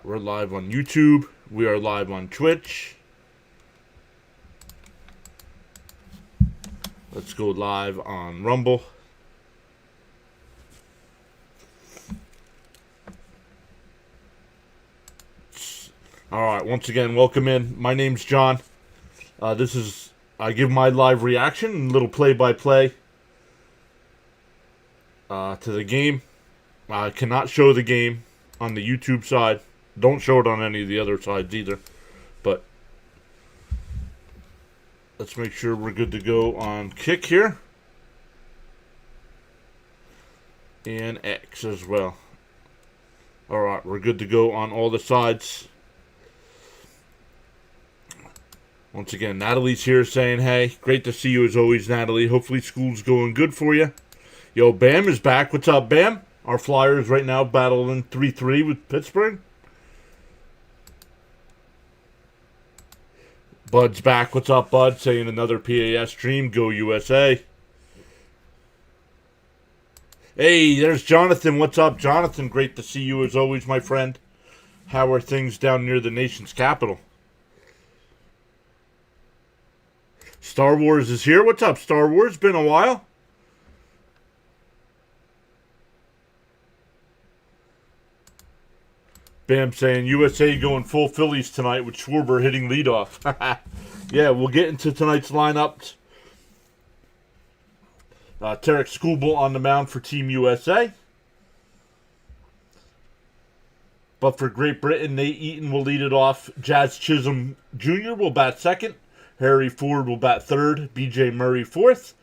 Alright, we're live on YouTube. We are live on Twitch. Let's go live on Rumble. Alright, once again, welcome in. My name's John. I give my live reaction and little play-by-play to the game. I cannot show the game on the YouTube side. Don't show it on any of the other sides either. But let's make sure we're good to go on Kick here. And X as well. Alright, we're good to go on all the sides. Once again, Natalie's here saying, hey, great to see you as always, Natalie. Hopefully school's going good for you. Yo, Bam is back. What's up, Bam? Our Flyers right now battling 3-3 with Pittsburgh. Bud's back. What's up, Bud? Saying another PAS stream. Go USA. Hey, there's Jonathan. What's up, Jonathan? Great to see you as always, my friend. How are things down near the nation's capital? Star Wars is here. What's up, Star Wars? Been a while. Bam saying USA going full Phillies tonight with Schwarber hitting leadoff. Yeah, we'll get into tonight's lineups. Tarek Skubal on the mound for Team USA. But for Great Britain, Nate Eaton will lead it off. Jazz Chisholm Jr. will bat second. Harry Ford will bat third. B.J. Murray fourth.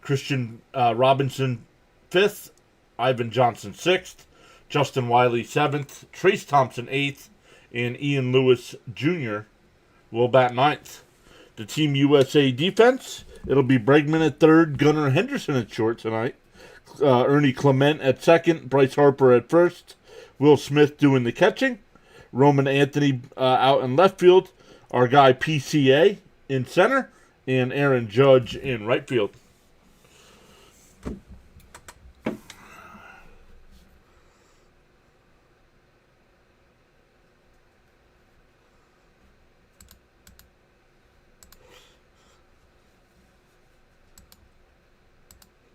Christian Robinson fifth. Ivan Johnson sixth. Justin Wiley seventh. Trace Thompson eighth. And Ian Lewis Jr. will bat ninth. The Team USA defense, it'll be Bregman at third. Gunnar Henderson at short tonight. Ernie Clement at second. Bryce Harper at first. Will Smith doing the catching. Roman Anthony out in left field. Our guy PCA in center. And Aaron Judge in right field.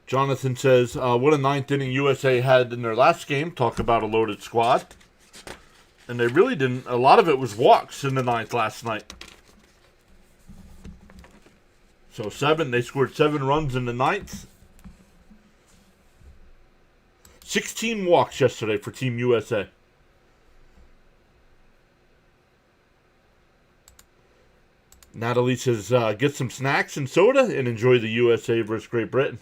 Jonathan says, what a ninth inning USA had in their last game. Talk about a loaded squad. And they really didn't. A lot of it was walks in the ninth last night. So they scored 7 runs in the ninth. 16 walks yesterday for Team USA. Natalie says, get some snacks and soda and enjoy the USA versus Great Britain.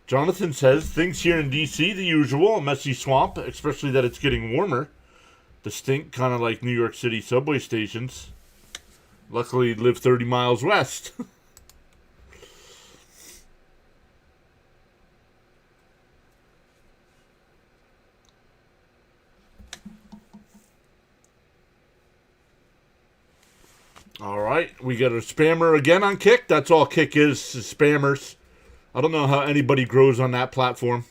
Jonathan says, things here in D.C. the usual, a messy swamp, especially that it's getting warmer. The stink, kind of like New York City subway stations. Luckily, live 30 miles west. All right, we got a spammer again on Kick. That's all Kick is spammers. I don't know how anybody grows on that platform.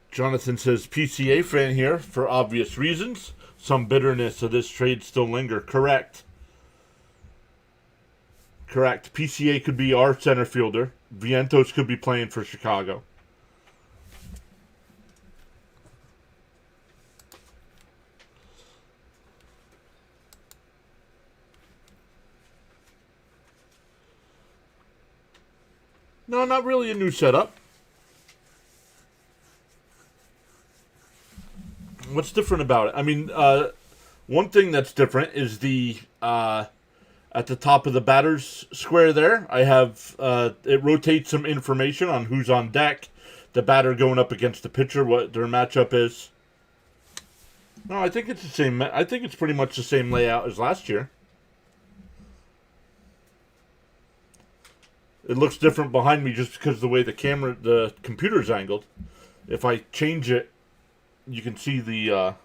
Jonathan says, PCA fan here for obvious reasons. Some bitterness of this trade still linger. Correct. Correct. PCA could be our center fielder. Vientos could be playing for Chicago. No, not really a new setup. What's different about it? I mean, one thing that's different is the at the top of the batter's square there, I have it rotates some information on who's on deck, the batter going up against the pitcher, what their matchup is. No, I think it's the same. I think it's pretty much the same layout as last year. It looks different behind me just because of the way the computer's angled. If I change it, you can see the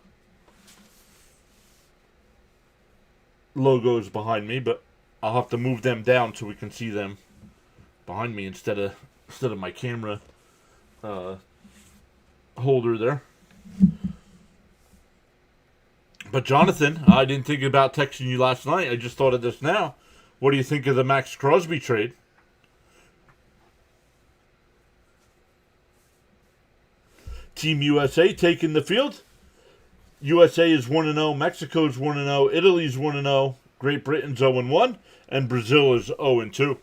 logos behind me, but I'll have to move them down so we can see them behind me instead of my camera holder there. But Jonathan, I didn't think about texting you last night. I just thought of this now. What do you think of the Max Crosby trade? Team USA taking the field. USA is 1-0, Mexico's 1-0, Italy's 1-0, Great Britain's 0-1, and Brazil is 0-2.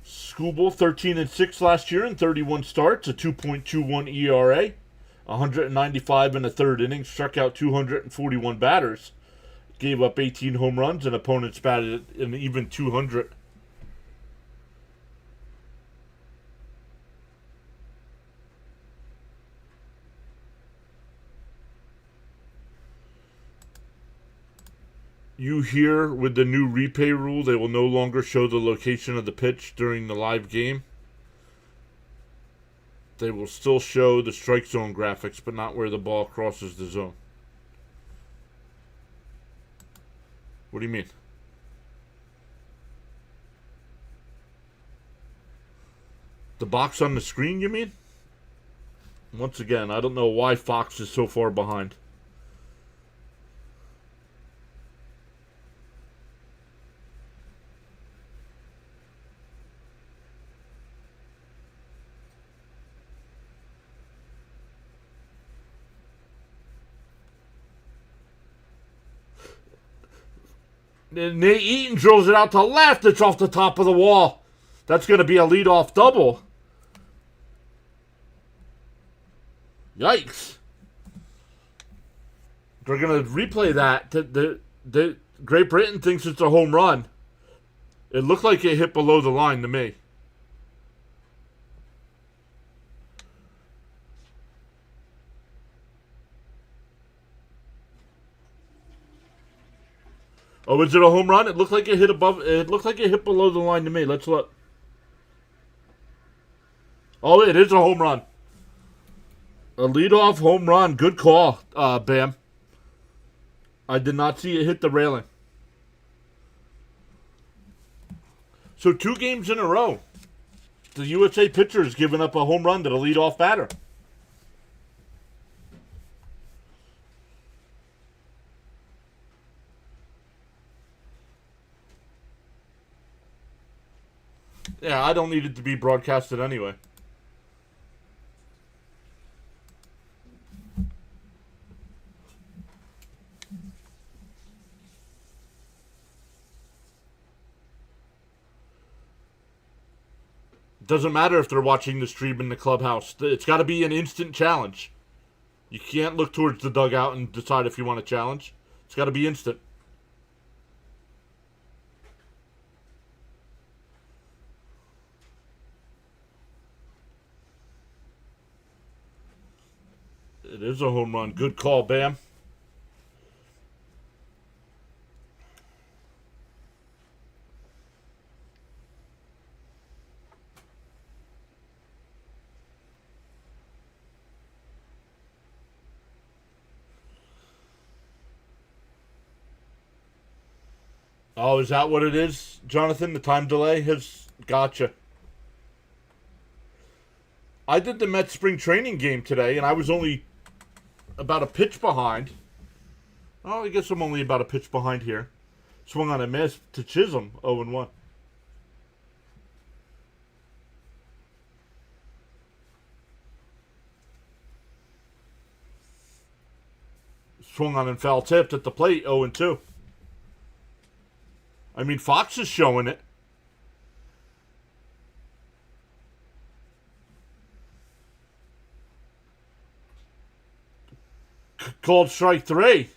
Schoolboy 13-6 last year in 31 starts, a 2.21 ERA, 195 in the third inning, struck out 241 batters, gave up 18 home runs, and opponents batted an even 200. You hear with the new replay rule, they will no longer show the location of the pitch during the live game. They will still show the strike zone graphics, but not where the ball crosses the zone. What do you mean? The box on the screen, you mean? Once again, I don't know why Fox is so far behind. Nate Eaton drills it out to left. It's off the top of the wall. That's going to be a leadoff double. Yikes. They're going to replay that. The Great Britain thinks it's a home run. It looked like it hit below the line to me. Oh, is it a home run? It looked like it hit above. It looked like it hit below the line to me. Let's look. Oh, it is a home run. A leadoff home run. Good call, Bam. I did not see it hit the railing. So 2 games in a row, the USA pitcher has given up a home run to the leadoff batter. Yeah, I don't need it to be broadcasted anyway. Doesn't matter if they're watching the stream in the clubhouse. It's got to be an instant challenge. You can't look towards the dugout and decide if you want to challenge. It's got to be instant. It is a home run. Good call, Bam. Oh, is that what it is, Jonathan? The time delay has gotcha. I did the Mets spring training game today, and I was only about a pitch behind. Oh, I guess I'm only about a pitch behind here. Swung on a miss to Chisholm, 0-1. Swung on and foul tipped at the plate, 0-2. I mean, Fox is showing it. Called strike 3.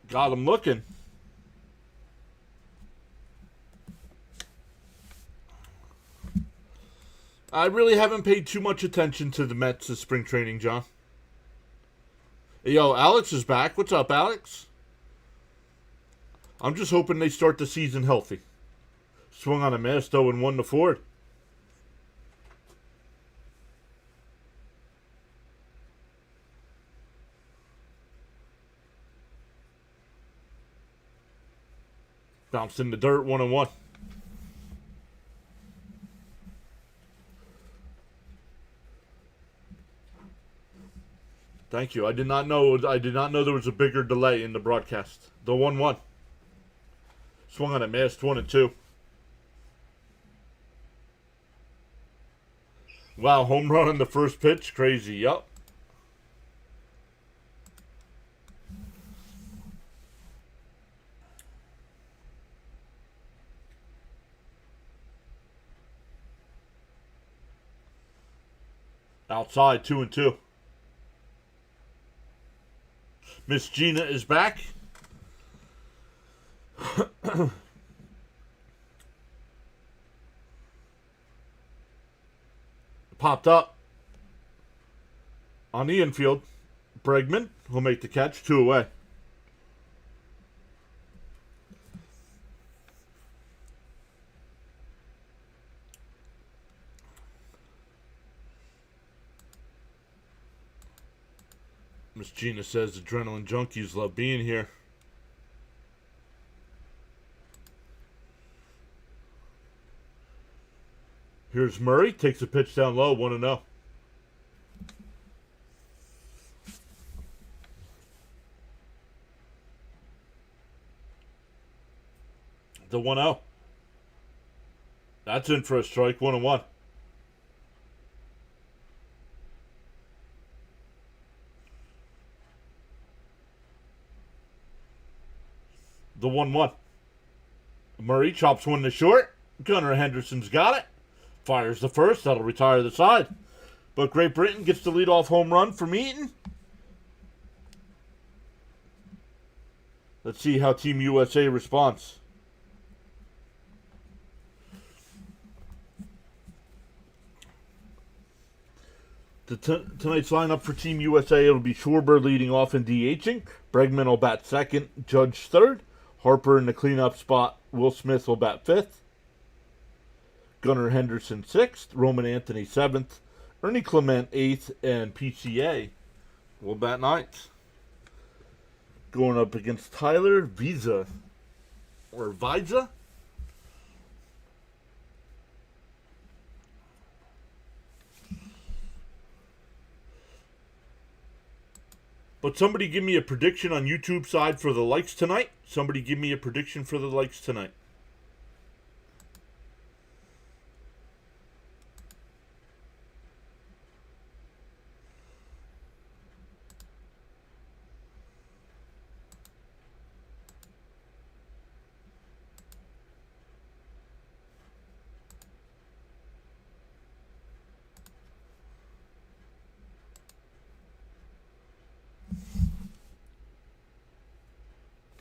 Got him looking. I really haven't paid too much attention to the Mets this spring training, John. Yo, Alex is back. What's up, Alex? I'm just hoping they start the season healthy. Swung on a miss, though, and won to Ford. Bounced in the dirt, 1-1. Thank you. I did not know there was a bigger delay in the broadcast. The 1-1. Swung on a miss, 1-2. Wow, home run on the first pitch. Crazy. Yup. Outside, 2-2. Miss Gina is back. Popped up on the infield. Bregman will make the catch, 2 away. Miss Gina says adrenaline junkies love being here. Here's Murray. Takes a pitch down low. 1-0. The 1-0. That's in for a strike. 1-1. The 1-1. Murray chops one to short. Gunnar Henderson's got it. Fires the first. That'll retire the side. But Great Britain gets the leadoff home run from Eaton. Let's see how Team USA responds. Tonight's lineup for Team USA, it'll be Schwarber leading off and DHing. Bregman will bat second. Judge third. Harper in the cleanup spot. Will Smith will bat fifth. Gunnar Henderson sixth. Roman Anthony seventh. Ernie Clement eighth. And PCA will bat ninth. Going up against Tyler Visa. Or Visa. But somebody give me a prediction on YouTube side for the likes tonight. Somebody give me a prediction for the likes tonight.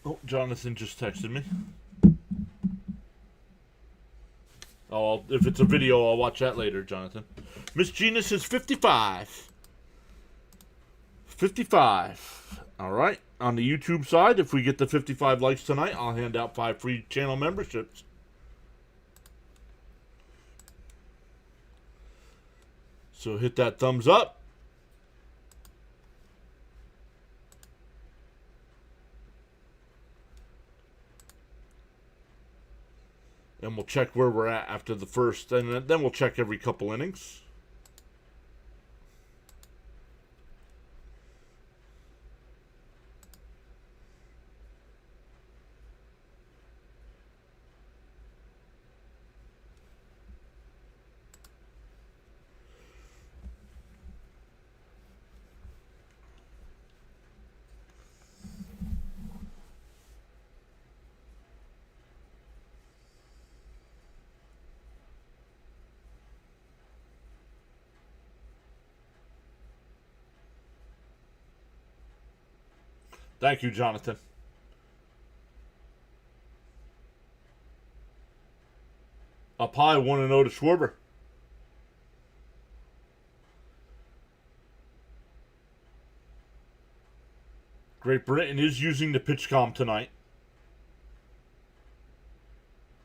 Oh, Jonathan just texted me. Oh, if it's a video, I'll watch that later, Jonathan. Miss Gina says 55. 55. All right. On the YouTube side, if we get the 55 likes tonight, I'll hand out 5 free channel memberships. So hit that thumbs up. And we'll check where we're at after the first. And then we'll check every couple innings. Thank you, Jonathan. Up high, 1-0 to Schwarber. Great Britain is using the pitch com tonight.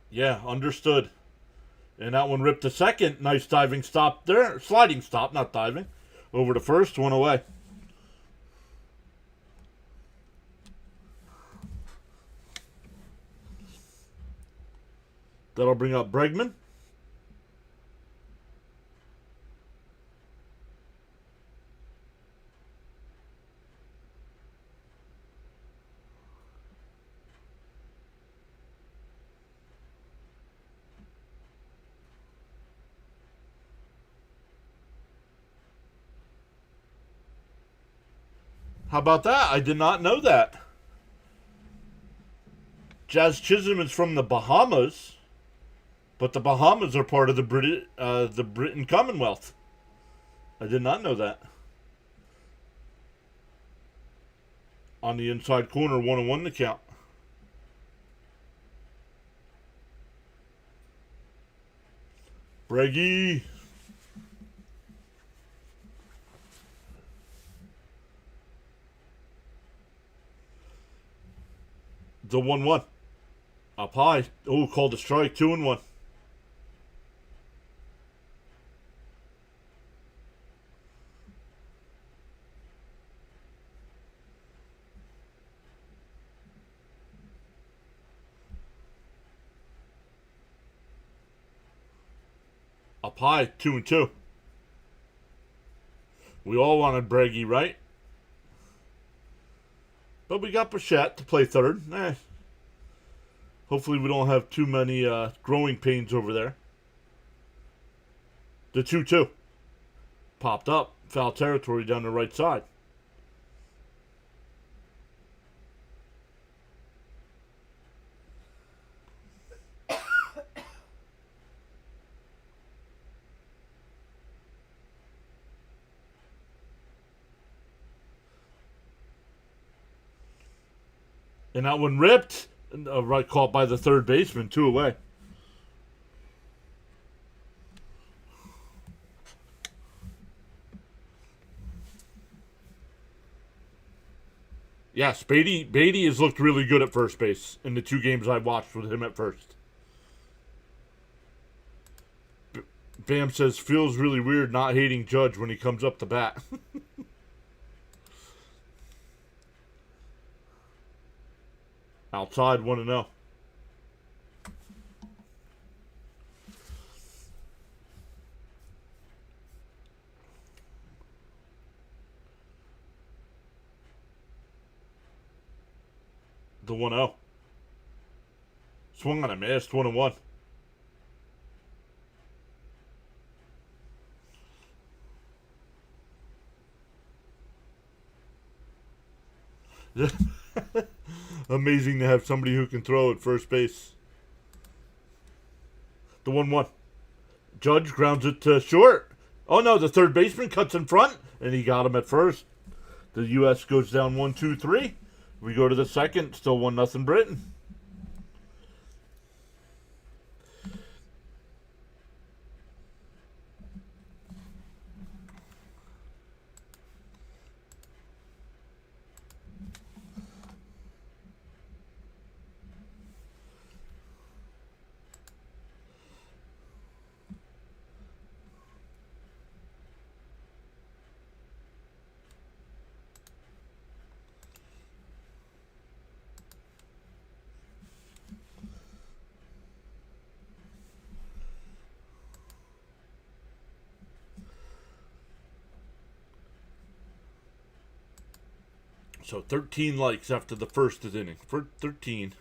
Yeah, understood. And that one ripped to second. Nice diving stop there. Sliding stop, not diving. Over to first, one away. That'll bring up Bregman. How about that? I did not know that. Jazz Chisholm is from the Bahamas, but the Bahamas are part of the Britain Commonwealth. I did not know that. On the inside corner, 1-1 to count. Breggy. The 1-1. Up high. Oh, called a strike. 2-1. Up high. 2-2. We all wanted Breggy, right? But we got Bichette to play third. Hopefully we don't have too many growing pains over there. The 2-2. Popped up. Foul territory down the right side. And that one ripped. Right caught by the third baseman. 2 away. Yes, Beatty has looked really good at first base in the 2 games I watched with him at first. Bam says, feels really weird not hating Judge when he comes up to bat. Outside, 1-0. The 1-0. Swung on a missed, 1-1. Amazing to have somebody who can throw at first base. The 1-1. Judge grounds it to short. Oh no, the third baseman cuts in front, and he got him at first. The U.S. goes down 1-2-3. We go to the second, still 1-0 Britain. So 13 likes after the first inning. For 13.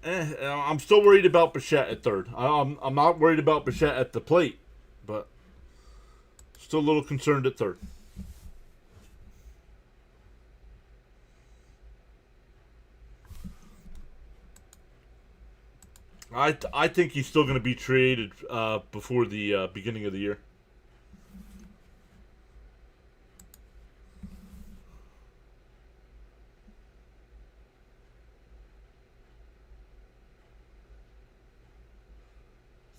I'm still worried about Bichette at third. I'm not worried about Bichette at the plate, but still a little concerned at third. I think he's still going to be traded before the beginning of the year.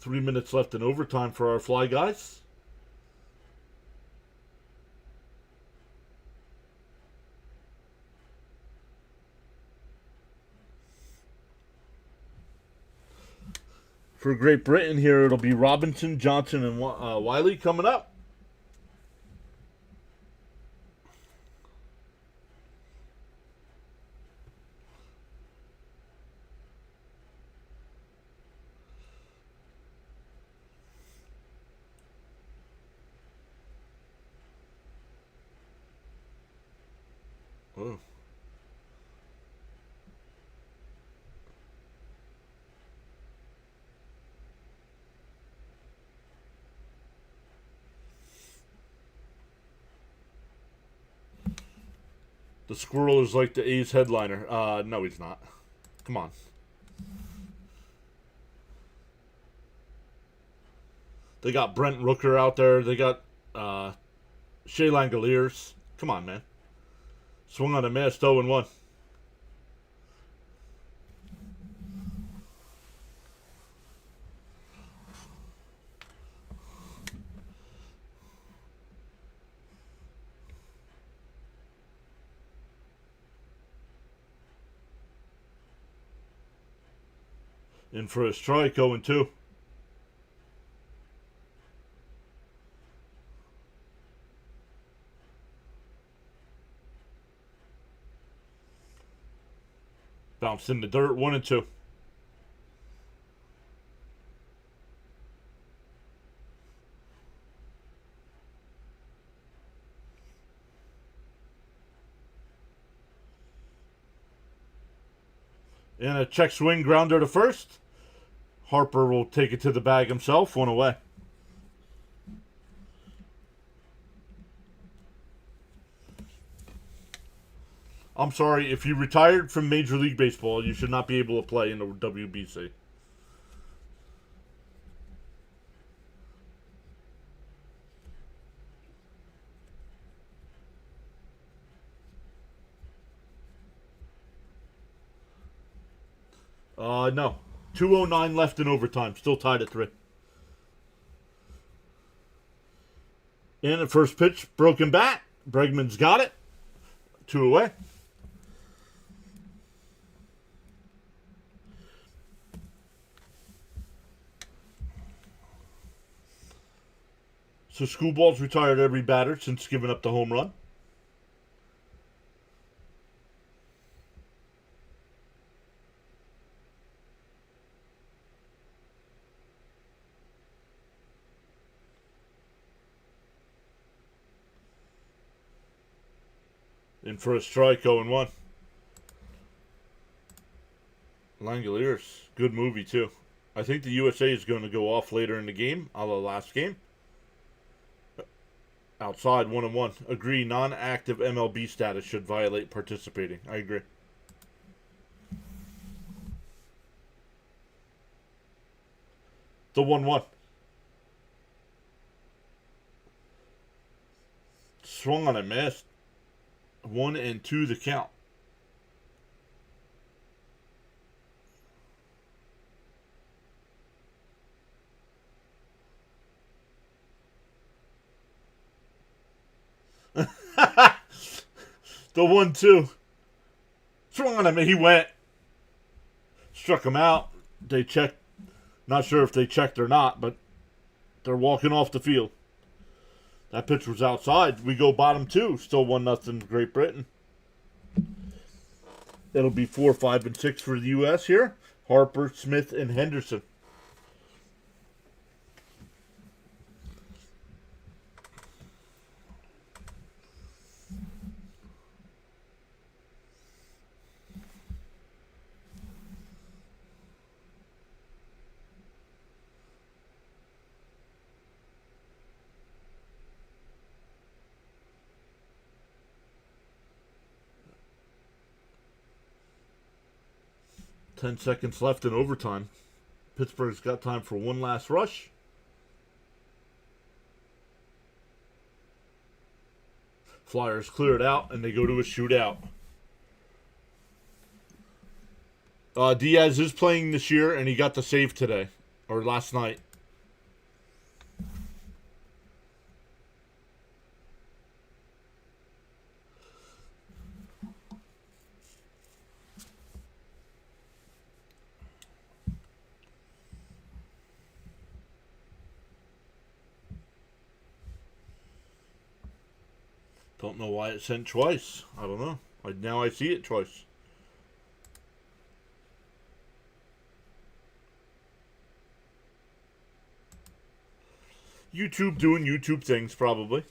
Three minutes left in overtime for our Fly guys. For Great Britain here, it'll be Robinson, Johnson, and Wiley coming up. Oh. The Squirrel is like the A's headliner. No, he's not. Come on. They got Brent Rooker out there. They got Shea Langoliers. Come on, man. Swung on a miss, 0-1. In for a strike, 0-2. Bounced in the dirt, 1-2. And a check swing grounder to first. Harper will take it to the bag himself, 1 away. I'm sorry, if you retired from Major League Baseball, you should not be able to play in the WBC. No. 2:09 left in overtime. Still tied at 3. And at first pitch, broken bat. Bregman's got it. 2 away. So Schoolball's retired every batter since giving up the home run. In for a strike, 0-1. Langoliers, good movie too. I think the USA is going to go off later in the game, a la last game. Outside, 1-1. Agree, non-active MLB status should violate participating. I agree. The 1-1. Swung on a miss. 1-2 the count. The 1-2. Swung on him. He went. Struck him out. They checked. Not sure if they checked or not, but they're walking off the field. That pitch was outside. We go bottom 2. Still 1-0 Great Britain. It'll be 4, 5, and 6 for the U.S. here. Harper, Smith, and Henderson. Ten seconds left in overtime. Pittsburgh's got time for one last rush. Flyers clear it out, and they go to a shootout. Diaz is playing this year, and he got the save today, or last night. Don't know why it sent twice. I don't know. Now I see it twice. YouTube doing YouTube things, probably.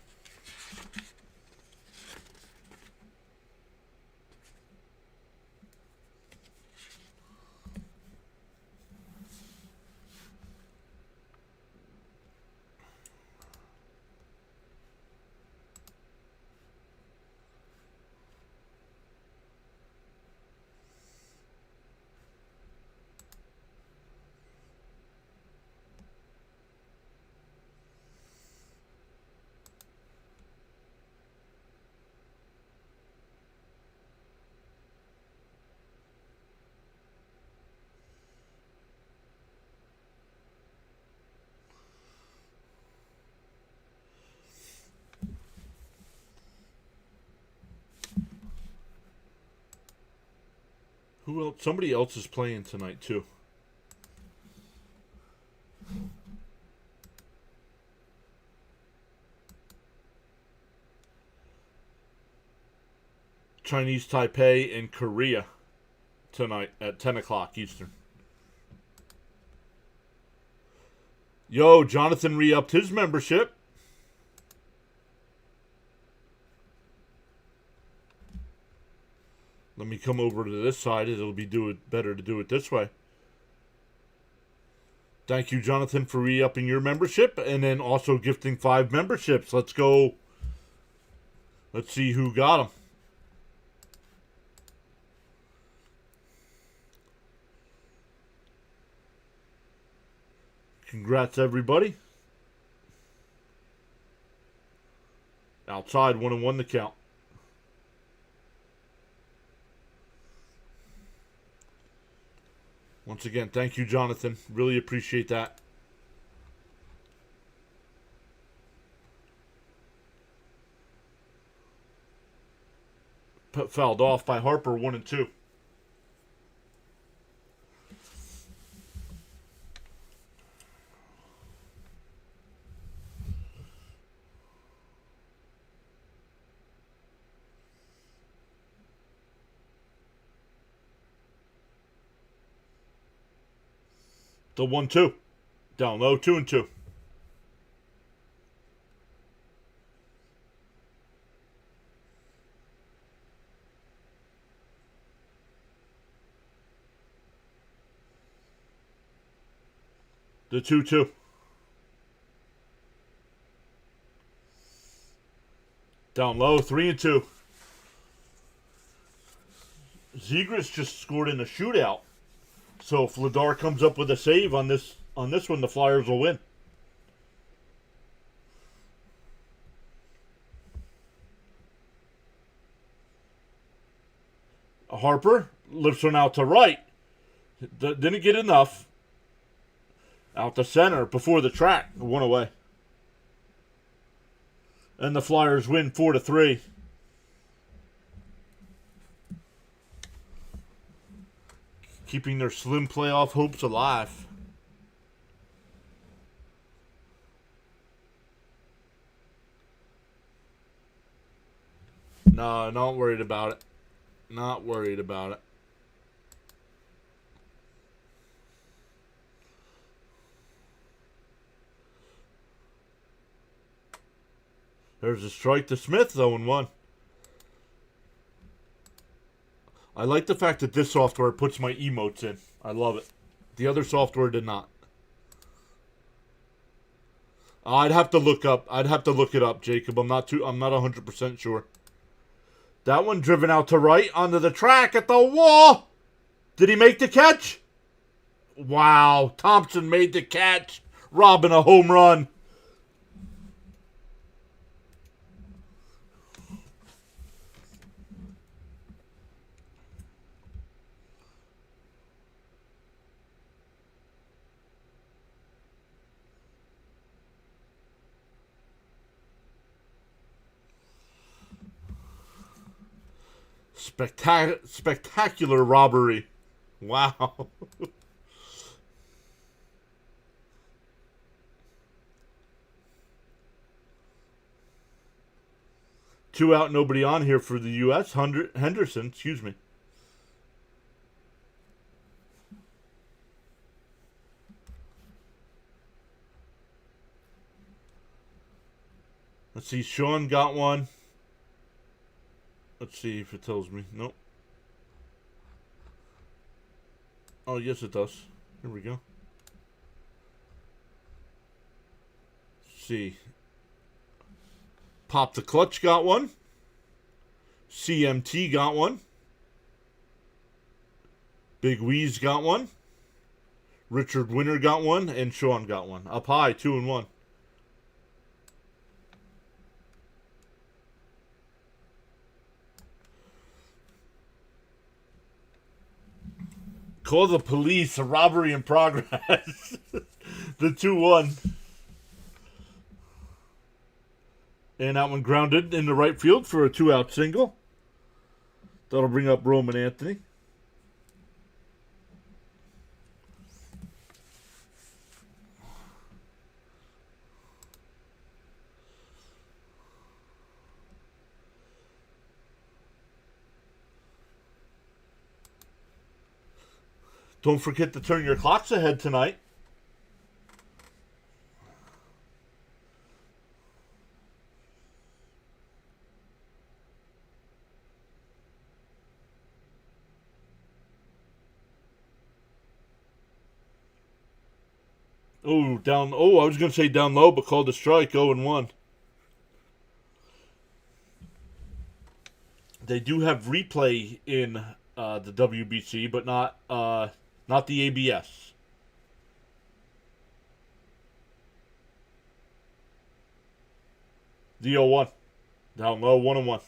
Who else? Somebody else is playing tonight, too. Chinese Taipei and Korea tonight at 10 o'clock Eastern. Yo, Jonathan re-upped his membership. Let me come over to this side. It'll be better to do it this way. Thank you, Jonathan, for re-upping your membership and then also gifting 5 memberships. Let's go. Let's see who got them. Congrats, everybody. Outside, 1-1 the count. Once again, thank you, Jonathan. Really appreciate that. Fouled off by Harper, 1-2. The 1-2. Down low, 2-2. The 2-2. Down low, 3-2. Zegras just scored in a shootout. So if Vladar comes up with a save on this one, the Flyers will win. Harper lifts one out to right. Didn't get enough. Out to center before the track. One away. And the Flyers win 4-3. Keeping their slim playoff hopes alive. No, not worried about it. Not worried about it. There's a strike to Smith, 0-1. I like the fact that this software puts my emotes in. I love it. The other software did not. I'd have to look it up, Jacob. I'm not 100% sure. That one driven out to right onto the track at the wall. Did he make the catch? Wow. Thompson made the catch. Robin a home run. Spectacular robbery. Wow. Two out, nobody on here for the U.S. Henderson, excuse me. Let's see, Sean got one. Let's see if it tells me. Nope. Oh, yes, it does. Here we go. Let's see. Pop the Clutch got one. CMT got one. Big Weeze got one. Richard Winter got one. And Sean got one. Up high, 2-1. Call the police. A robbery in progress. The 2-1. And that one grounded in the right field for a 2-out single. That'll bring up Roman Anthony. Don't forget to turn your clocks ahead tonight. Oh, down. Oh, I was going to say down low, but called a strike. 0-1. They do have replay in the WBC, but not the ABS. The 0-1. Down low, 1-1.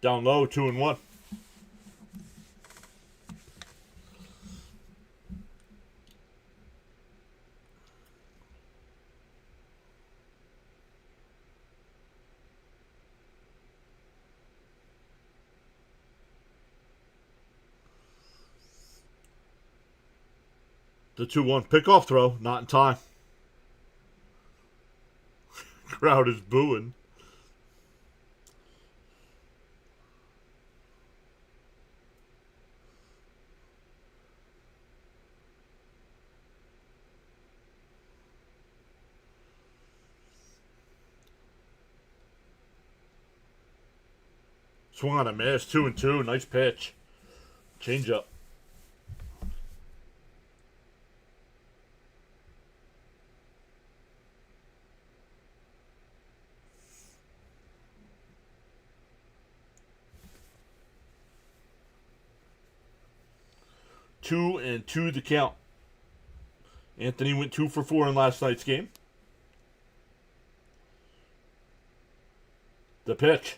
Down low, 2-1. The 2-1 pickoff throw, not in time. Crowd is booing. Swung on a miss, 2-2. Nice pitch. Change up. Two and two the count. Anthony went 2 for 4 in last night's game. The pitch.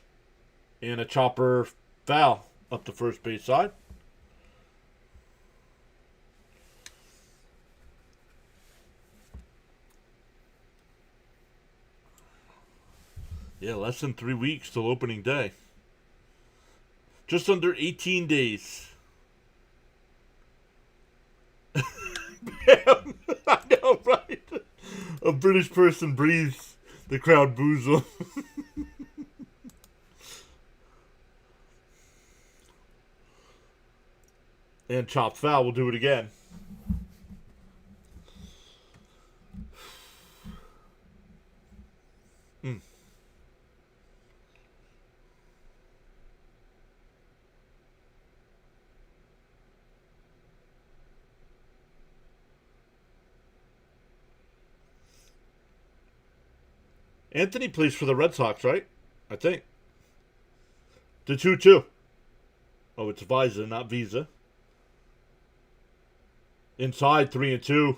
And a chopper foul up the first base side. Yeah, less than 3 weeks till opening day. Just under 18 days. I know, right? A British person breathes. The crowd boos them. And chopped foul will do it again. Anthony plays for the Red Sox, right? I think. The 2-2. Oh, it's Visa, not Visa. Inside 3-2.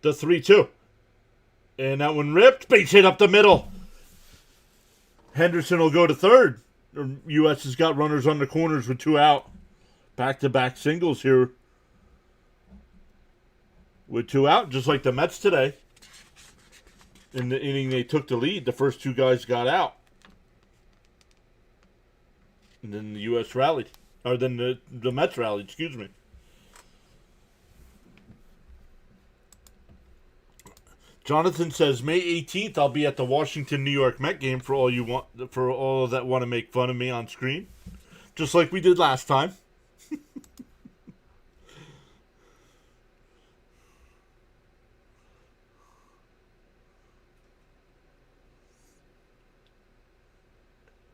The 3-2. And that one ripped. Base hit up the middle. Henderson will go to third. U.S. has got runners on the corners with 2 out. Back-to-back singles here. With 2 out, just like the Mets today. In the inning they took the lead, the first 2 guys got out. And then the U.S. rallied. Or then the Mets rallied, excuse me. Jonathan says May 18th I'll be at the Washington New York Met game for all that want to make fun of me on screen. Just like we did last time.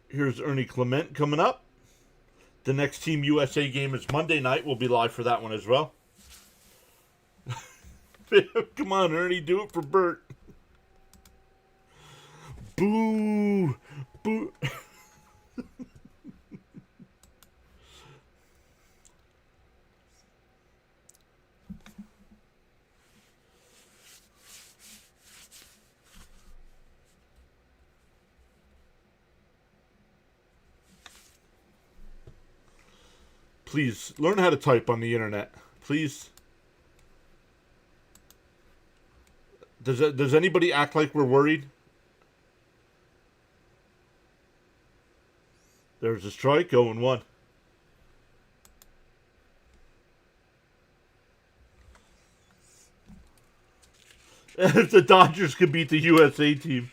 Here's Ernie Clement coming up. The next Team USA game is Monday night. We'll be live for that one as well. Come on, Ernie, do it for Bert. Boo! Boo! Please, learn how to type on the internet. Please. Does anybody act like we're worried? There's a strike, 0-1. If the Dodgers could beat the USA team.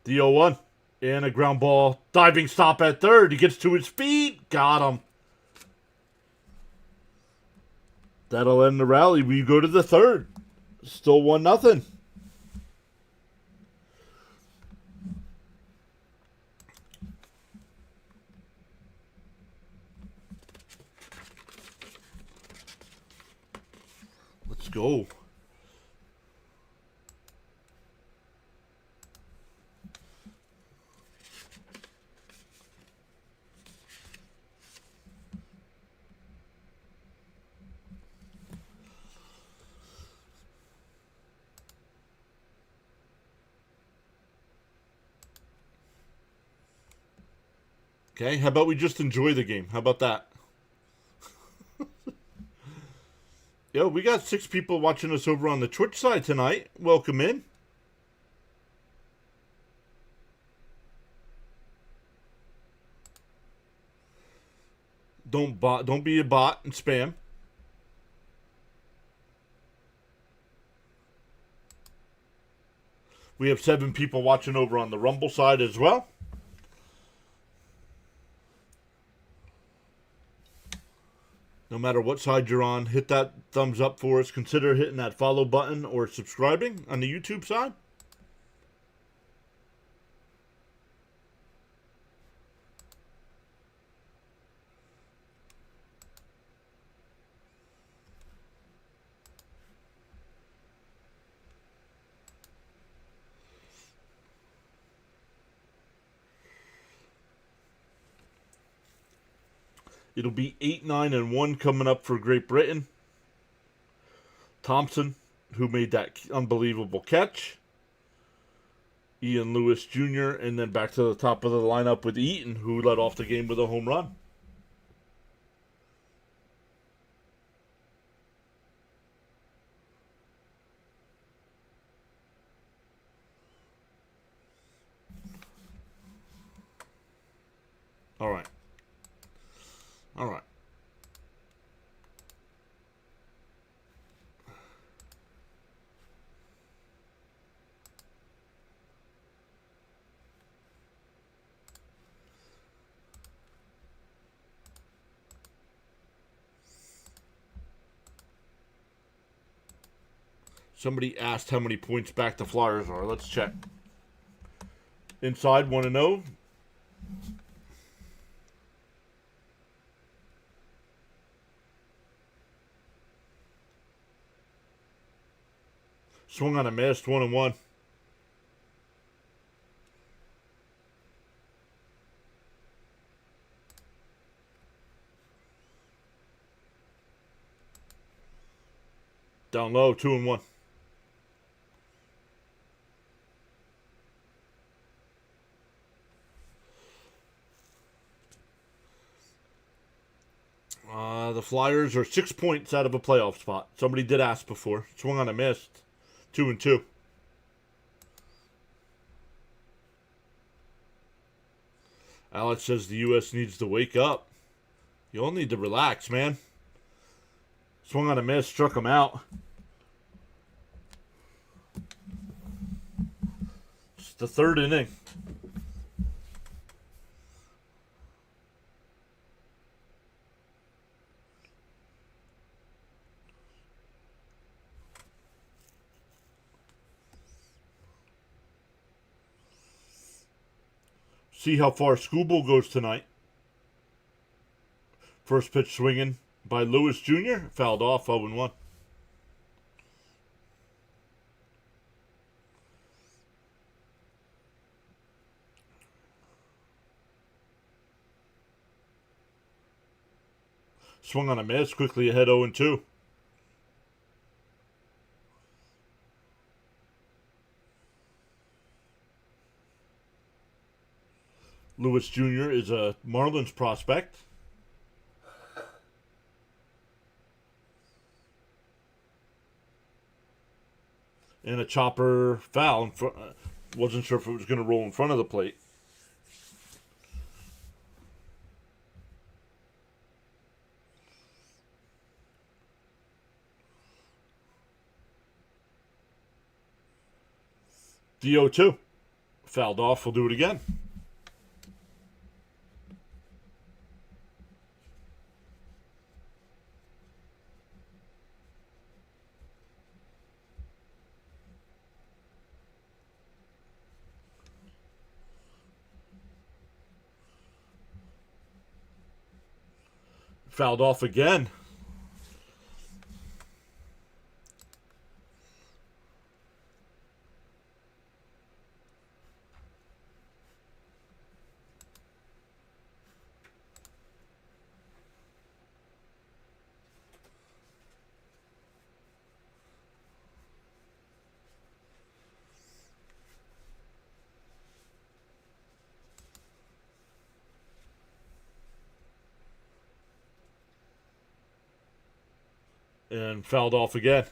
The 0-1. And a ground ball. Diving stop at third. He gets to his feet. Got him. That'll end the rally. We go to the third. Still 1-0. Let's go. Okay, how about we just enjoy the game? How about that? Yo, we got 6 people watching us over on the Twitch side tonight. Welcome in. Don't be a bot and spam. We have 7 people watching over on the Rumble side as well. No matter what side you're on, hit that thumbs up for us. Consider hitting that follow button or subscribing on the YouTube side. It'll be 8-9-1 coming up for Great Britain. Thompson, who made that unbelievable catch. Ian Lewis Jr., and then back to the top of the lineup with Eaton, who led off the game with a home run. All right. All right. Somebody asked how many points back the Flyers are. Let's check. Inside, 1-0. Swung on a miss, 1-1. Down low, 2-1. The Flyers are 6 points out of a playoff spot. Somebody did ask before. Swung on a miss, 2-2. Alex says the U.S. needs to wake up. You all need to relax, man. Swung on a miss, struck him out. It's the third inning. See how far Scooble goes tonight. First pitch swinging by Lewis Jr. Fouled off, 0-1. Swung on a miss, quickly ahead, 0-2. Lewis Jr. is a Marlins prospect. And a chopper foul. Wasn't sure if it was going to roll in front of the plate. The 0-2. Fouled off. We'll do it again. Fouled off again. And fouled off again.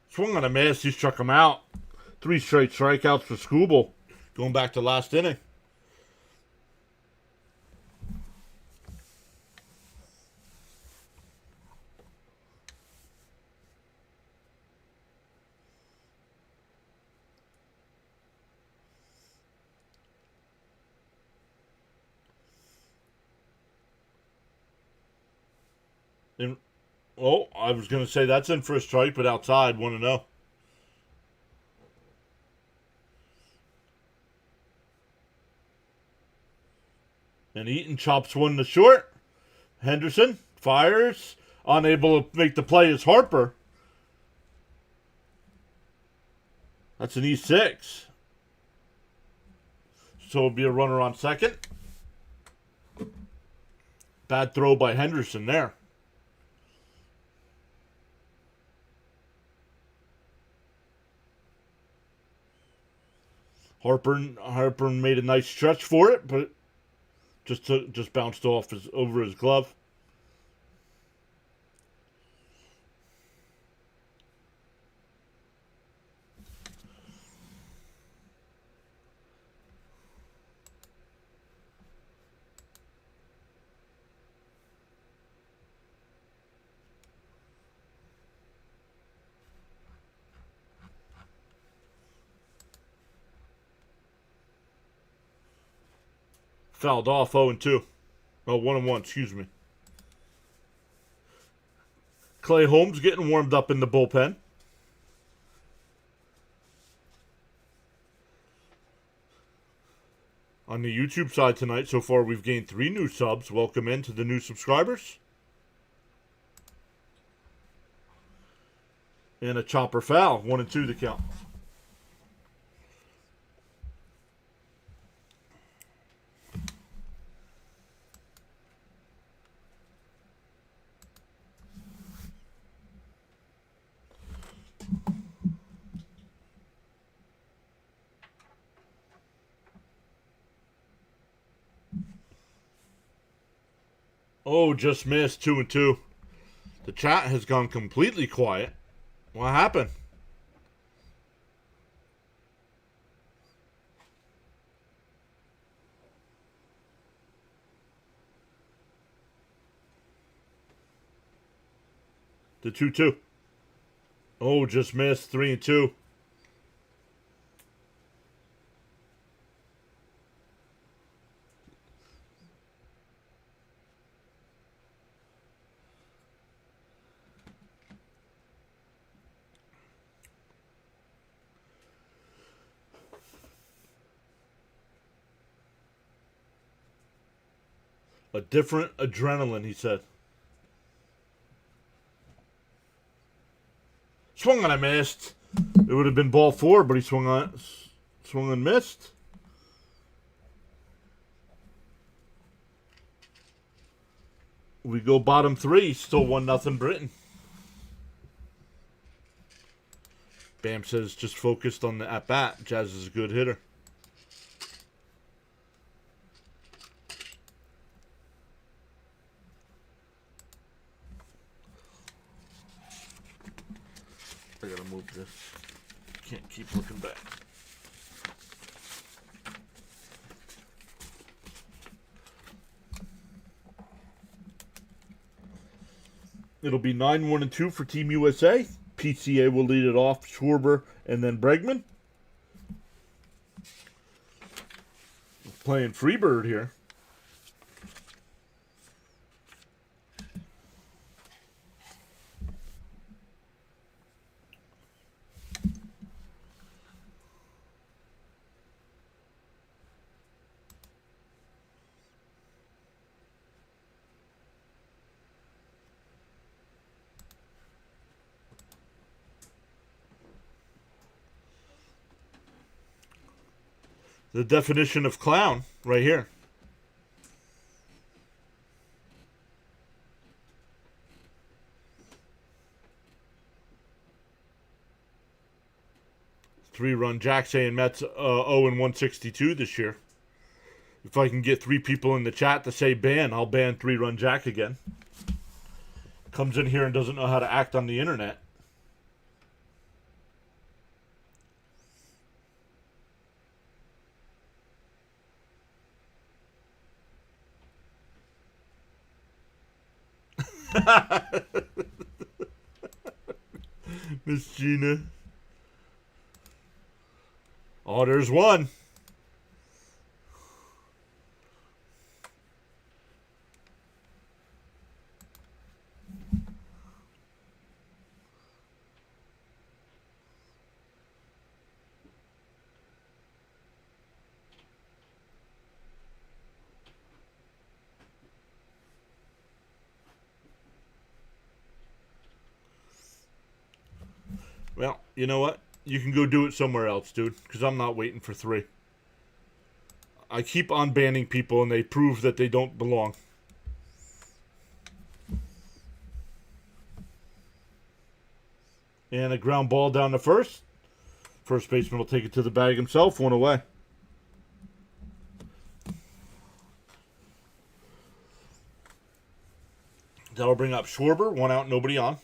Swung on a miss. He struck him out. 3 straight strikeouts for Scooble. Going back to last inning. I was going to say that's in for a strike, but outside, 1-0. And Eaton chops one to short. Henderson fires. Unable to make the play is Harper. That's an E6. So it'll be a runner on second. Bad throw by Henderson there. Harper made a nice stretch for it, but just bounced off over his glove. Fouled off 0-2. Oh, 1-1, excuse me. Clay Holmes getting warmed up in the bullpen. On the YouTube side tonight, so far we've gained 3 new subs. Welcome in to the new subscribers. And a chopper foul. 1-2 the count. Oh, just missed. 2-2. The chat has gone completely quiet. What happened? The 2-2. Oh, just missed. 3-2. A different adrenaline, he said. Swung on, I missed. It would have been ball 4, but he swung and missed. We go bottom 3, still 1-0 Britain. Bam says just focused on the at-bat. Jazz is a good hitter. I gotta move this. Can't keep looking back. It'll be 9-1-2 for Team USA. PCA will lead it off. Schwarber and then Bregman. Playing Freebird here. The definition of clown right here. Three-run Jack saying Mets 0-162 this year. If I can get 3 people in the chat to say ban, I'll ban three-run Jack again. Comes in here and doesn't know how to act on the internet. Miss Gina. Oh, there's one. Well, you know what? You can go do it somewhere else, dude, because I'm not waiting for 3. I keep on banning people, and they prove that they don't belong. And a ground ball down to first. First baseman will take it to the bag himself. 1 away. That'll bring up Schwarber. 1 out, nobody on.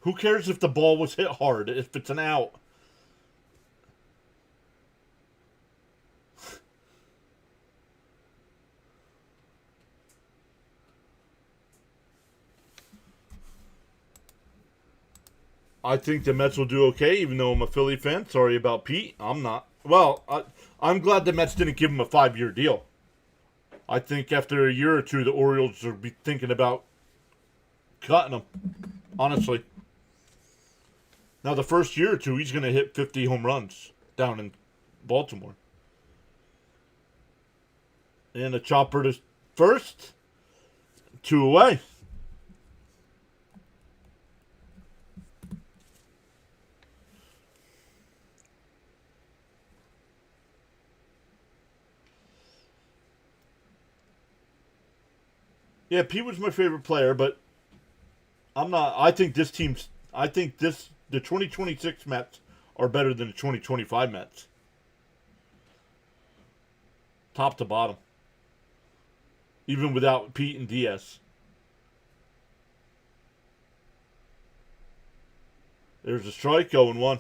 Who cares if the ball was hit hard if it's an out? I think the Mets will do okay, even though I'm a Philly fan. Sorry about Pete. I'm not. Well, I'm glad the Mets didn't give him a 5-year deal. I think after a year or two, the Orioles will be thinking about cutting him. Honestly. Now, the first year or two, he's going to hit 50 home runs down in Baltimore. And a chopper to first. 2 away. Yeah, Pete was my favorite player, but I'm not. I think this team's. I think the 2026 Mets are better than the 2025 Mets. Top to bottom. Even without Pete and Diaz. There's a strike, 0-1.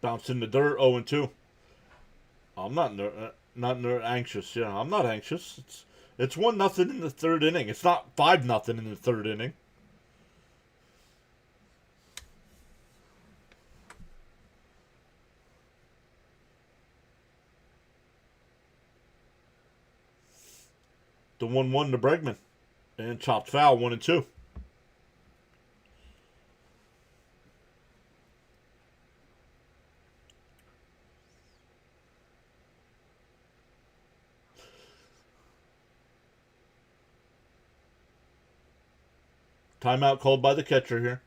Bounce in the dirt, 0-2. I'm not anxious. Yeah, I'm not anxious. It's 1-0 in the third inning. It's not 5-0 in the third inning. The 1-1 to Bregman. And chopped foul, 1-2. Timeout called by the catcher here.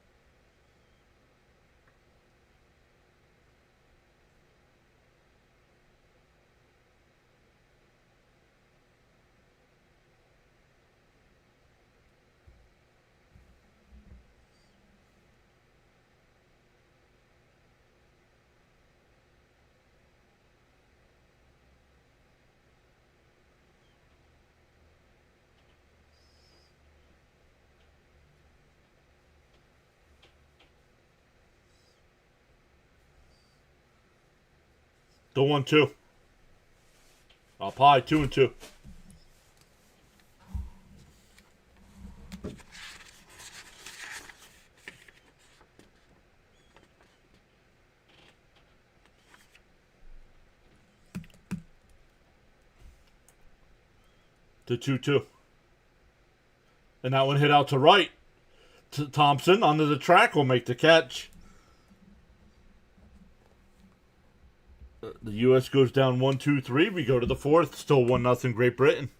The 1-2. Up high, 2-2. The 2-2. And that one hit out to right. Thompson under the track will make the catch. The U.S. goes down 1-2-3. We go to the fourth. Still 1-0 Great Britain.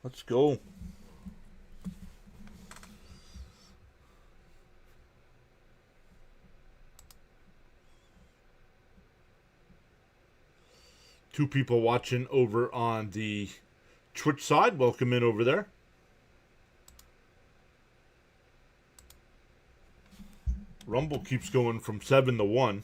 Let's go. Two people watching over on the Twitch side. Welcome in over there. Rumble keeps going from 7-1.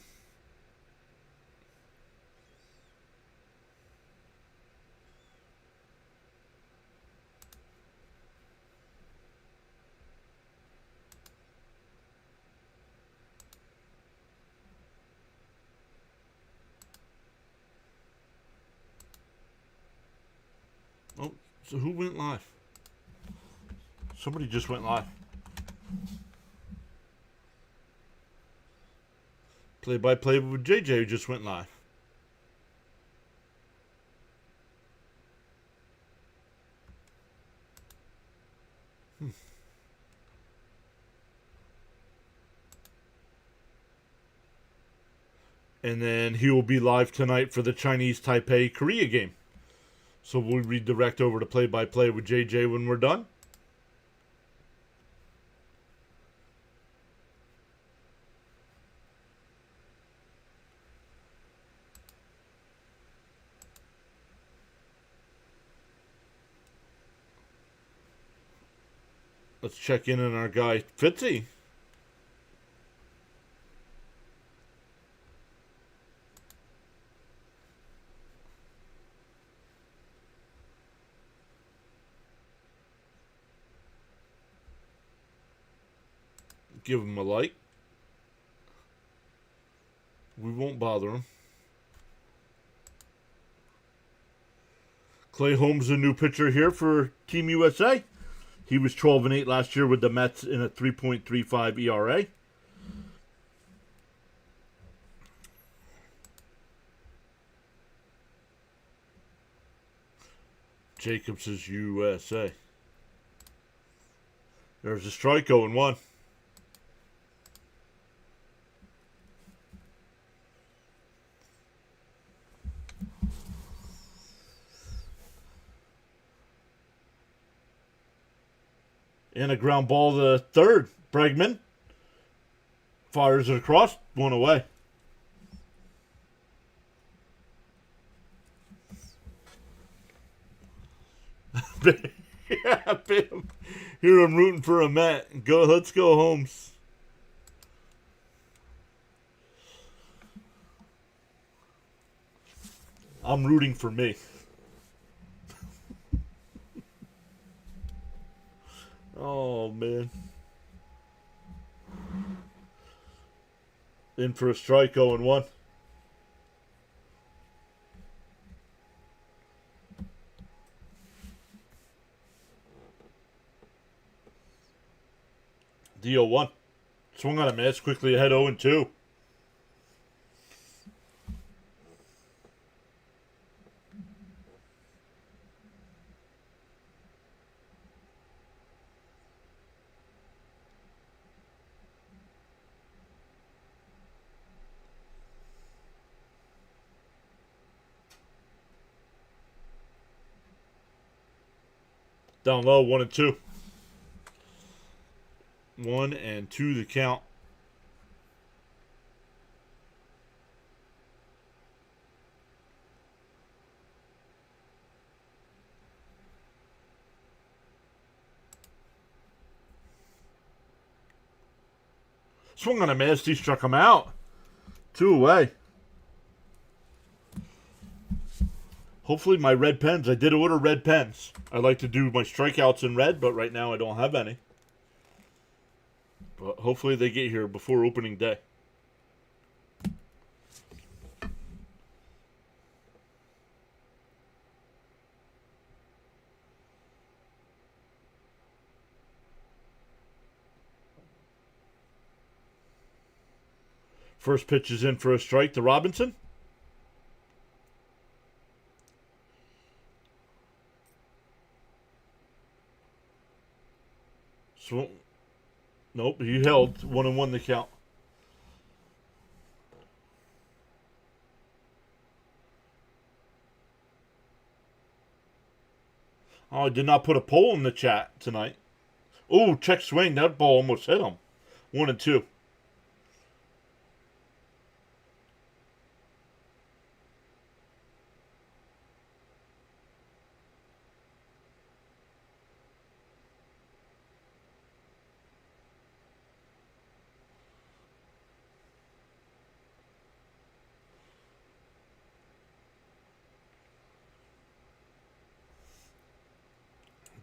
Oh, so who went live? Somebody just went live. Play-by-play with JJ who just went live. And then he will be live tonight for the Chinese Taipei Korea game. So we'll redirect over to play-by-play with JJ when we're done. Let's check in on our guy, Fitzy. Give him a like. We won't bother him. Clay Holmes, a new pitcher here for Team USA. He was 12-8 last year with the Mets in a 3.35 ERA. Jacobs is USA. There's a strike going one. And a ground ball to the third. Bregman fires it across, one away. Yeah, bam. Here I'm rooting for a Met. Go, let's go, Holmes. I'm rooting for me. Oh, man. In for a strike, 0-1. The 0-1. Swung on a miss, quickly ahead 0-2. Down low, 1-2. 1-2 the count. Swung on a miss, he struck him out. 2 away. Hopefully my red pens. I did order red pens. I like to do my strikeouts in red, but right now I don't have any. But hopefully they get here before opening day. First pitch is in for a strike to Robinson. Nope, he held 1-1 the count. Oh, I did not put a poll in the chat tonight. Oh, check swing. That ball almost hit him. 1-2.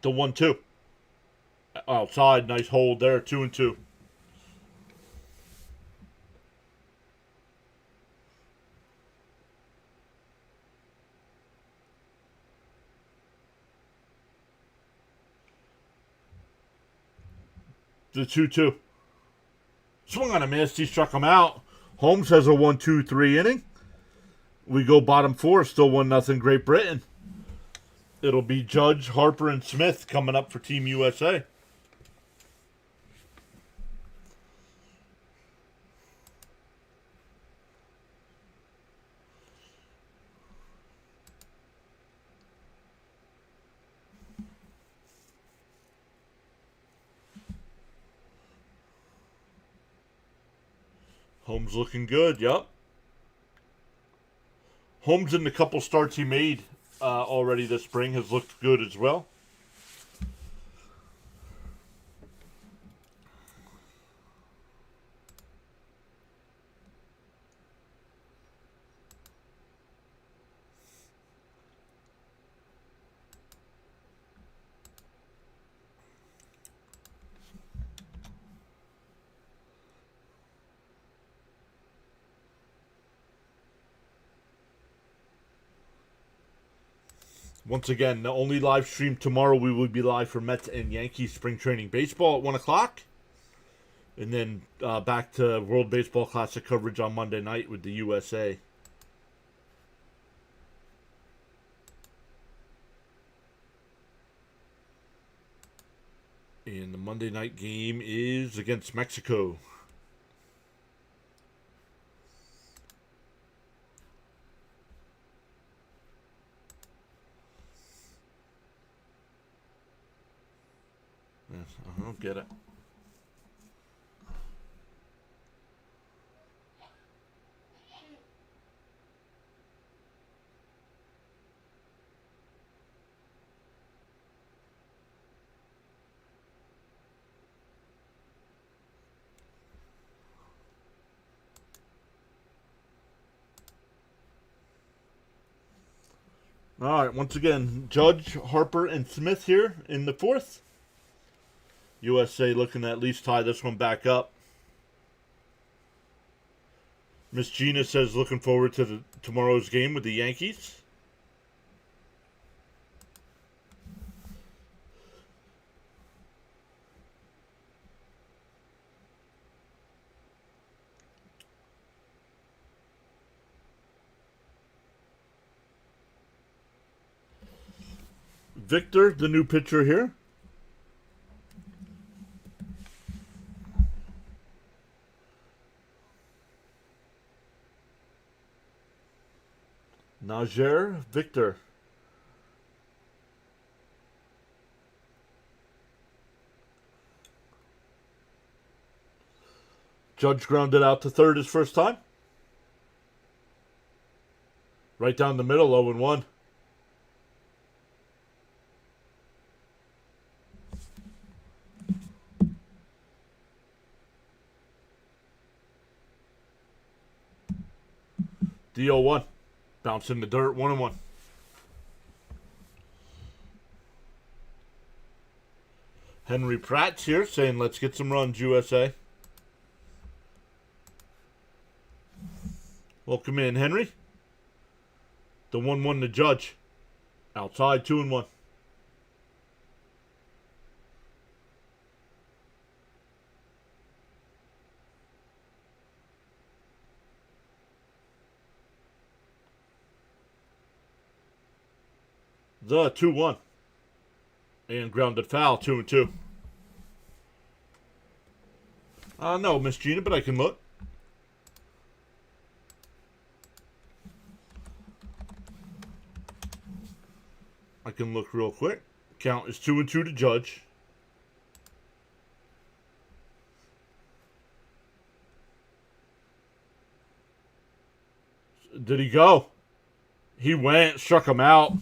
The 1-2. Outside, nice hold there. 2-2. The 2-2. Swung on a miss. He struck him out. Holmes has a 1-2-3 inning. We go bottom 4. Still 1-0 Great Britain. It'll be Judge, Harper, and Smith coming up for Team USA. Holmes looking good, yep. Holmes in the couple starts he made already this spring has looked good as well. Once again, the only live stream tomorrow, we will be live for Mets and Yankees spring training baseball at 1 o'clock. And then back to World Baseball Classic coverage on Monday night with the USA. And the Monday night game is against Mexico. Yes, I don't get it. All right, once again, Judge, Harper, and Smith here in the fourth. USA looking to at least tie this one back up. Miss Gina says looking forward to tomorrow's game with the Yankees. Victor, the new pitcher here. Najer, Victor. Judge grounded out to third his first time. Right down the middle, 0-1. D-0-1. Bounce in the dirt, 1-1. Henry Pratt's here saying, let's get some runs, USA. Welcome in, Henry. The 1-1 to Judge. Outside, 2-1. The 2-1. And grounded foul, 2-2. No, Miss Gina, but I can look. I can look real quick. Count is 2-2 to Judge. Did he go? He went, struck him out.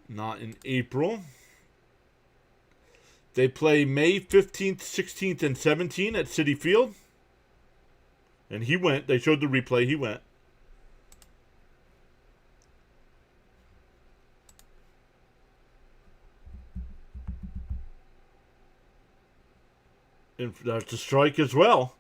Not in April. They play May 15th, 16th, and 17th at Citi Field. And he went. They showed the replay. He went. And that's a strike as well.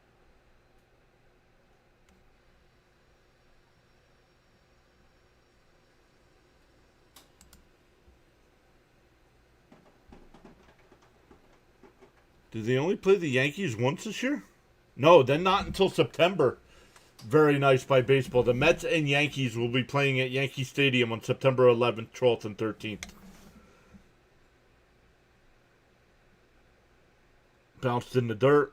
Did they only play the Yankees once this year? No, then not until September. Very nice by baseball. The Mets and Yankees will be playing at Yankee Stadium on September 11th, 12th, and 13th. Bounced in the dirt.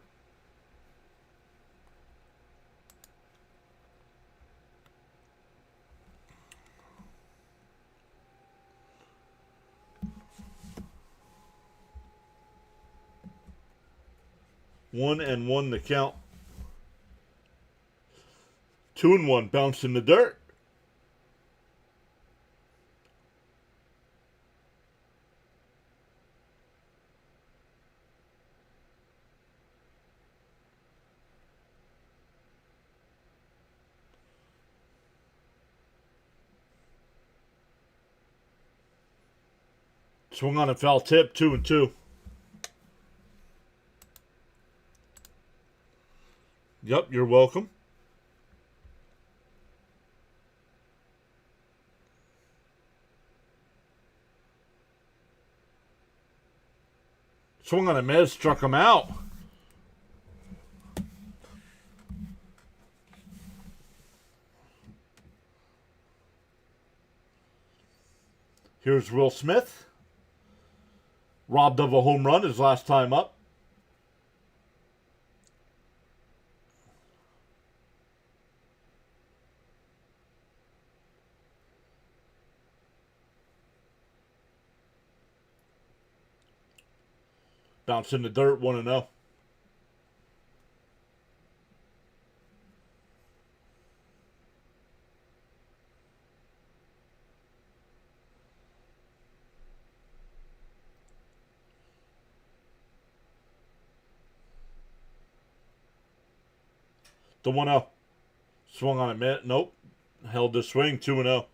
One and one to count. 2-1. Bounced in the dirt. Swung on a foul tip. 2-2. Yep, you're welcome. Swung on a miss, struck him out. Here's Will Smith. Robbed of a home run his last time up. Bounce in the dirt, 1-0. The 1-0. Swung on a mitt. Nope. Held the swing, 2-0.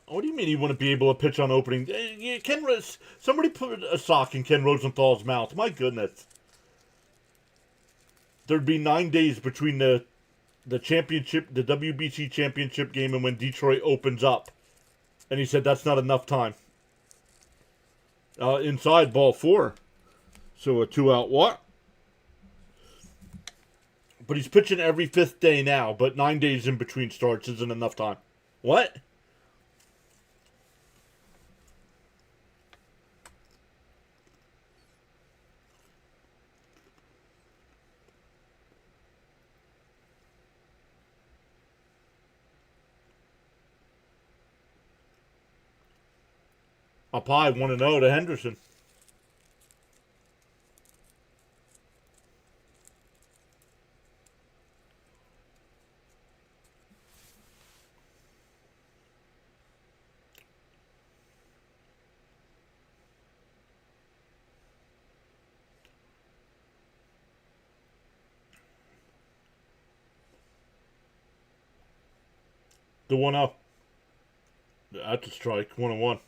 What do you mean he wouldn't be able to pitch on opening? Somebody put a sock in Ken Rosenthal's mouth. My goodness. There'd be 9 days between the championship, the WBC championship game, and when Detroit opens up. And he said that's not enough time. Inside, ball 4. So a 2-out walk. But he's pitching every 5th day now, but 9 days in between starts isn't enough time. What? Up high, 1-0 to Henderson. The 1-0. That's a strike, 1-1.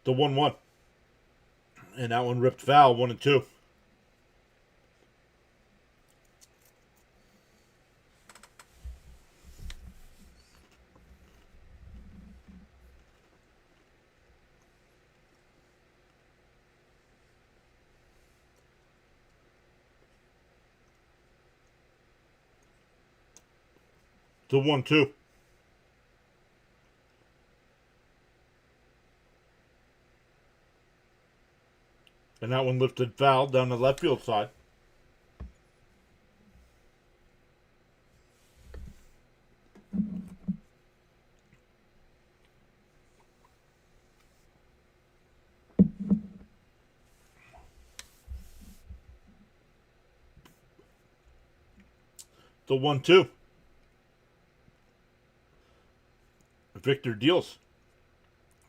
The 1-1. And that one ripped foul, 1-2. The 1-2. And that one lifted foul down the left field side. The 1-2. Victor deals.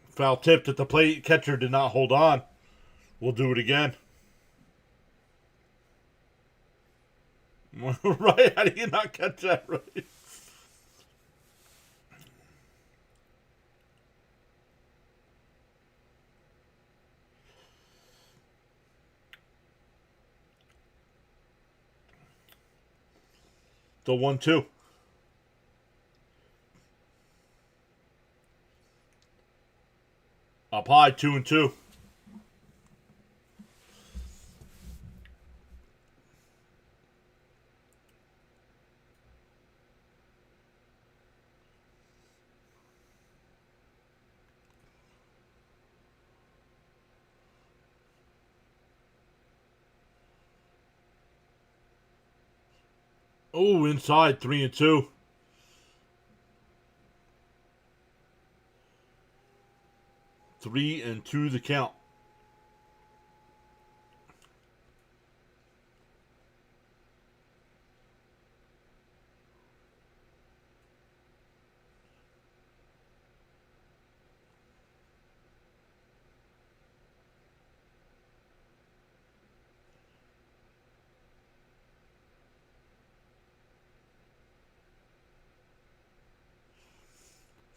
Foul tipped at the plate. Catcher did not hold on. We'll do it again. Right? How do you not catch that right? The 1-2. Up high, 2-2. Oh, inside, 3-2. 3-2 the count.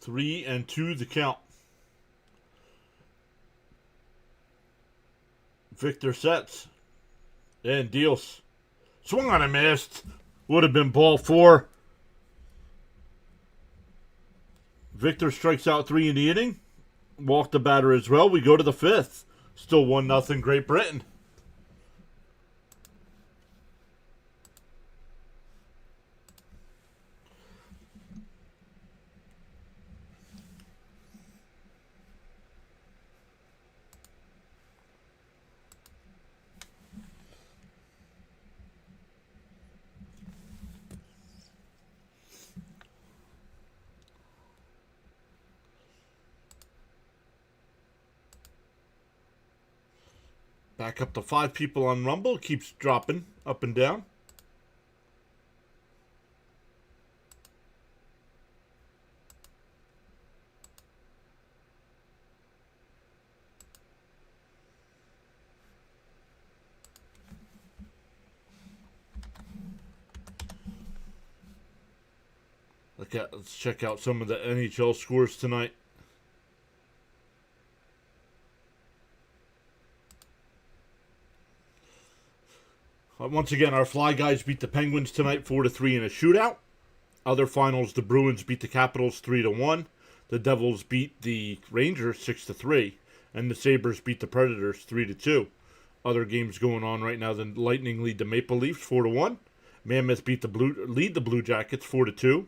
3-2 the count. Victor sets and deals. Swung on a missed. Would have been ball 4. Victor strikes out 3 in the inning. Walked the batter as well. We go to the 5th. Still 1-0 Great Britain. Back up to 5 people on Rumble. Keeps dropping up and down. Let's check out some of the NHL scores tonight. Once again, our Fly Guys beat the Penguins tonight 4-3 in a shootout. Other finals, the Bruins beat the Capitals 3-1. The Devils beat the Rangers 6-3. And the Sabres beat the Predators 3-2. Other games going on right now, the Lightning lead the Maple Leafs 4-1. Mammoth lead the Blue Jackets 4-2.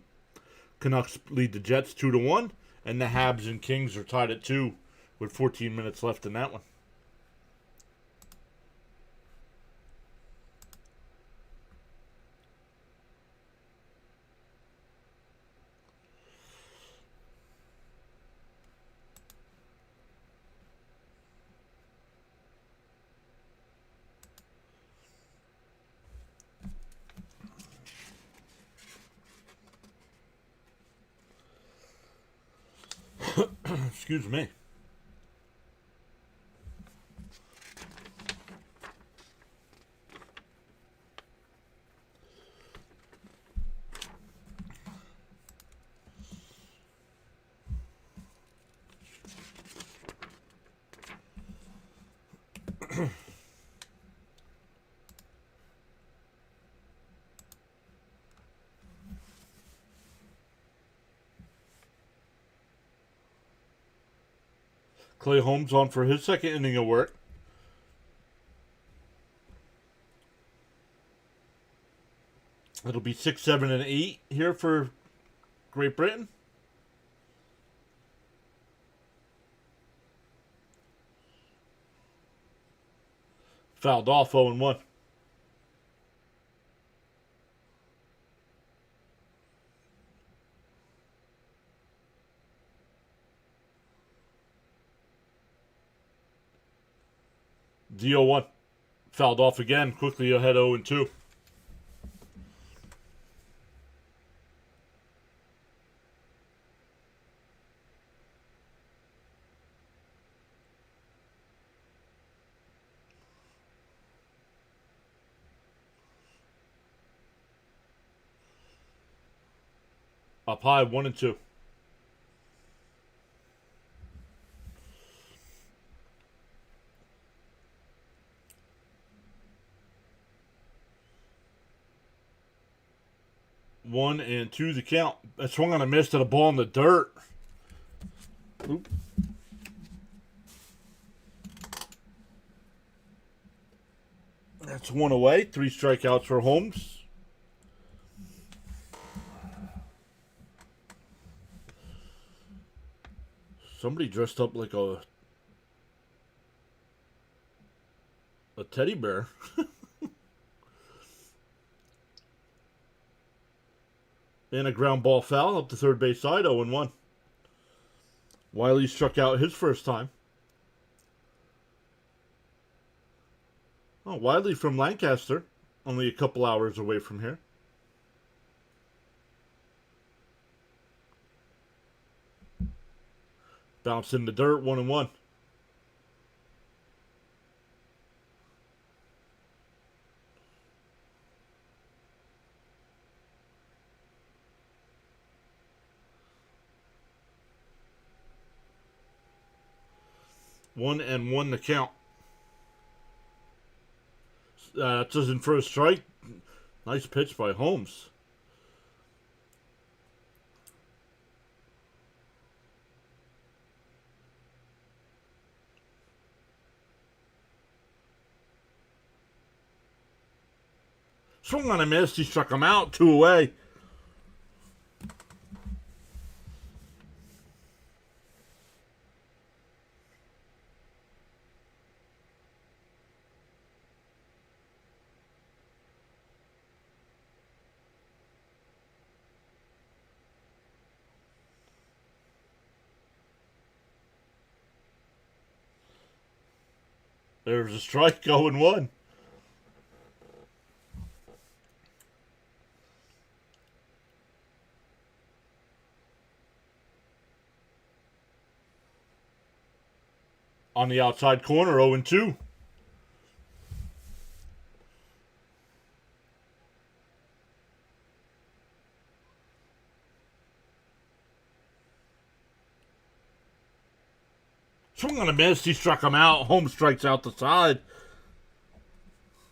Canucks lead the Jets 2-1. And the Habs and Kings are tied at 2 with 14 minutes left in that one. Excuse me. Clay Holmes on for his second inning of work. It'll be 6, 7, and 8 here for Great Britain. Fouled off 0-1. D-0-1. Fouled off again. Quickly ahead 0-2. Up high 1-2. One and two the count. I swung on a miss to the ball in the dirt. Oop. That's one away. 3 strikeouts for Holmes. Somebody dressed up like a teddy bear. And a ground ball foul up the third base side, 0-1. Wiley struck out his first time. Oh, Wiley from Lancaster, only a couple hours away from here. Bounced in the dirt, 1-1. 1-1 to count. That's in for a strike. Nice pitch by Holmes. Swung on a miss. He struck him out. 2 away. There's a strike, 0-1. On the outside corner, 0-2. Swung on a miss. He struck him out. Holmes strikes out the side.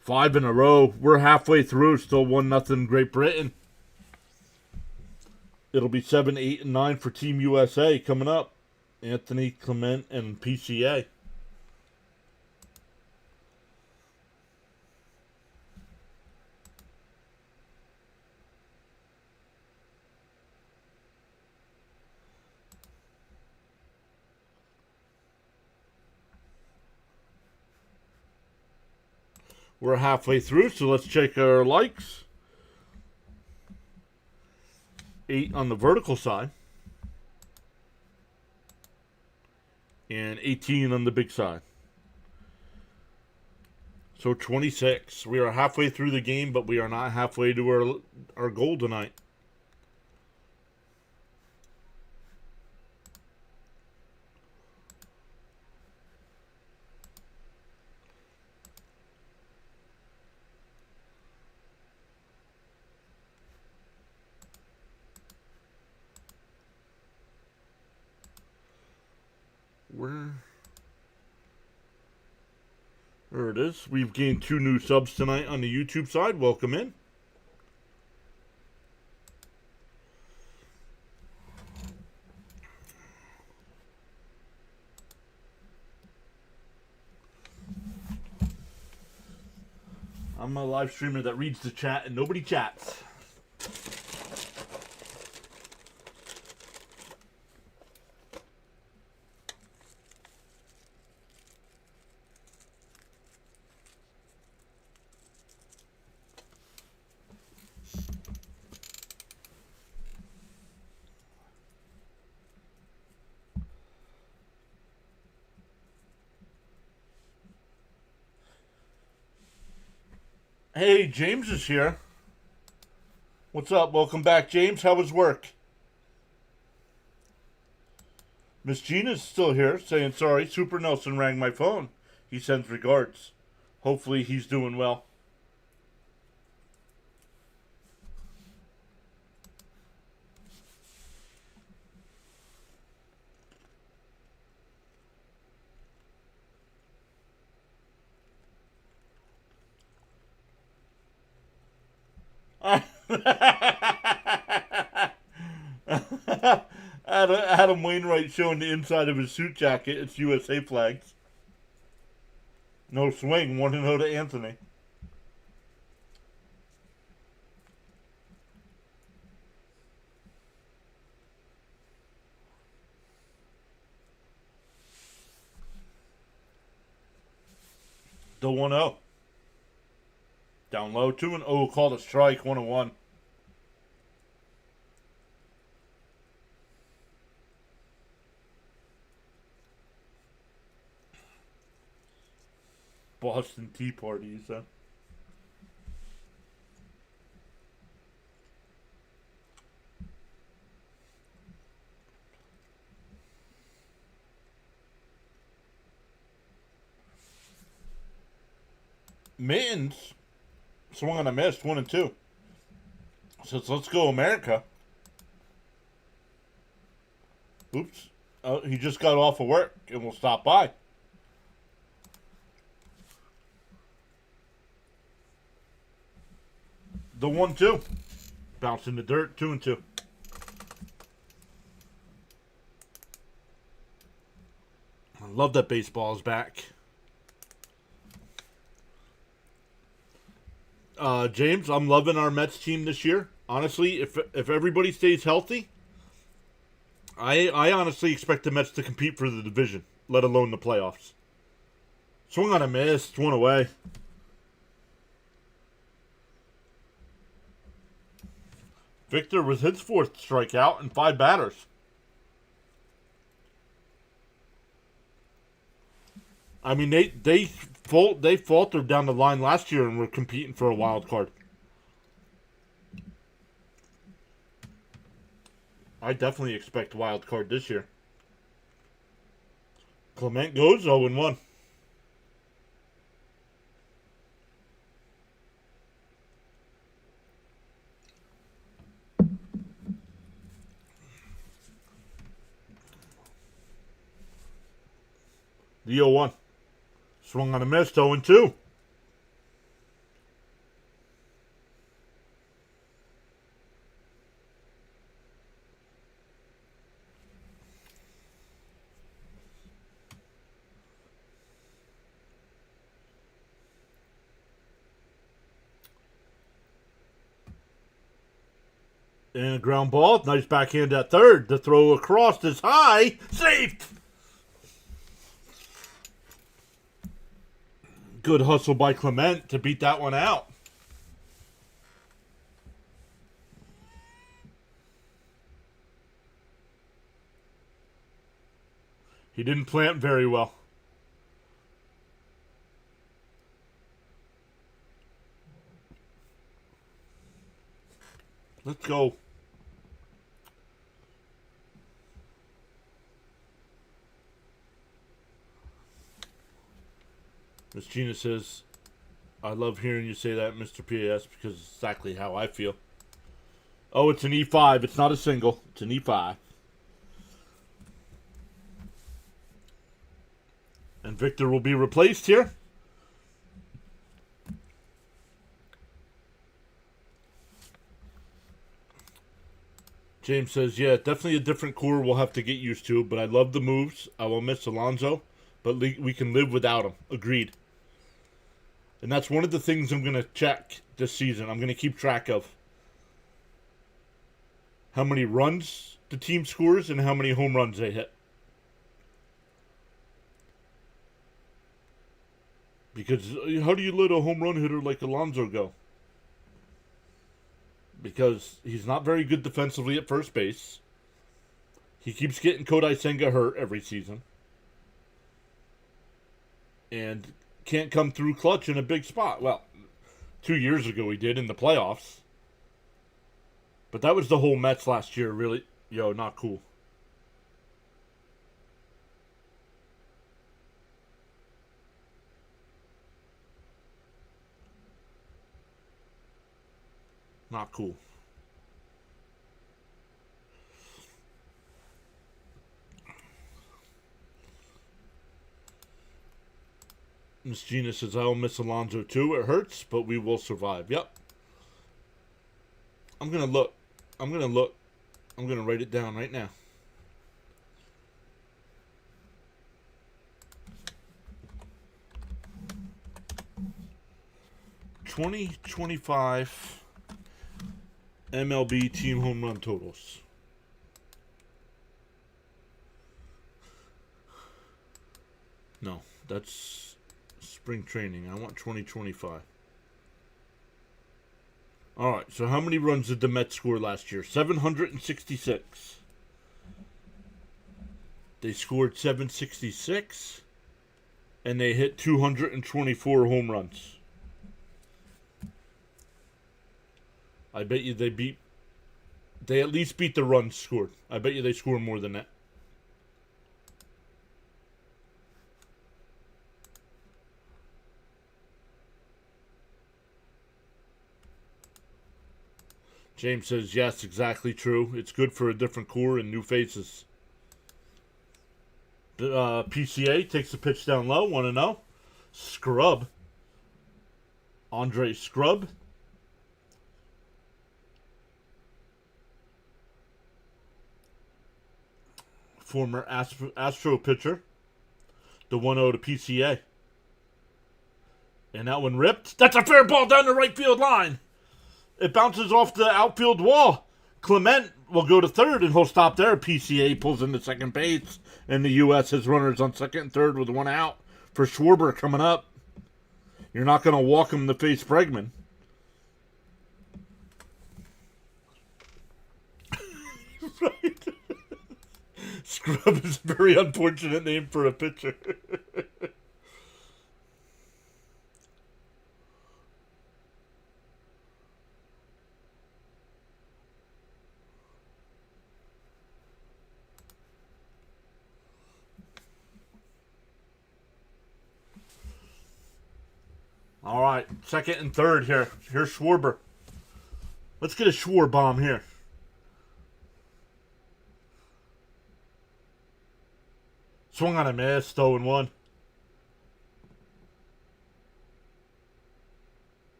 5 in a row. We're halfway through. Still 1-0 Great Britain. It'll be 7, 8, and 9 for Team USA coming up. Anthony, Clement, and PCA. We're halfway through, so let's check our likes. 8 on the vertical side. And 18 on the big side. So 26. We are halfway through the game, but we are not halfway to our goal tonight. There it is. We've gained 2 new subs tonight on the YouTube side. Welcome in. I'm a live streamer that reads the chat and nobody chats. Hey, James is here. What's up? Welcome back, James. How was work? Miss Gina's still here, saying sorry. Super Nelson rang my phone. He sends regards. Hopefully he's doing well. Adam Wainwright showing the inside of his suit jacket. It's USA flags. No swing. 1-0 to Anthony. The 1-0. Down low, 2-0. Called a strike, 1-1. Boston Tea Party, you said. Mittens swung on a miss, 1-2. So let's go America. Oops. He just got off of work and we'll stop by. The 1-2. Bounce in the dirt. 2-2. I love that baseball is back. James, I'm loving our Mets team this year. Honestly, if everybody stays healthy, I honestly expect the Mets to compete for the division, let alone the playoffs. Swung on a miss, one away. Victor was his 4th strikeout and 5 batters. I mean, they faltered down the line last year and were competing for a wild card. I definitely expect wild card this year. Clement goes 0-1. The 0-1. Swung on a miss, 0-2. And a ground ball. Nice backhand at third. The throw across is high. Safe! Good hustle by Clement to beat that one out. He didn't plant very well. Let's go. Miss Gina says, I love hearing you say that, Mr. P.S., because it's exactly how I feel. Oh, it's an E5. It's not a single. It's an E5. And Victor will be replaced here. James says, yeah, definitely a different core we'll have to get used to, but I love the moves. I will miss Alonso, but we can live without him. Agreed. And that's one of the things I'm going to check this season. I'm going to keep track of how many runs the team scores and how many home runs they hit. Because how do you let a home run hitter like Alonso go? Because he's not very good defensively at first base. He keeps getting Kodai Senga hurt every season. And can't come through clutch in a big spot. Well, 2 years ago he did in the playoffs. But that was the whole Mets last year, really. Not cool. Not cool. Miss Gina says, I'll miss Alonso too. It hurts, but we will survive. Yep. I'm going to look. I'm going to write it down right now. $20.25 MLB team home run totals. No, that's spring training. I want 2025. All right, so how many runs did the Mets score last year? 766. They scored 766, and they hit 224 home runs. I bet you they at least beat the runs scored. I bet you they score more than that. James says, yes, exactly true. It's good for a different core and new faces. PCA takes the pitch down low, 1-0. Scrub. Andre Scrub. former Astro pitcher. The 1-0 to PCA. And that one ripped. That's a fair ball down the right field line. It bounces off the outfield wall. Clement will go to third, and he'll stop there. PCA pulls into second base, and the U.S. has runners on second and third with one out for Schwarber coming up. You're not going to walk him to face Bregman. Right. Scrub is a very unfortunate name for a pitcher. All right, second and third here. Here's Schwarber. Let's get a Schwar bomb here. Swung on a miss, 0-1.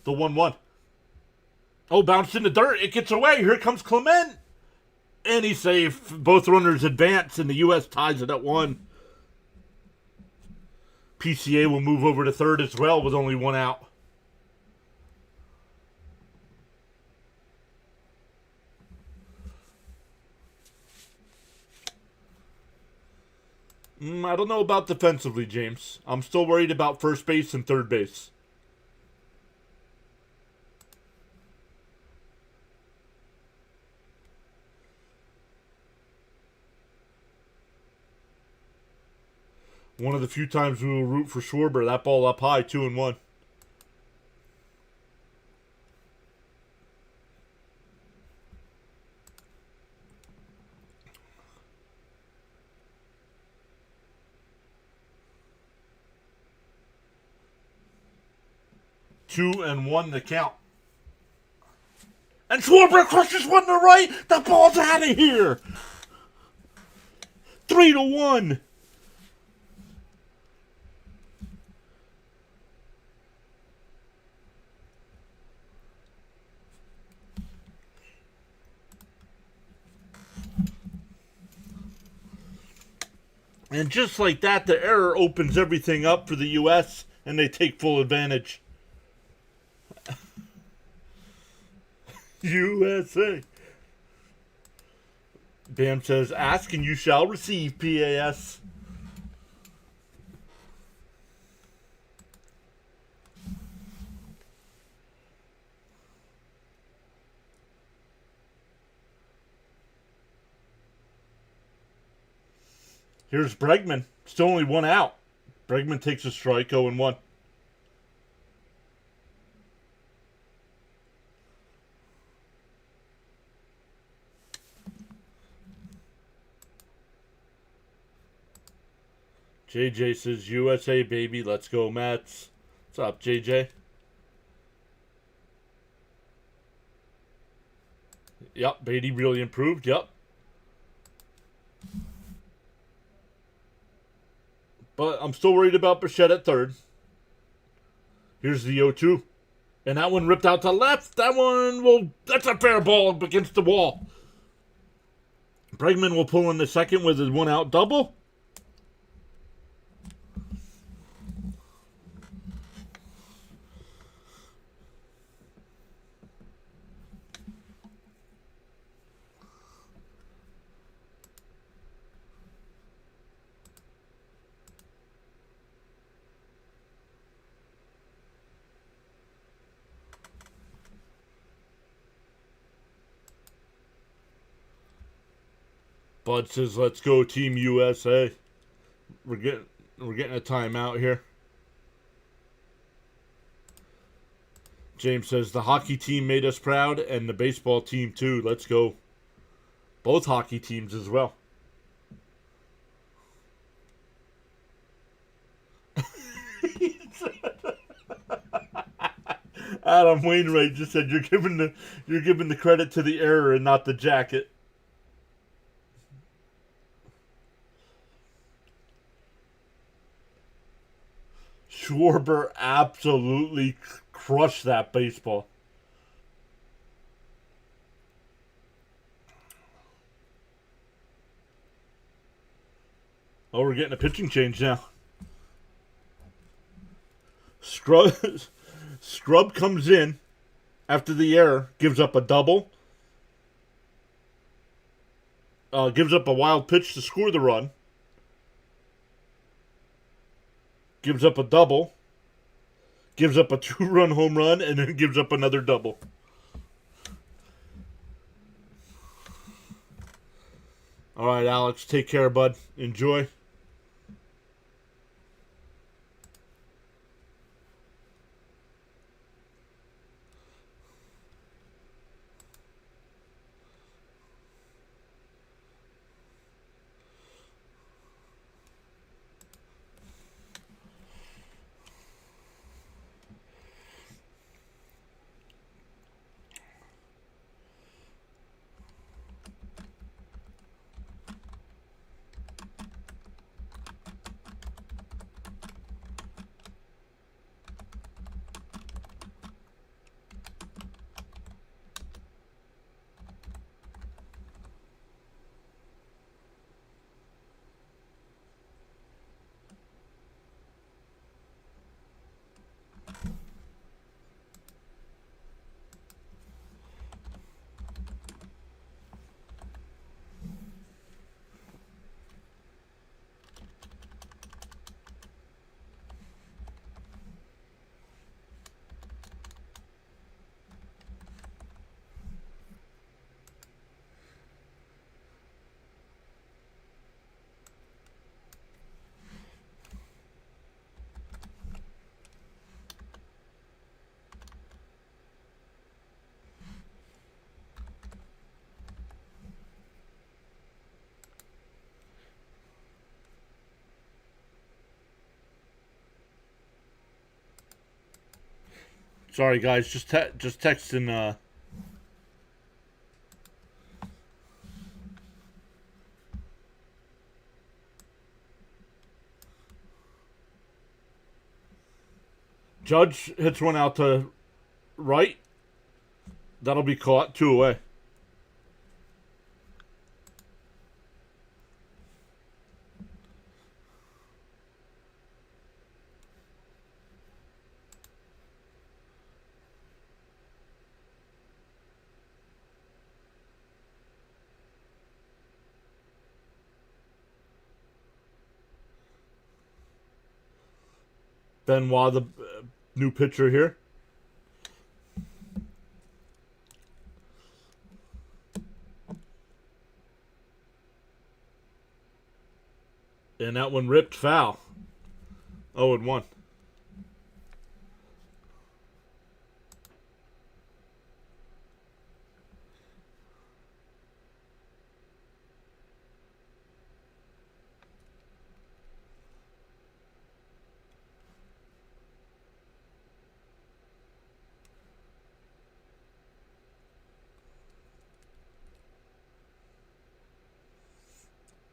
The 1-1. Oh, bounced in the dirt. It gets away. Here comes Clement. And he's safe. Both runners advance, and the U.S. ties it at 1. PCA will move over to third as well with only one out. I don't know about defensively, James. I'm still worried about first base and third base. One of the few times we will root for Schwarber. That ball up high, 2-1. Two and one to count. And Schwarber crushes one to right. The ball's out of here. 3-1. And just like that, the error opens everything up for the U.S., and they take full advantage. USA. Bam says, ask and you shall receive, PAS. Here's Bregman. Still only one out. Bregman takes a strike, 0-1. JJ says, USA, baby. Let's go, Mets. What's up, JJ? Yep, Beatty really improved. Yep. But I'm still worried about Bichette at third. Here's the 0-2. And that one ripped out to left. That one will... That's a fair ball up against the wall. Bregman will pull in the second with his one out double. Bud says, let's go, Team USA. We're getting a timeout here. James says, the hockey team made us proud, and the baseball team too. Let's go. Both hockey teams as well. Adam Wainwright just said, you're giving the credit to the error and not the jacket. Schwarber absolutely crushed that baseball. Oh, we're getting a pitching change now. Scrub comes in after the error, gives up a double, gives up a wild pitch to score the run, gives up a double, gives up a 2-run home run, and then gives up another double. All right, Alex, take care, bud. Enjoy. Sorry, guys. Just texting. Judge hits one out to right. That'll be caught. 2 away. Benoit, the new pitcher here. And that one ripped foul. 0-1.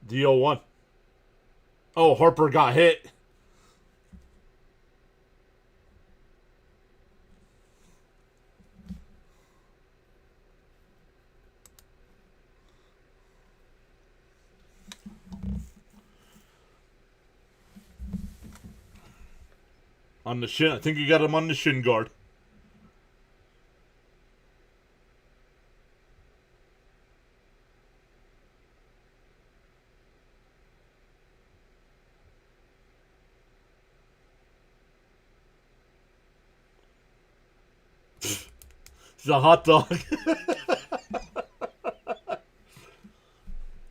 The 0-1. Oh, Harper got hit. On the shin. I think you got him on the shin guard. He's a hot dog.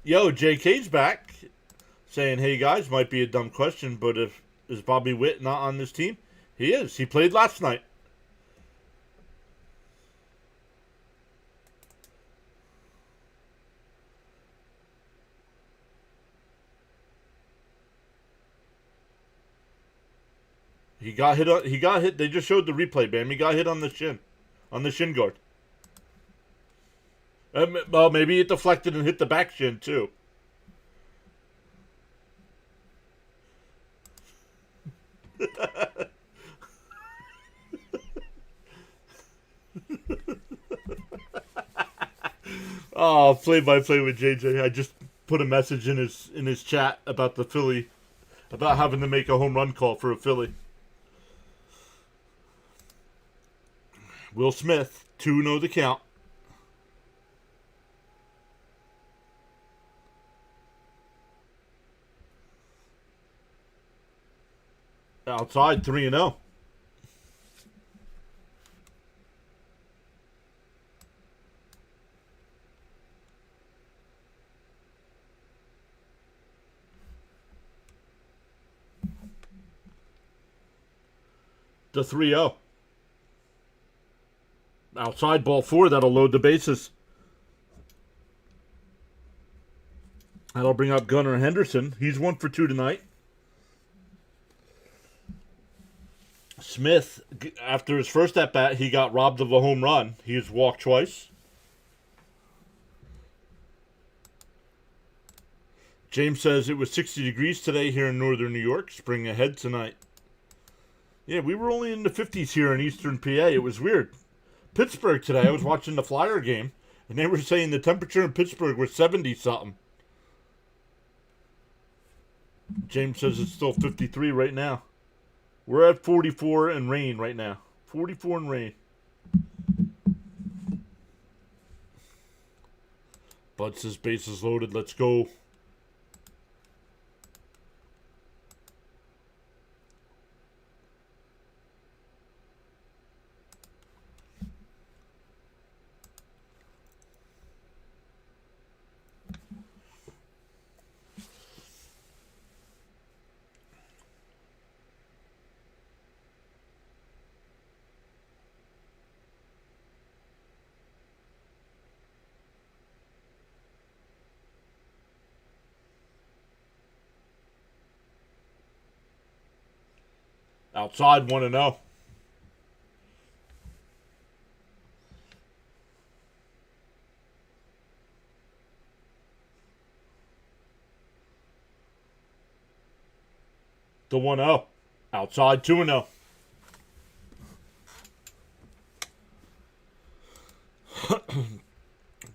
Yo, JK's back. Saying, hey guys, might be a dumb question, but is Bobby Witt not on this team? He is. He played last night. He got hit. He got hit. They just showed the replay, Bam. He got hit on the shin guard. Well, maybe it deflected and hit the back shin too. Oh, play-by-play with JJ. I just put a message in his chat about the Philly, about having to make a home run call for a Philly. Will Smith, 2-0 the count. Outside, 3-0. The 3-0. Outside, ball 4. That'll load the bases. That'll bring up Gunnar Henderson. He's 1 for 2 tonight. Smith, after his first at bat, he got robbed of a home run. He was walked twice. James says it was 60 degrees today here in northern New York. Spring ahead tonight. Yeah, we were only in the 50s here in eastern PA. It was weird. Pittsburgh today, I was watching the Flyer game, and they were saying the temperature in Pittsburgh was 70-something. James says it's still 53 right now. We're at 44 and rain right now. 44 and rain. Bud says bases loaded. Let's go. Outside, 1-0. The 1-0. Outside, 2-0.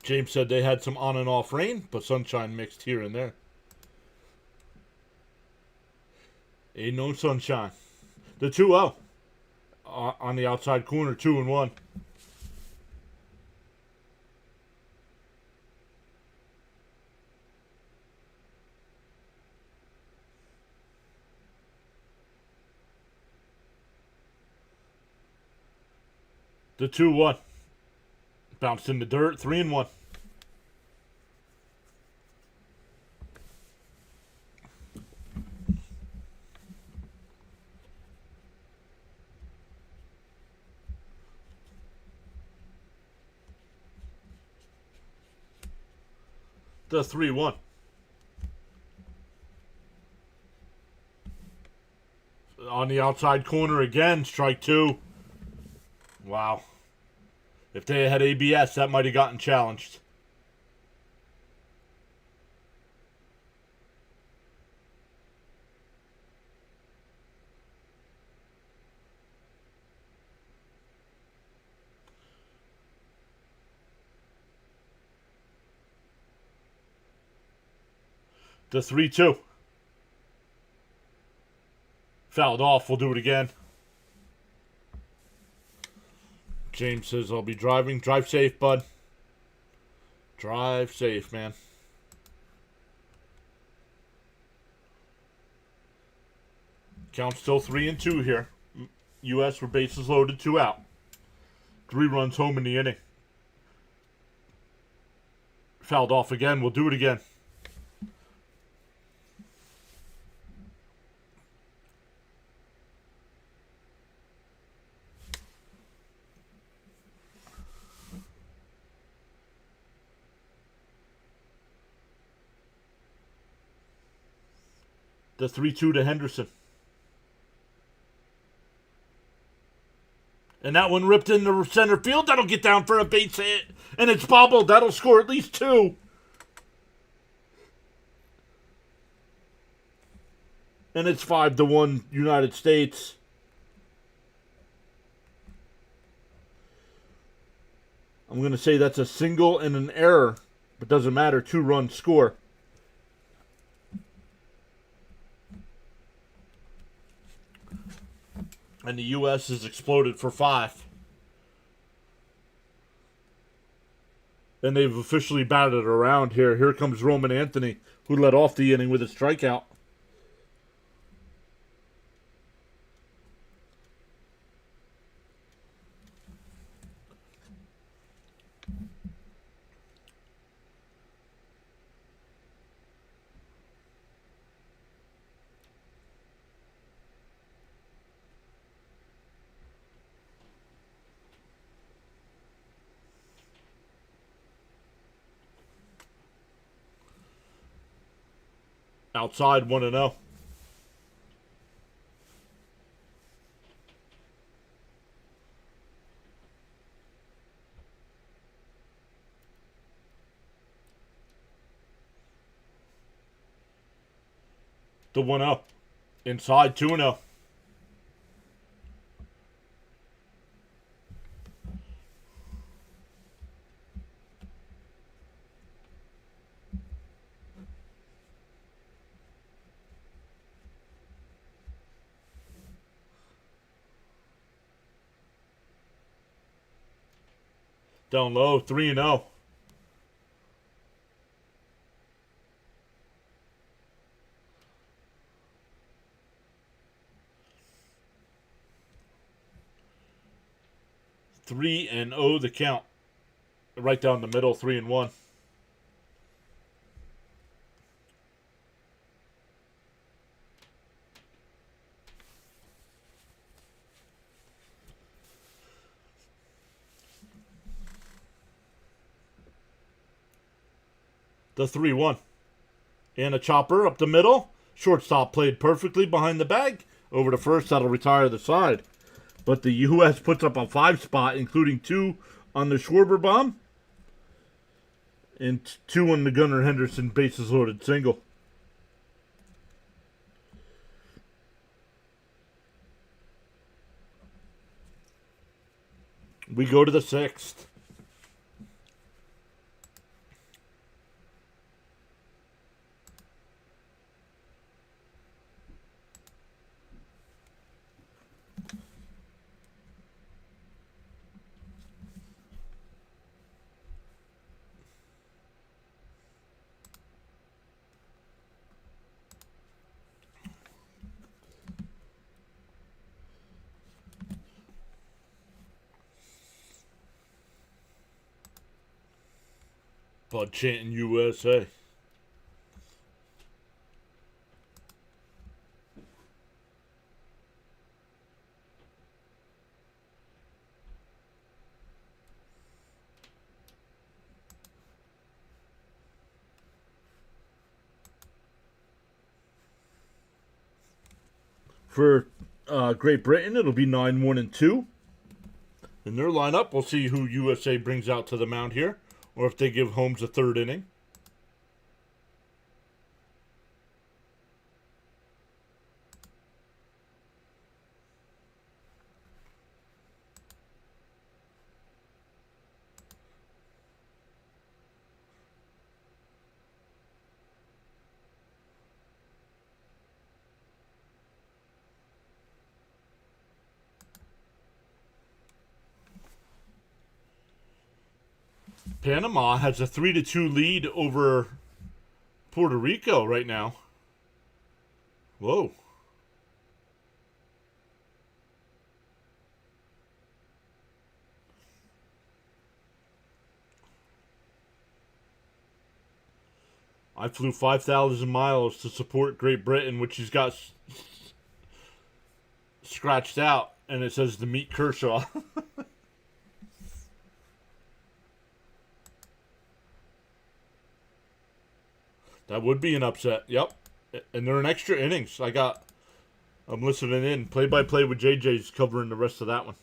James said they had some on and off rain, but sunshine mixed here and there. Ain't no sunshine. The 2-0 on the outside corner, 2-1. The 2-1 bounced in the dirt, 3-1. The 3-1. On the outside corner again, strike 2. Wow. If they had ABS, that might have gotten challenged. The 3-2. Fouled off. We'll do it again. James says, I'll be driving. Drive safe, bud. Drive safe, man. Count still 3-2 here. U.S. for bases loaded, 2 out. 3 runs home in the inning. Fouled off again. We'll do it again. The 3-2 to Henderson. And that one ripped into center field. That'll get down for a base hit. And it's bobbled. That'll score at least 2. And it's 5-1 United States. I'm going to say that's a single and an error, but doesn't matter. 2-run score. And the U.S. has exploded for 5. And they've officially batted it around here. Here comes Roman Anthony, who led off the inning with a strikeout. Outside 1-0. The 1-0. Inside 2-0. Down low, 3-0. Three and oh the count. Right down the middle, 3-1. The 3-1. And a chopper up the middle. Shortstop played perfectly behind the bag. Over to first, that'll retire the side. But the U.S. puts up a 5 spot, including 2 on the Schwarber bomb. And 2 on the Gunnar Henderson bases loaded single. We go to the 6th. Bud chanting USA. For Great Britain, it'll be 9-1-2. In their lineup, we'll see who USA brings out to the mound here, or if they give Holmes a 3rd inning. Panama has a 3-2 lead over Puerto Rico right now. Whoa. I flew 5,000 miles to support Great Britain, which he's got scratched out, and it says to meet Kershaw. That would be an upset. Yep. And they're in extra innings. I'm listening in. Play-by-play with JJ's covering the rest of that one.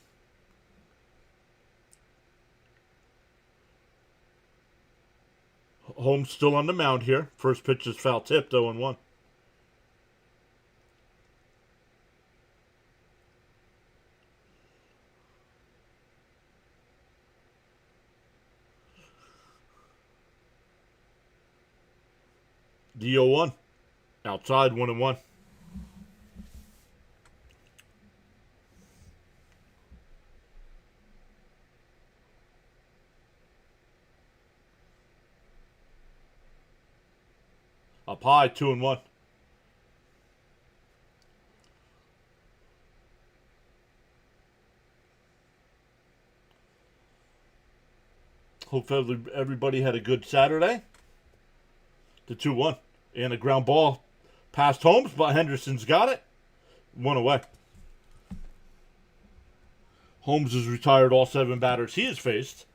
Holmes still on the mound here. First pitch is foul tipped, 0-1. The 0-1. Outside, 1-1. Up high, 2-1. Hope everybody had a good Saturday. The 2-1. And a ground ball past Holmes, but Henderson's got it. 1 away. Holmes has retired all 7 batters he has faced.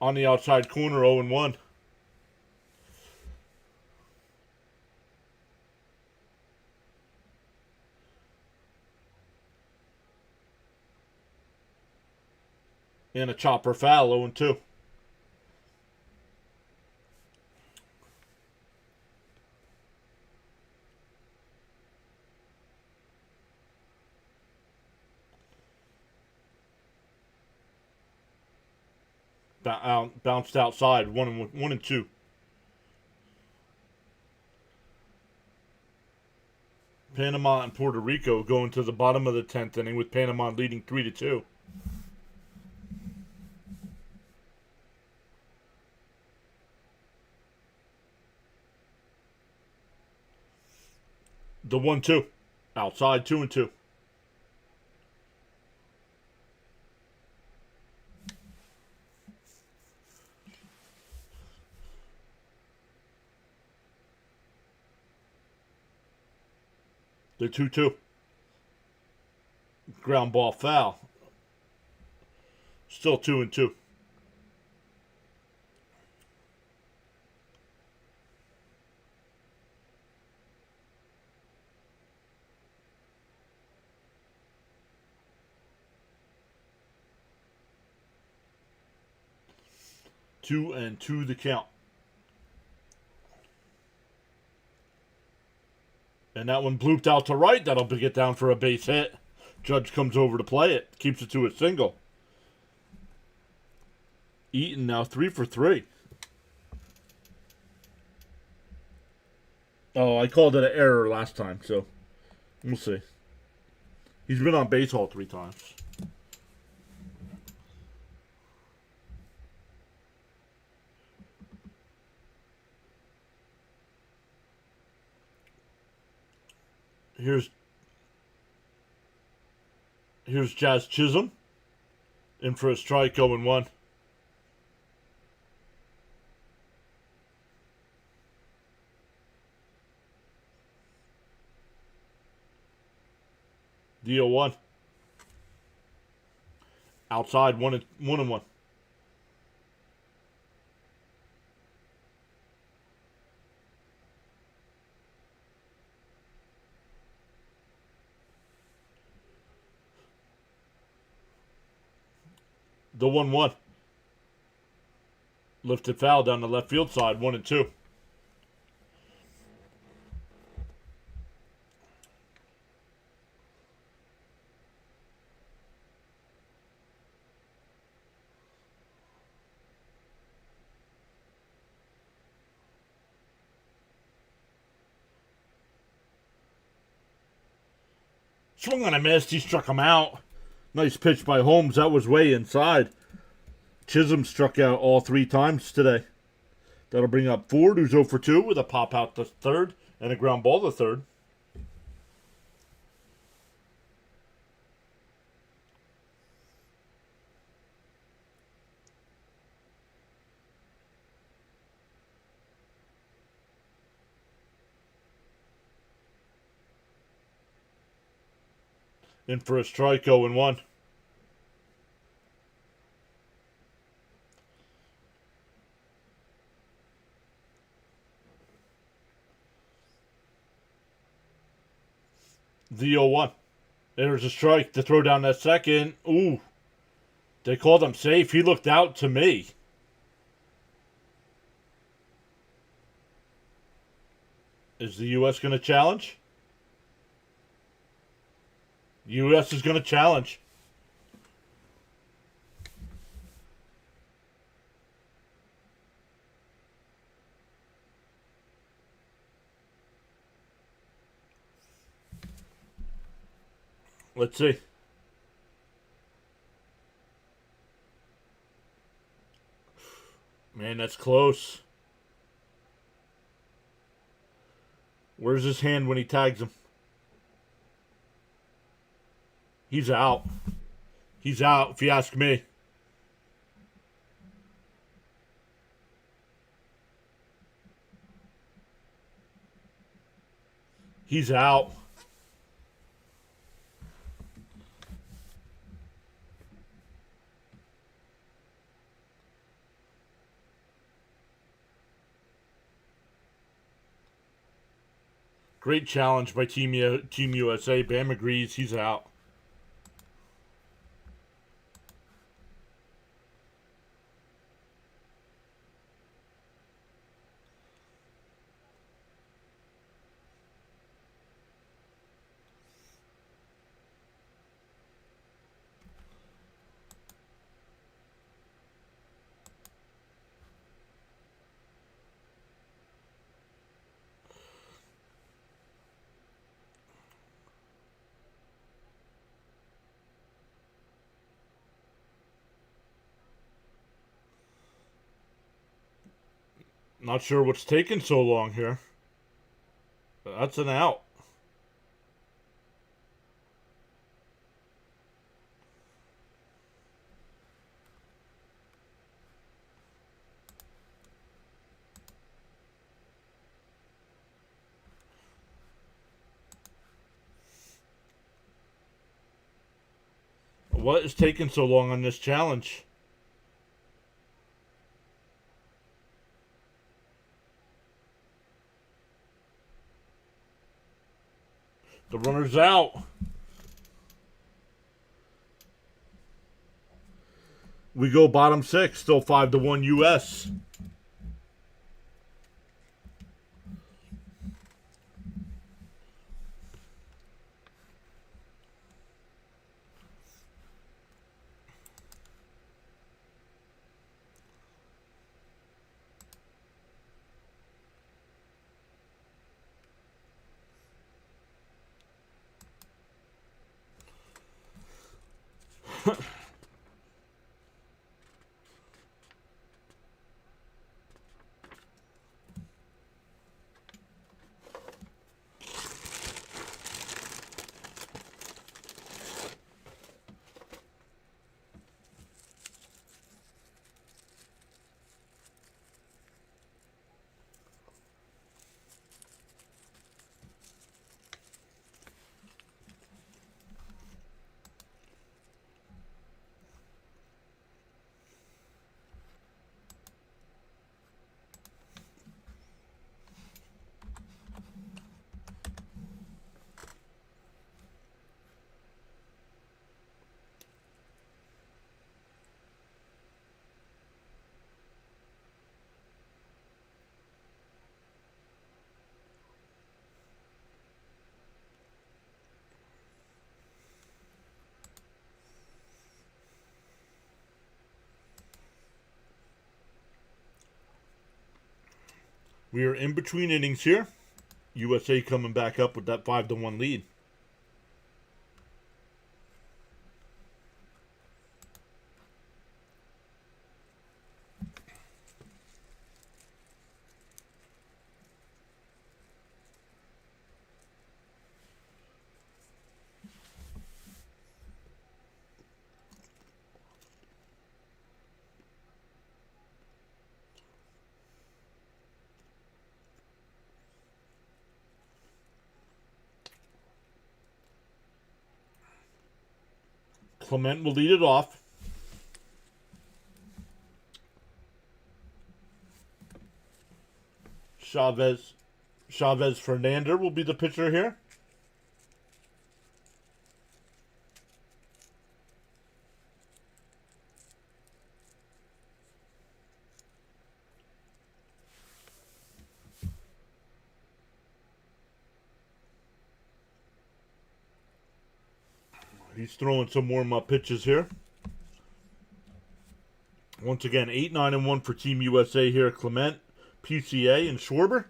On the outside corner, 0-1. And a chopper foul, 0-2. Bounced outside, 1-2. Panama and Puerto Rico going to the bottom of the 10th inning with Panama leading 3-2. The 1-2. Outside, 2-2. The 2-2. Ground ball foul. Still 2-2. Two and two the count. And that one blooped out to right. That'll get down for a base hit. Judge comes over to play it. Keeps it to a single. Eaton now 3 for 3. Oh, I called it an error last time, so we'll see. He's been on base all 3 times. Here's Jazz Chisholm in for a strike, 0-1. The 0-1. Outside, 1-1. The 1-1. Lifted foul down the left field side, 1-2. Swung on a miss. He struck him out. Nice pitch by Holmes. That was way inside. Chisholm struck out all 3 times today. That'll bring up Ford, who's 0 for 2 with a pop out to third and a ground ball to third. In for a strike, 0-1. The 0-1. There's a strike to throw down that second. Ooh. They called him safe. He looked out to me. Is the U.S. going to challenge? U.S. is going to challenge. Let's see. Man, that's close. Where's his hand when he tags him? He's out. He's out, if you ask me. He's out. Great challenge by Team USA. Bam agrees. He's out. Not sure what's taking so long here. That's an out. What is taking so long on this challenge? The runner's out. We go bottom six, still 5-1 U.S. We are in between innings here. USA coming back up with that 5-1 lead. Clement will lead it off. Chavez Fernander will be the pitcher here. He's throwing some warm-up pitches here. Once again, 8-9-1 for Team USA here. Clement, PCA, and Schwarber.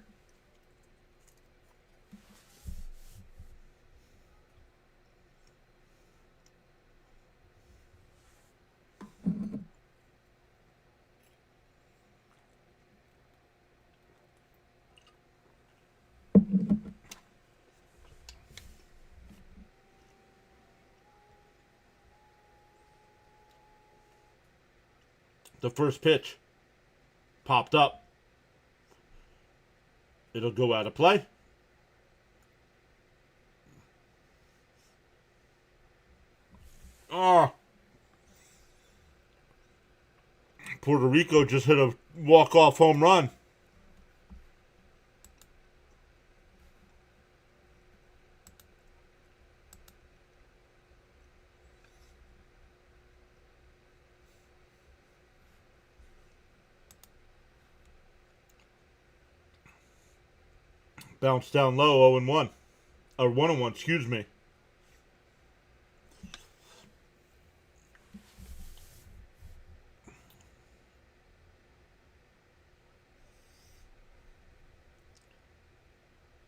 The first pitch popped up. It'll go out of play. Oh. Puerto Rico just hit a walk-off home run. Bounced down low, 0-1. Or 1-1, excuse me.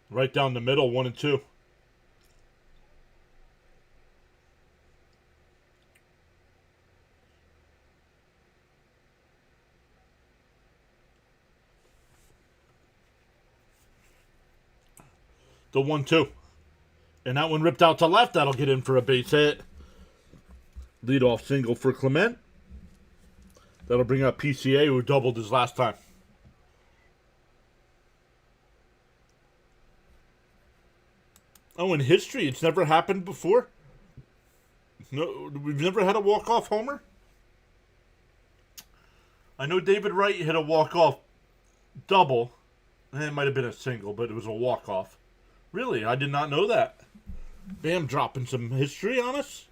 Right down the middle, 1-2. The 1-2. And that one ripped out to left. That'll get in for a base hit. Leadoff single for Clement. That'll bring up PCA, who doubled his last time. Oh, in history, it's never happened before? No, we've never had a walk-off homer? I know David Wright hit a walk-off double. And it might have been a single, but it was a walk-off. Really? I did not know that. Damn, dropping some history on us.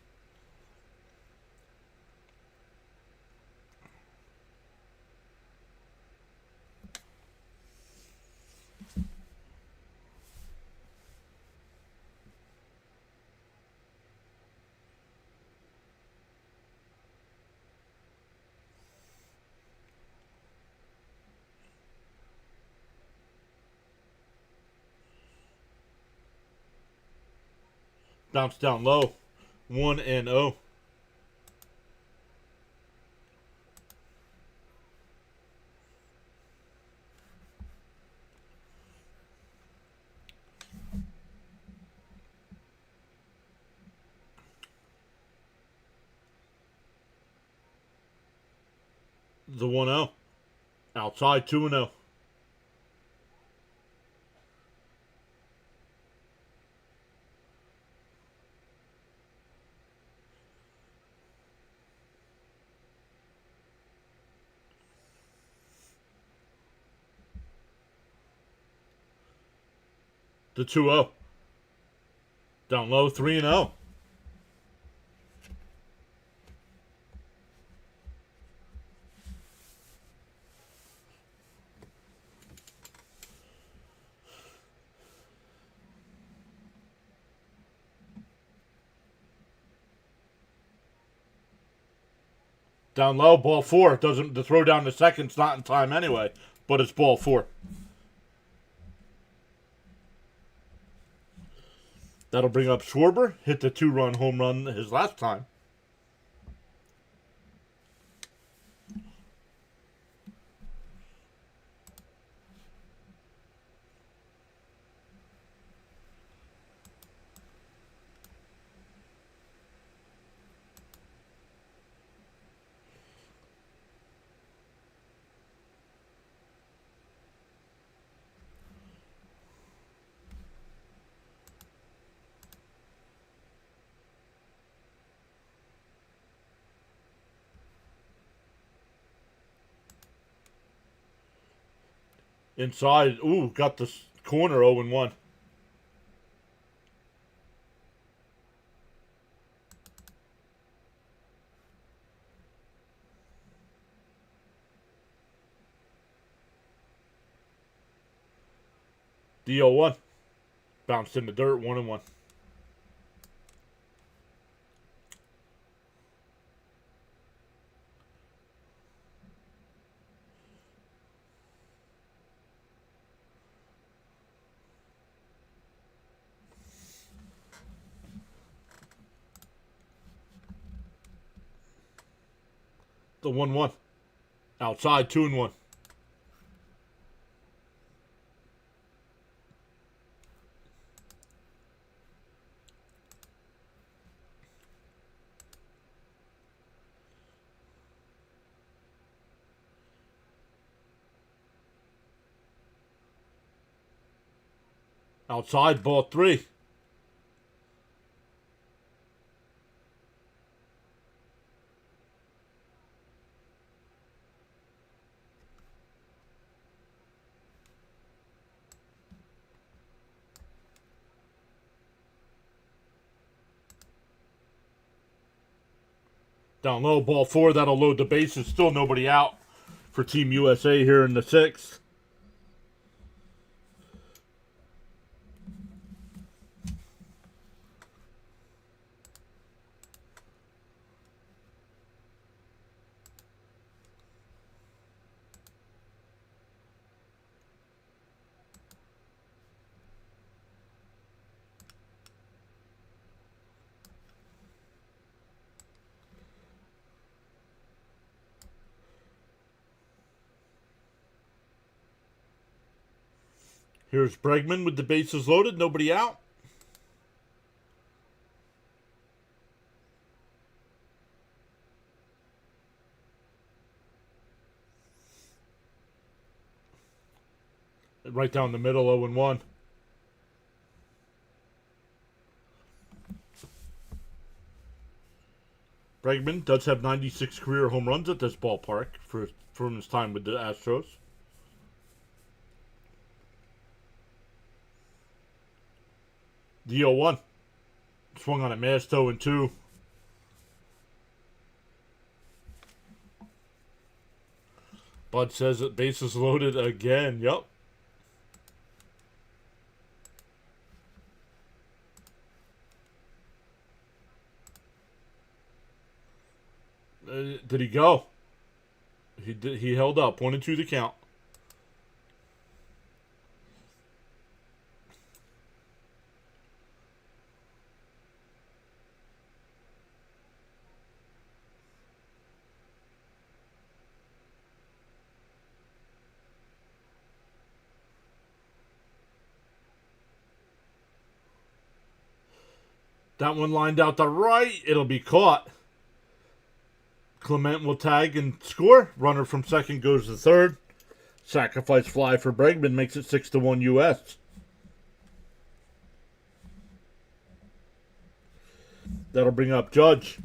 Bounce down low. 1-0. The 1-0. Outside 2-0. The 2-0. Down low, 3-0. Down low, ball 4. Doesn't the throw down to second's not in time anyway, but it's ball 4. That'll bring up Schwarber. Hit the 2-run home run his last time. Inside. Ooh, got the corner 0-1. The 0-1. Bounced in the dirt, 1-1. The 1-1. Outside, 2-1. Outside, ball 3. Down low, ball 4. That'll load the bases. Still nobody out for Team USA here in the 6th. Here's Bregman with the bases loaded. Nobody out. Right down the middle, 0-1. Bregman does have 96 career home runs at this ballpark from his time with the Astros. The 0-1. Swung on a missed 0-2. Bud says that bases loaded again. Yup. Did he go? He held up. 1-2 the count. That one lined out to right. It'll be caught. Clement will tag and score. Runner from second goes to third. Sacrifice fly for Bregman makes it 6-1 U.S. That'll bring up Judge.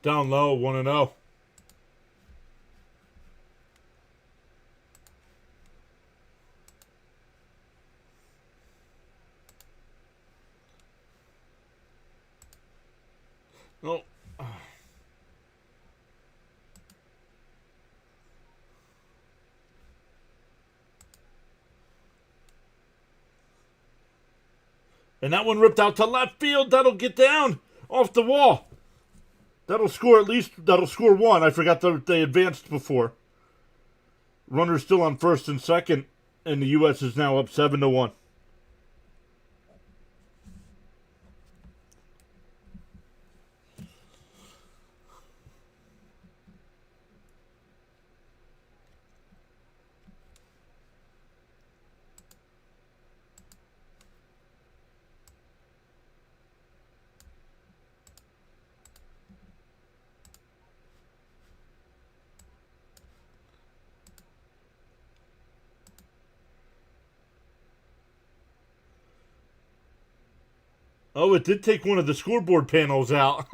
Down low, 1-0. Oh. And that one ripped out to left field. That'll get down off the wall. That'll score one. I forgot that they advanced before. Runner's still on first and second, and the U.S. is now up 7-1. Oh, it did take one of the scoreboard panels out.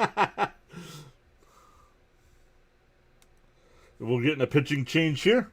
We'll get in a pitching change here.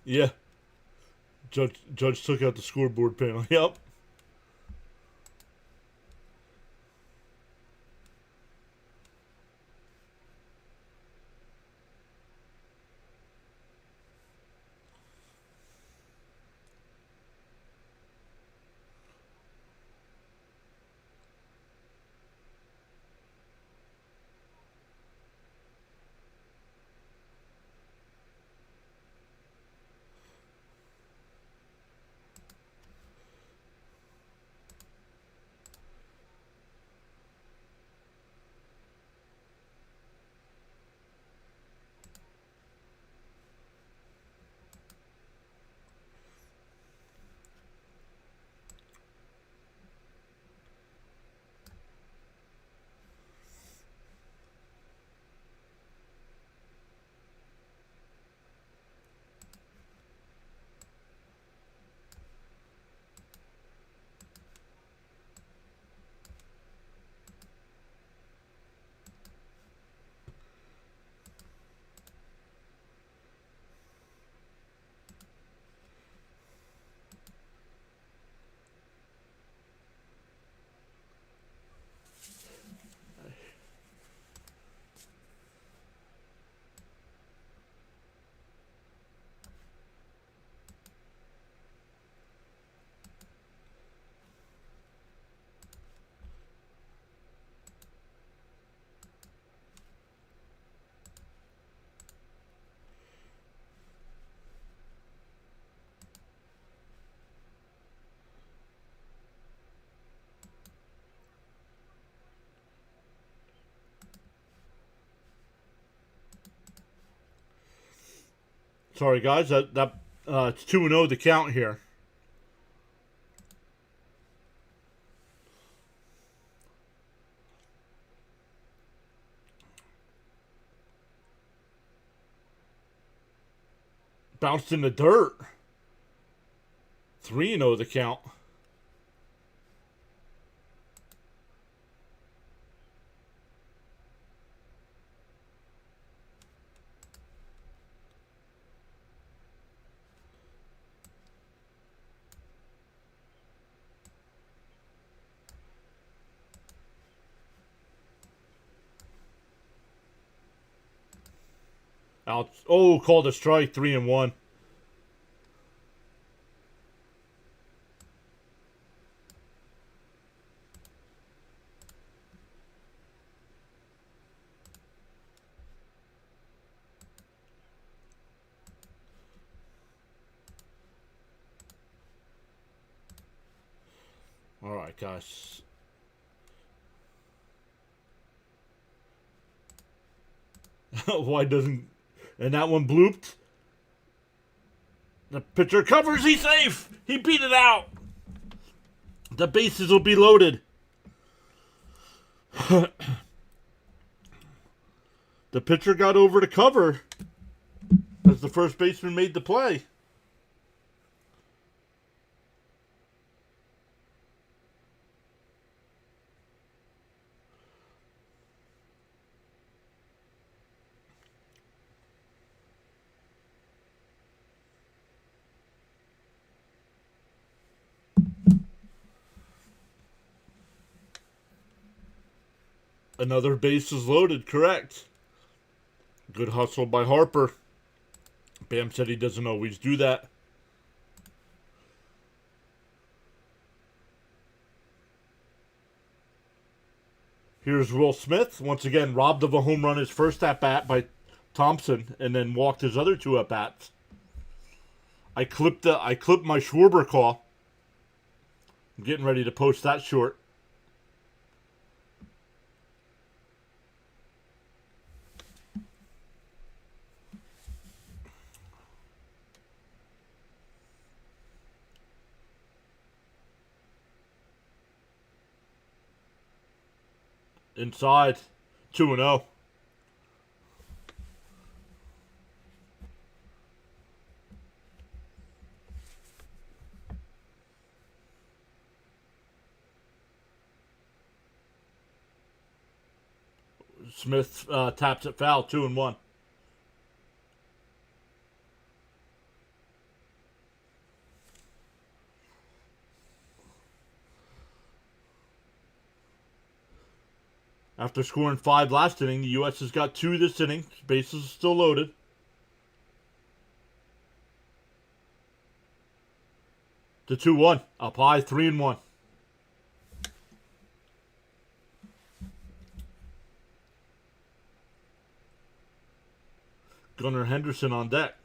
Yeah. Judge took out the scoreboard panel. Yep. Sorry, guys. It's 2-0 the count here. Bounced in the dirt. 3-0 the count. Out. Oh, called a strike. 3-1. All right, guys. Why doesn't... And that one blooped. The pitcher covers. He's safe. He beat it out. The bases will be loaded. The pitcher got over to cover as the first baseman made the play. Another base is loaded, correct. Good hustle by Harper. Bam said he doesn't always do that. Here's Will Smith, once again robbed of a home run his first at-bat by Thompson, and then walked his other two at-bats. I clipped my Schwarber call. I'm getting ready to post that short. Inside. 2-0. Smith taps it foul. 2-1. After scoring 5 last inning, the U.S. has got 2 this inning. Bases still loaded. The 2-1. Up high, 3-1. Gunnar Henderson on deck.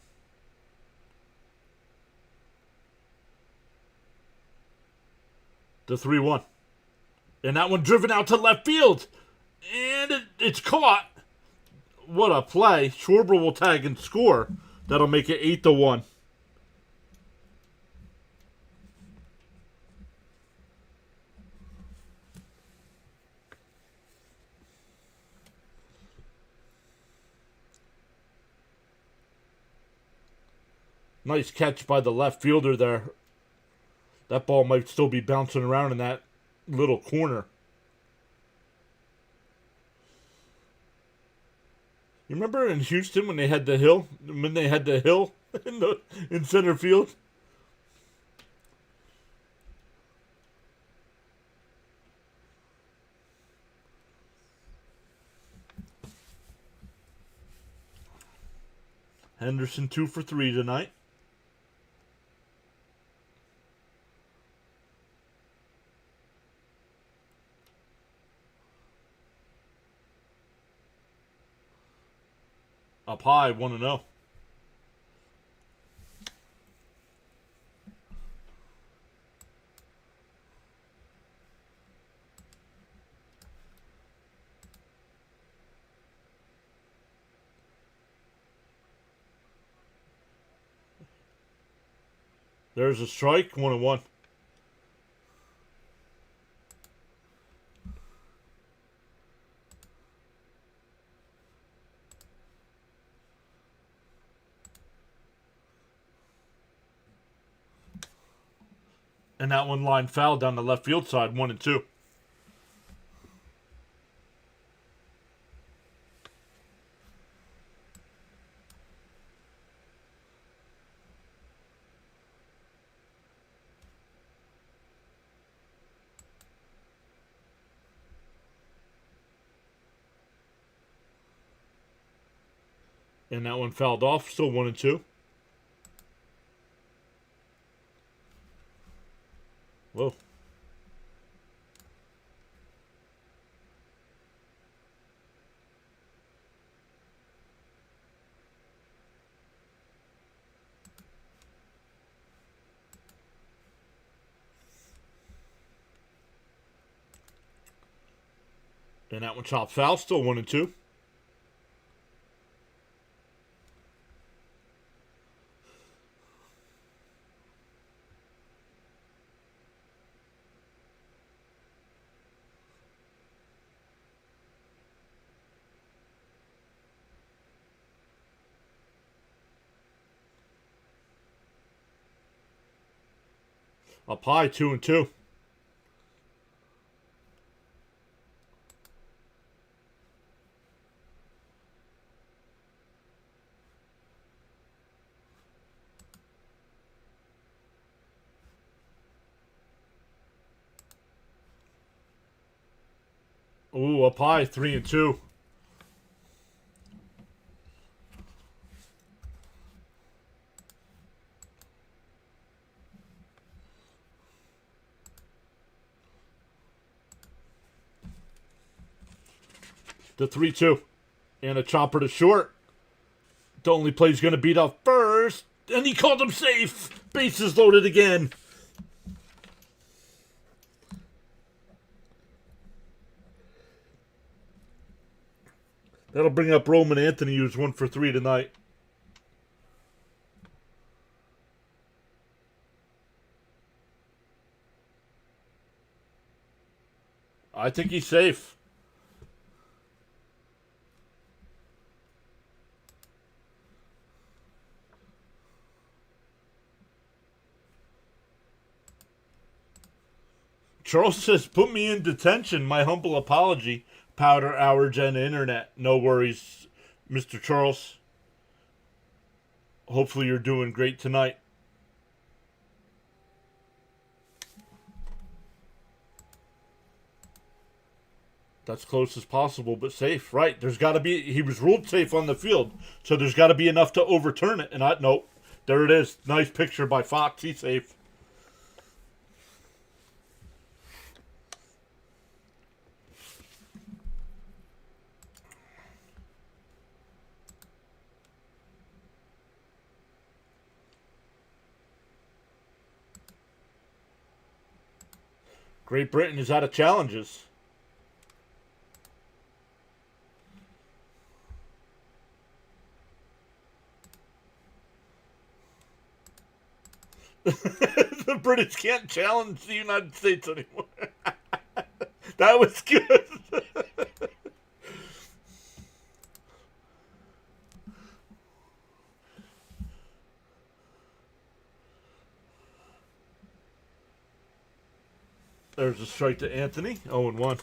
The 3-1. And that one driven out to left field. And it's caught. What a play. Schwarber will tag and score. That'll make it 8-1. Nice catch by the left fielder there. That ball might still be bouncing around in that little corner. You remember in Houston when they had the hill? When they had the hill in center field? Henderson 2 for 3 tonight. Up high, 1-0. There's a strike, 1-1. And that one line foul down the left field side, 1-2. And that one fouled off, still 1-2. Whoa. And that one chopped foul, still 1-2. Up high, 2-2. Ooh, up high, 3-2. The 3-2. And a chopper to short. The only play he's going to beat up first. And he called him safe. Bases loaded again. That'll bring up Roman Anthony, who's 1 for 3 tonight. I think he's safe. Charles says, put me in detention. My humble apology. Powder, hour, gen, internet. No worries, Mr. Charles. Hopefully you're doing great tonight. That's close as possible, but safe. Right. There's got to be. He was ruled safe on the field, so there's got to be enough to overturn it. And nope. There it is. Nice picture by Fox. He's safe. Great Britain is out of challenges. The British can't challenge the United States anymore. That was good. There's a strike to Anthony. 0-1.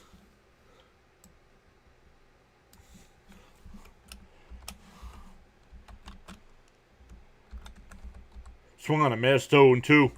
Swung on a missed 0-2.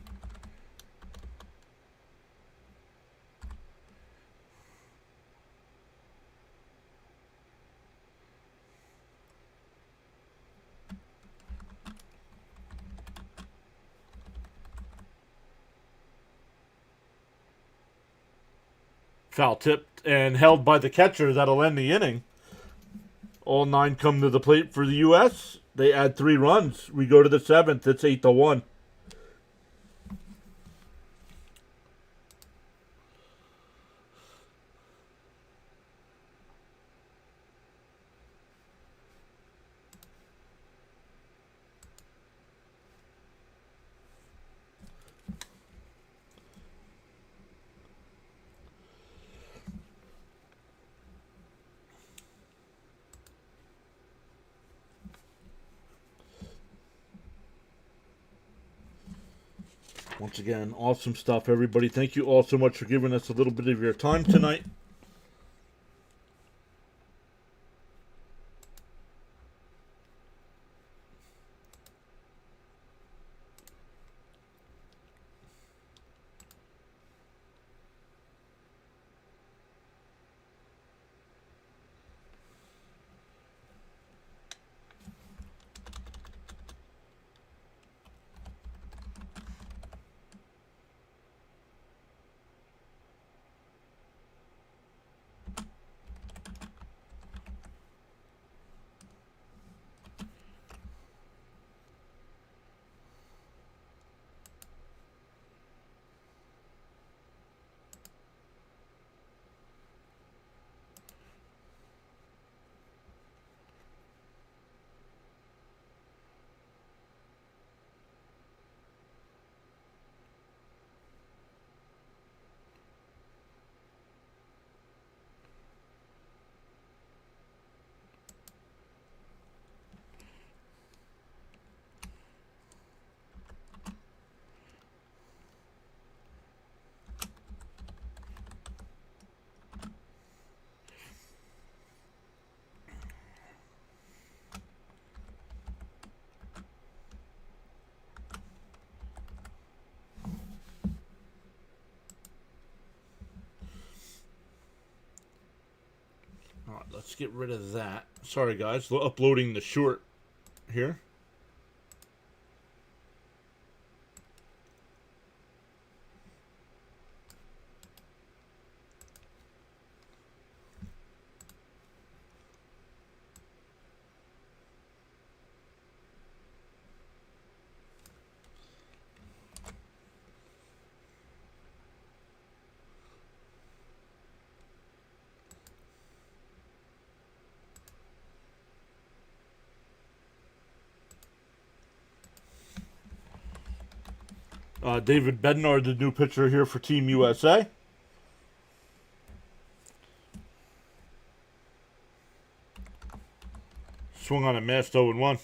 Foul tipped and held by the catcher. That'll end the inning. All 9 come to the plate for the U.S. They add 3 runs. We go to the 7th. It's 8-1. Once again, awesome stuff, everybody. Thank you all so much for giving us a little bit of your time tonight. All right, let's get rid of that. Sorry, guys. Uploading the short here. David Bednar, the new pitcher here for Team USA. Swung on a missed 0-1.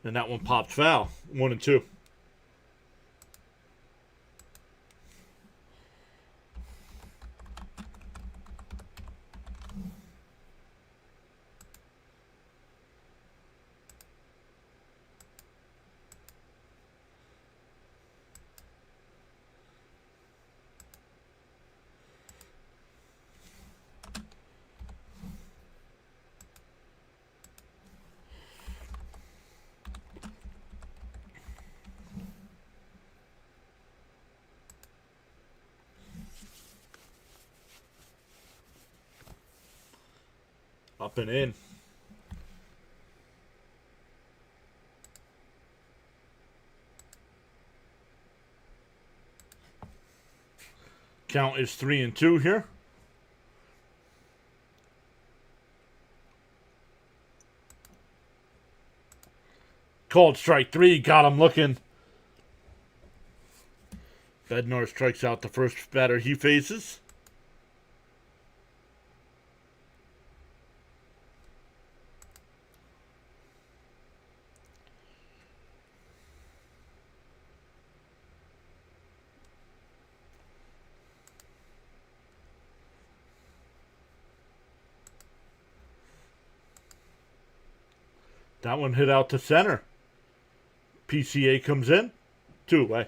And that one pops foul. 1-2. Up and in. Count is 3-2 here. Called strike 3. Got him looking. Bednar strikes out the first batter he faces. That one hit out to center. PCA comes in. 2 away.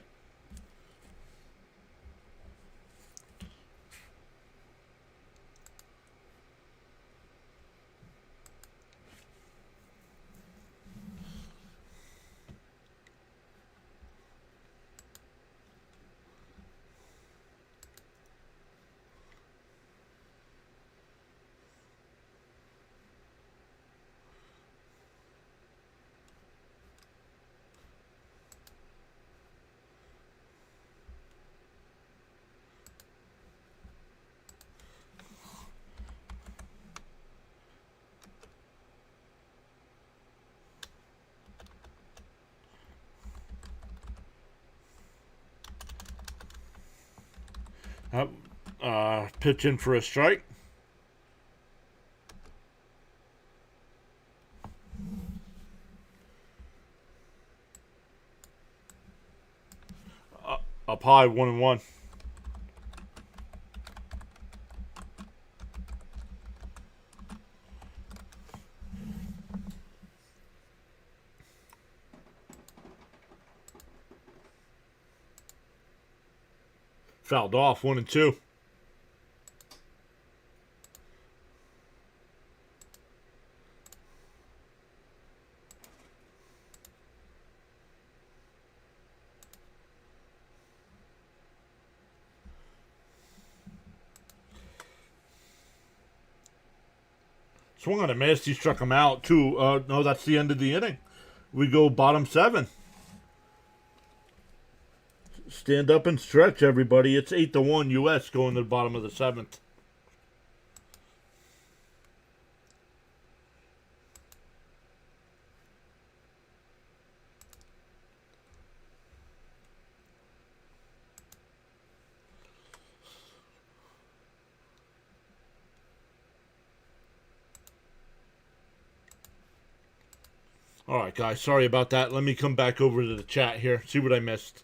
Pitch in for a strike. Up high, 1-1. Fouled off, 1-2. Swung on a miss. He struck him out, too. No, that's the end of the inning. We go bottom 7. Stand up and stretch, everybody. It's 8-1 U.S. going to the bottom of the 7th. All right, guys. Sorry about that. Let me come back over to the chat here. See what I missed.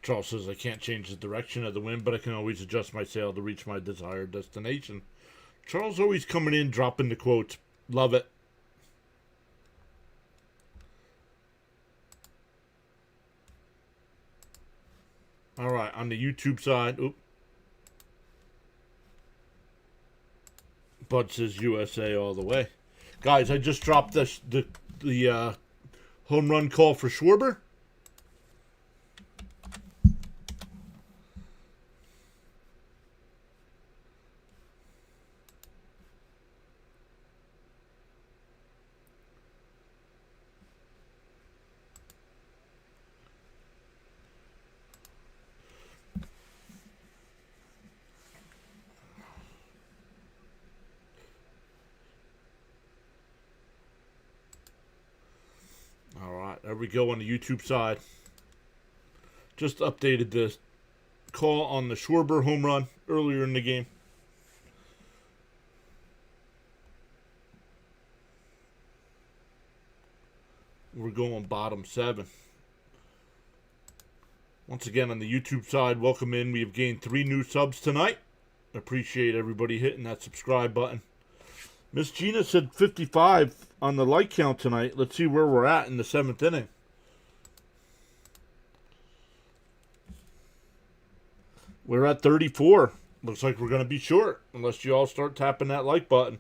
Charles says I can't change the direction of the wind, but I can always adjust my sail to reach my desired destination. Charles always coming in, dropping the quotes. Love it. All right, on the YouTube side. Oop. Bud says USA all the way. Guys, I just dropped the home run call for Schwarber. There we go on the YouTube side. Just updated the call on the Schwarber home run earlier in the game. We're going bottom 7. Once again, on the YouTube side, welcome in. We have gained 3 new subs tonight. Appreciate everybody hitting that subscribe button. Miss Gina said 55 on the like count tonight. Let's see where we're at in the 7th inning. We're at 34. Looks like we're going to be short unless you all start tapping that like button.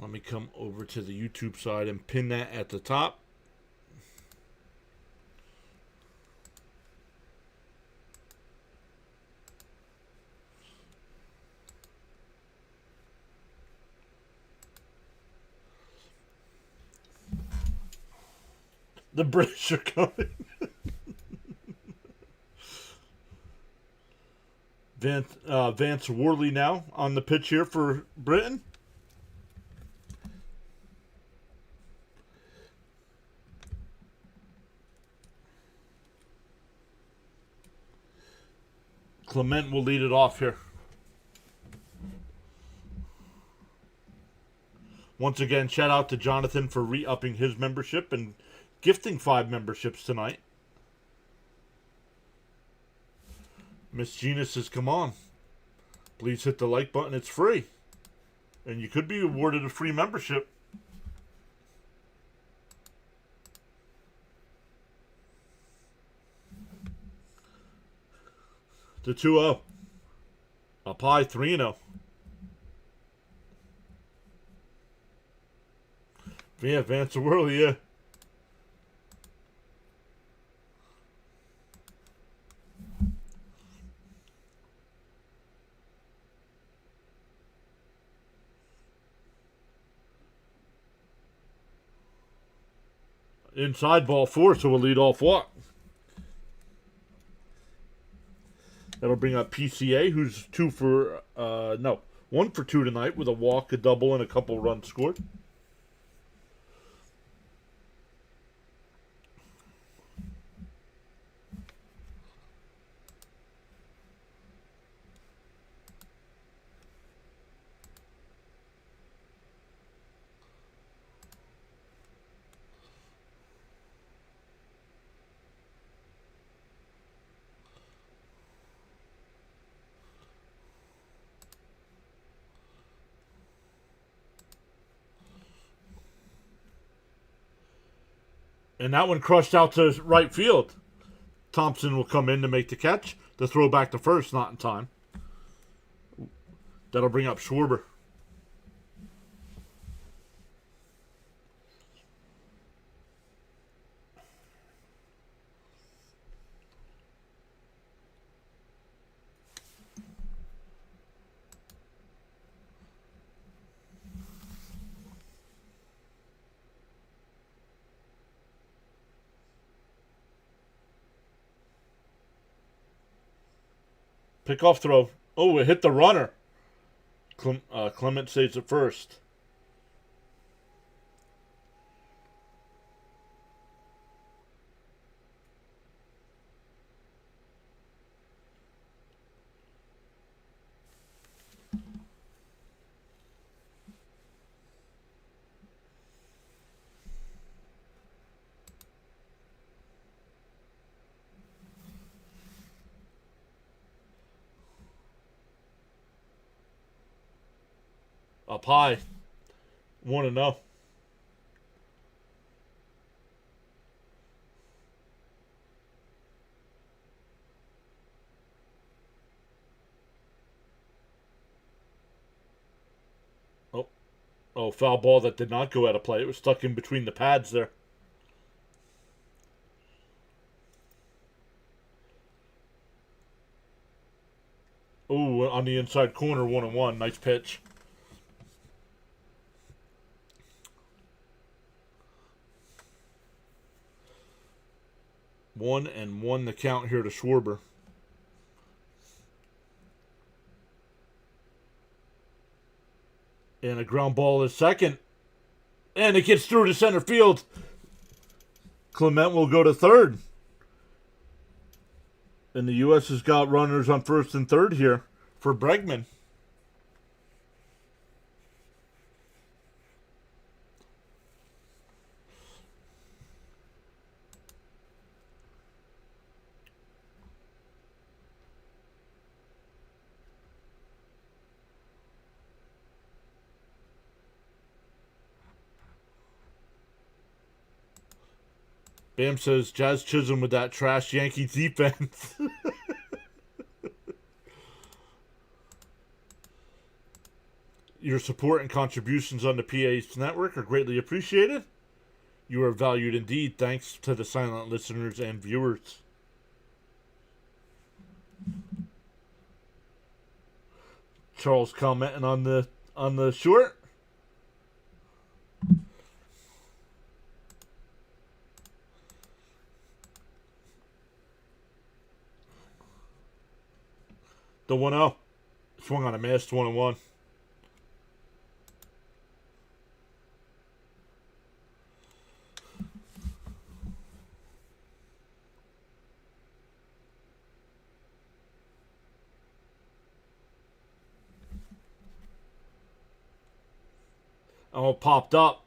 Let me come over to the YouTube side and pin that at the top. The British are coming. Vance Worley now on the pitch here for Britain. Clement will lead it off here. Once again, shout out to Jonathan for re-upping his membership and gifting 5 memberships tonight. Miss Gina says, come on. Please hit the like button. It's free. And you could be awarded a free membership. The 2-0. Up high, 3-0. Yeah, Vance Worley, yeah. Inside ball 4, so we'll lead off walk. That'll bring up PCA, who's 1 for 2 tonight with a walk, a double, and a couple runs scored. And that one crushed out to right field. Thompson will come in to make the catch. The throw back to first, not in time. That'll bring up Schwarber. Pickoff throw. Oh, it hit the runner. Clement saves it first. Up high. 1-0. Oh, foul ball that did not go out of play. It was stuck in between the pads there. Oh, on the inside corner, 1-1. Nice pitch. One and one the count here to Schwarber. And a ground ball is second. And it gets through to center field. Clement will go to third. And the U.S. has got runners on first and third here for Bregman. Bam says Jazz Chisholm with that trash Yankees defense. Your support and contributions on the PA's network are greatly appreciated. You are valued indeed. Thanks to the silent listeners and viewers. Charles commenting on the short. The 1-0. Swung on a missed 1-1. Oh, popped up.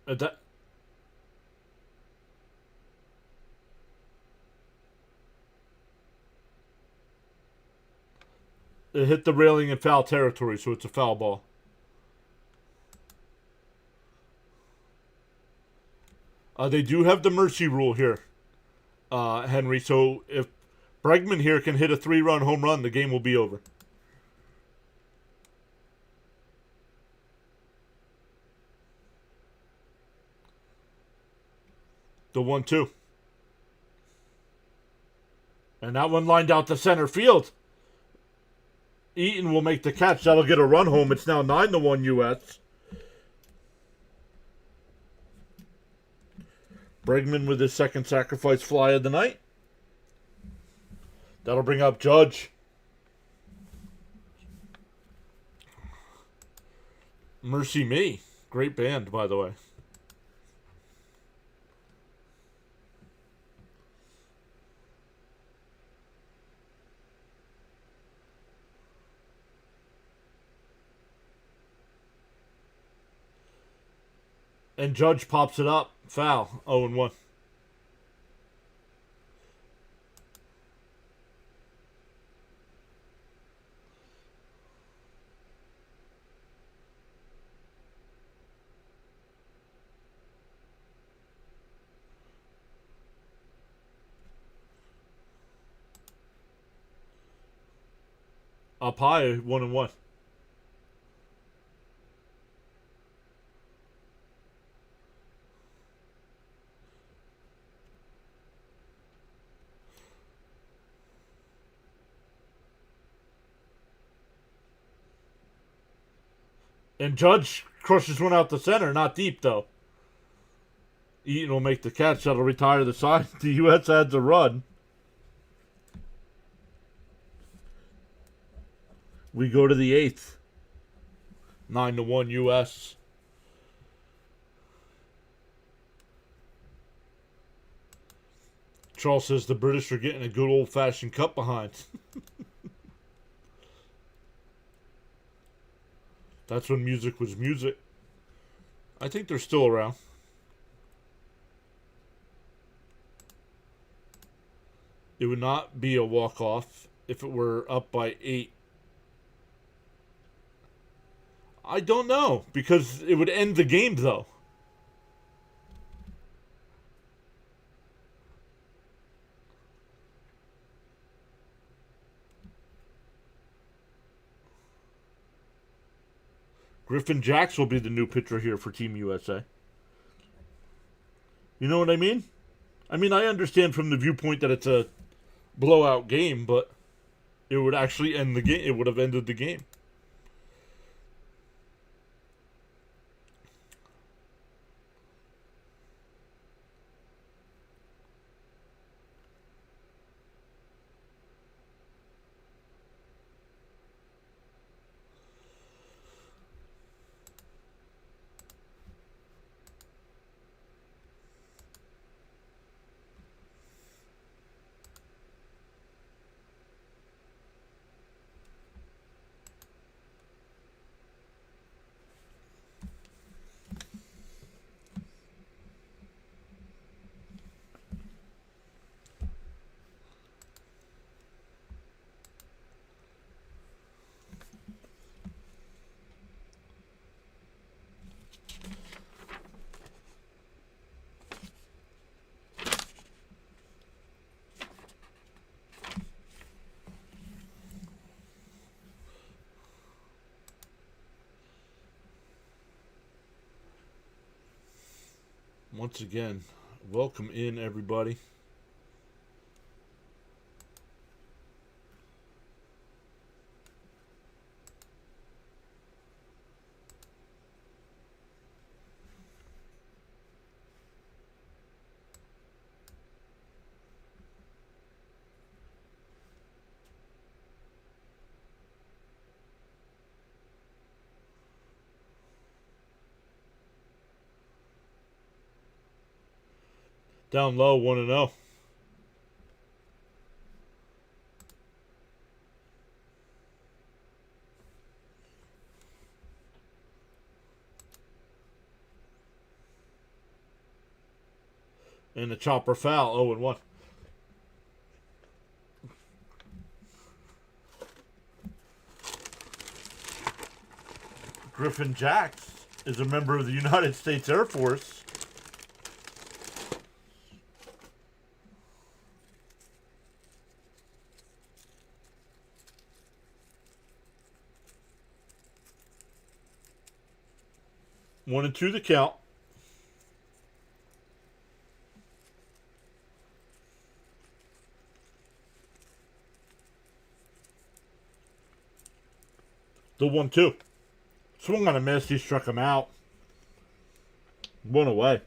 That. It hit the railing in foul territory, so it's a foul ball. They do have the mercy rule here, Henry. So if Bregman here can hit a 3-run home run, the game will be over. The 1-2. And that one lined out to center field. Eaton will make the catch. That'll get a run home. It's now 9-1 U.S. Bregman with his second sacrifice fly of the night. That'll bring up Judge. Mercy Me. Great band, by the way. And Judge pops it up. Foul. 0-1. Up high, 1-1. And Judge crushes one out the center. Not deep, though. Eaton will make the catch. That'll retire the side. The U.S. adds a run. We go to the 8th. 9-1 U.S. Charles says the British are getting a good old-fashioned cut behind. That's when music was music. I think they're still around. It would not be a walk-off if it were up by 8. I don't know, because it would end the game, though. Griffin Jacks will be the new pitcher here for Team USA. You know what I mean? I mean, I understand from the viewpoint that it's a blowout game, but it would actually end the game. It would have ended the game. Once again, welcome in everybody. Down low, 1-0. And the chopper foul, 0-1. Griffin Jacks is a member of the United States Air Force. One and two the count. The 1-2. Swung on a miss. He struck him out. One away.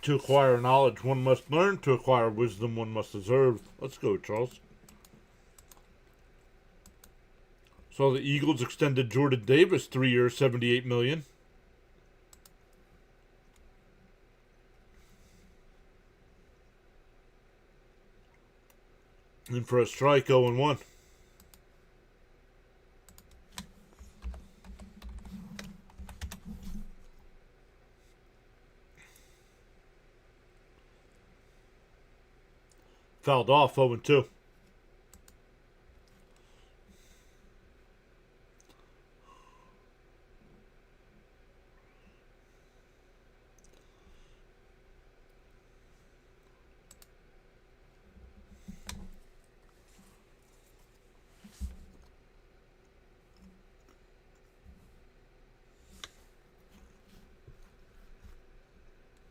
To acquire knowledge, one must learn. To acquire wisdom, one must deserve. Let's go, Charles. So the Eagles extended Jordan Davis 3 years, $78 million. And for a strike, 0-1. Fouled off, 0-2.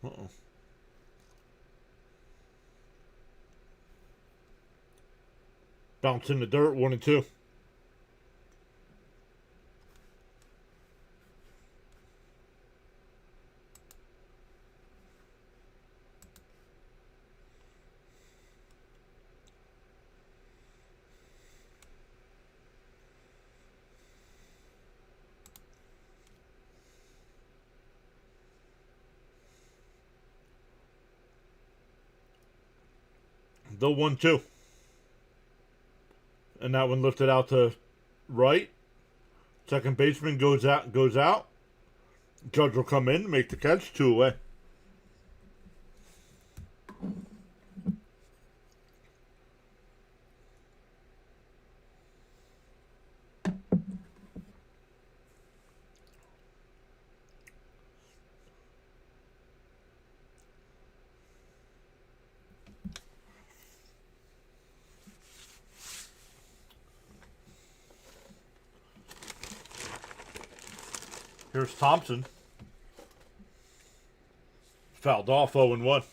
Uh-oh. Bounce in the dirt, 1-2. The 1-2. And that one lifted out to right. Second baseman goes out. Judge will come in, make the catch, 2 away. Here's Thompson. Fouled off, 0-1.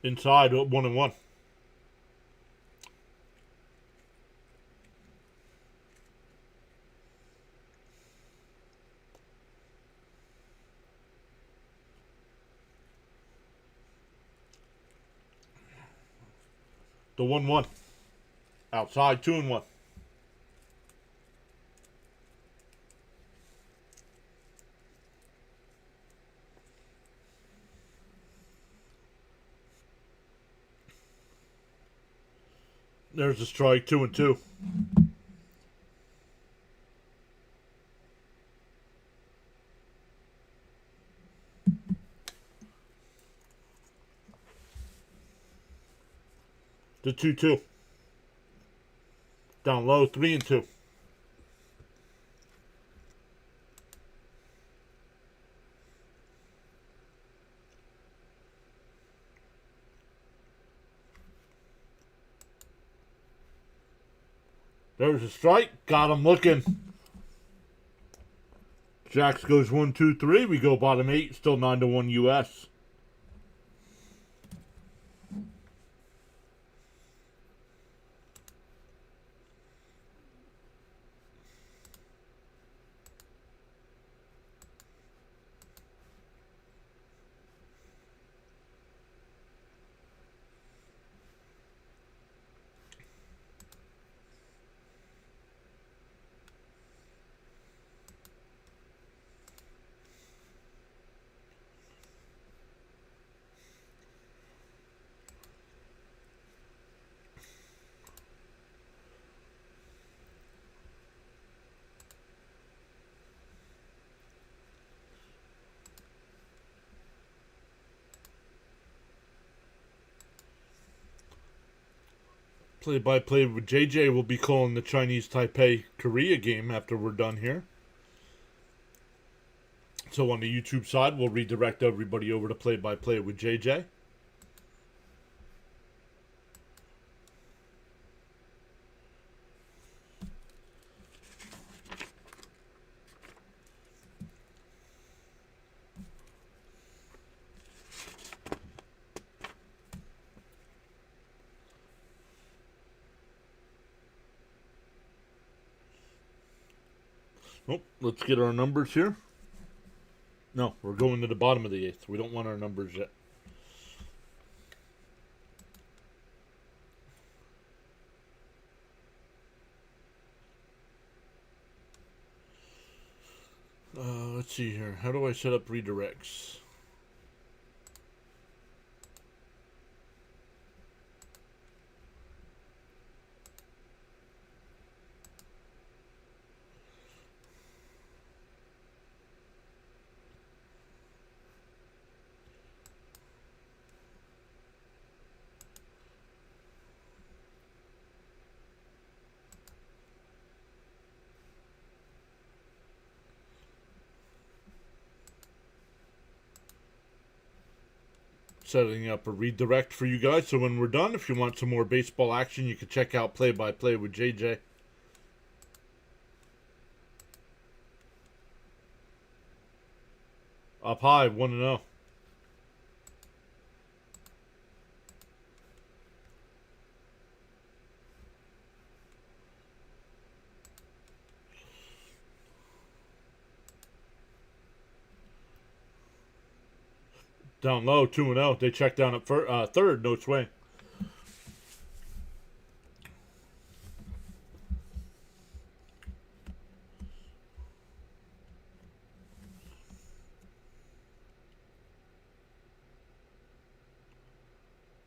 Inside, 1-1. The 1-1. Outside, 2-1. There's a strike, 2-2. The 2-2. Down low, 3-2. There's a strike. Got him looking. Jacks goes 1, 2, 3. We go bottom 8. Still 9-1 US. Play-by-play with JJ will be calling the Chinese Taipei-Korea game after we're done here. So on the YouTube side, we'll redirect everybody over to play-by-play with JJ. Oh, let's get our numbers here. No, we're going to the bottom of the 8th. We don't want our numbers yet. Let's see here. How do I set up redirects? Setting up a redirect for you guys, so when we're done, if you want some more baseball action, you can check out play-by-play with JJ. Up high, 1-0. Down low, 2-0. They check down at third, no swing.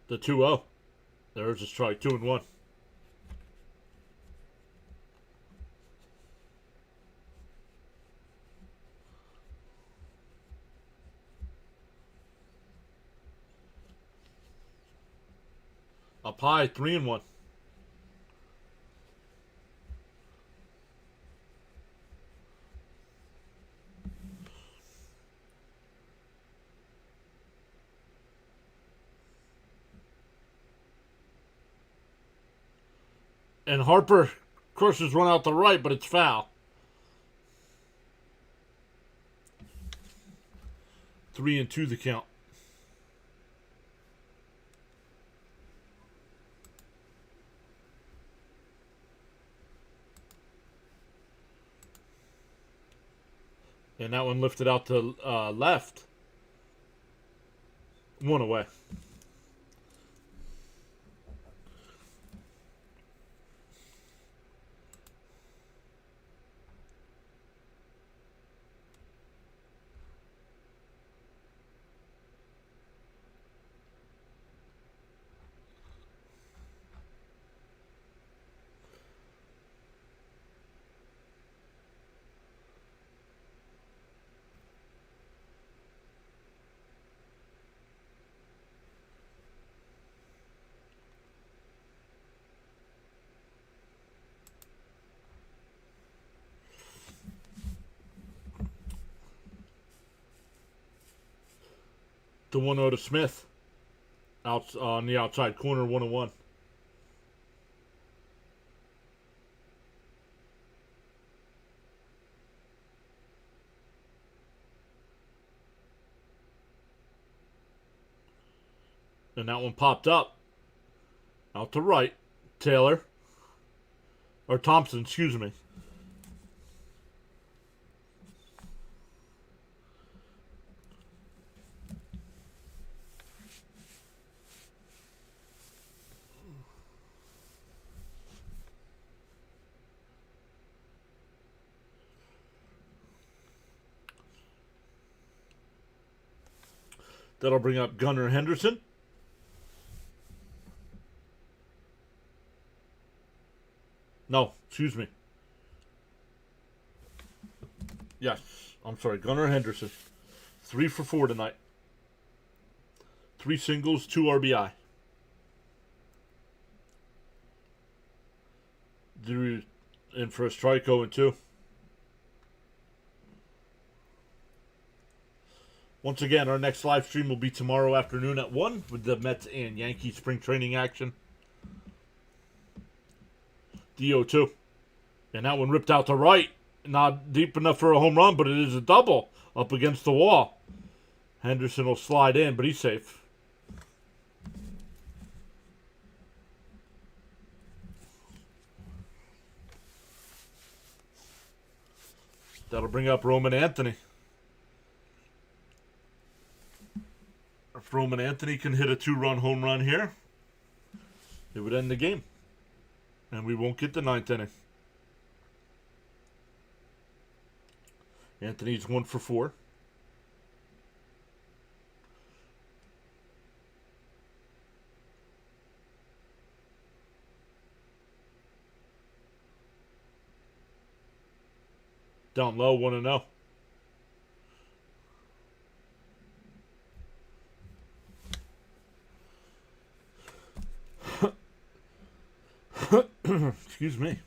The 2-0. There's a strike, 2-1. Up high, 3-1. And Harper, of course, has run out the right, but it's foul. 3-2 the count. And that one lifted out to left. 1 away. The 1-0 to Smith. Out on the outside corner, 1-1. And that one popped up. Out to right. Taylor. Or Thompson, excuse me. That'll bring up Gunnar Henderson. No, excuse me. Yes, I'm sorry, Gunnar Henderson. 3 for 4 tonight. 3 singles, 2 RBI. Drew in for a strike, 0-2. Once again, our next live stream will be tomorrow afternoon at 1 with the Mets and Yankees spring training action. The 0-2. And that one ripped out to right. Not deep enough for a home run, but it is a double up against the wall. Henderson will slide in, but he's safe. That'll bring up Roman Anthony. If Roman Anthony can hit a 2-run home run here, it would end the game. And we won't get the 9th inning. Anthony's 1 for 4. Down low, 1-0. Excuse me.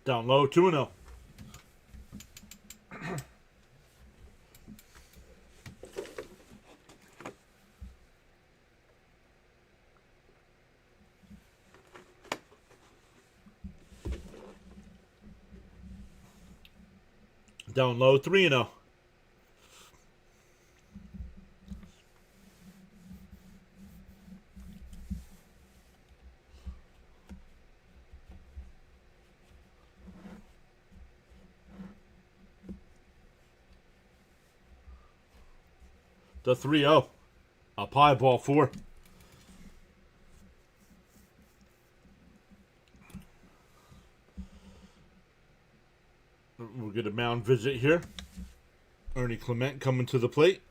Down low, 2-0. Down low, 3-0. The 3-0. Up high, ball 4. We'll get a mound visit here. Ernie Clement coming to the plate.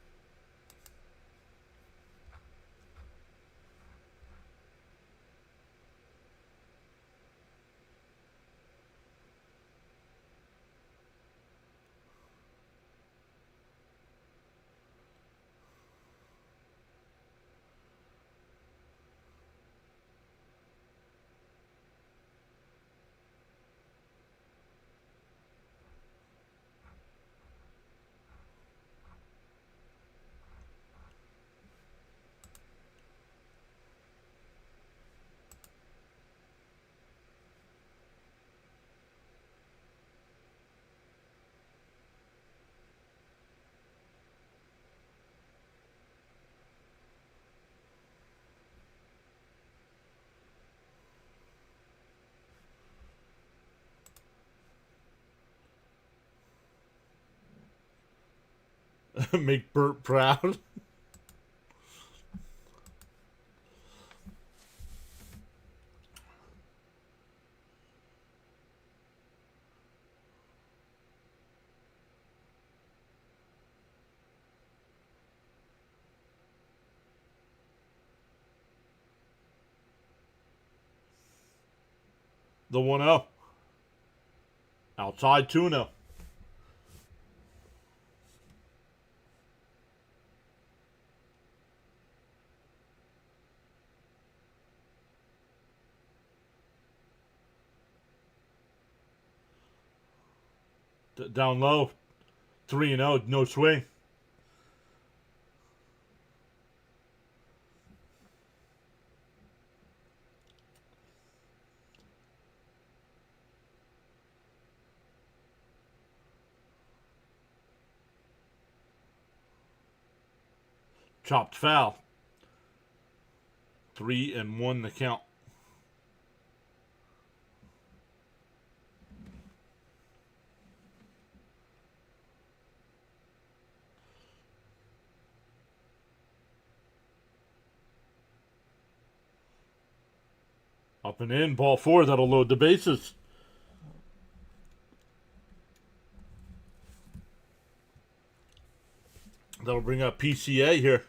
Make Bert proud. The 1-0. Outside 2-0. Down low. 3-0. No swing. Chopped foul. 3-1 the count. Up and in, ball 4. That'll load the bases. That'll bring up PCA here.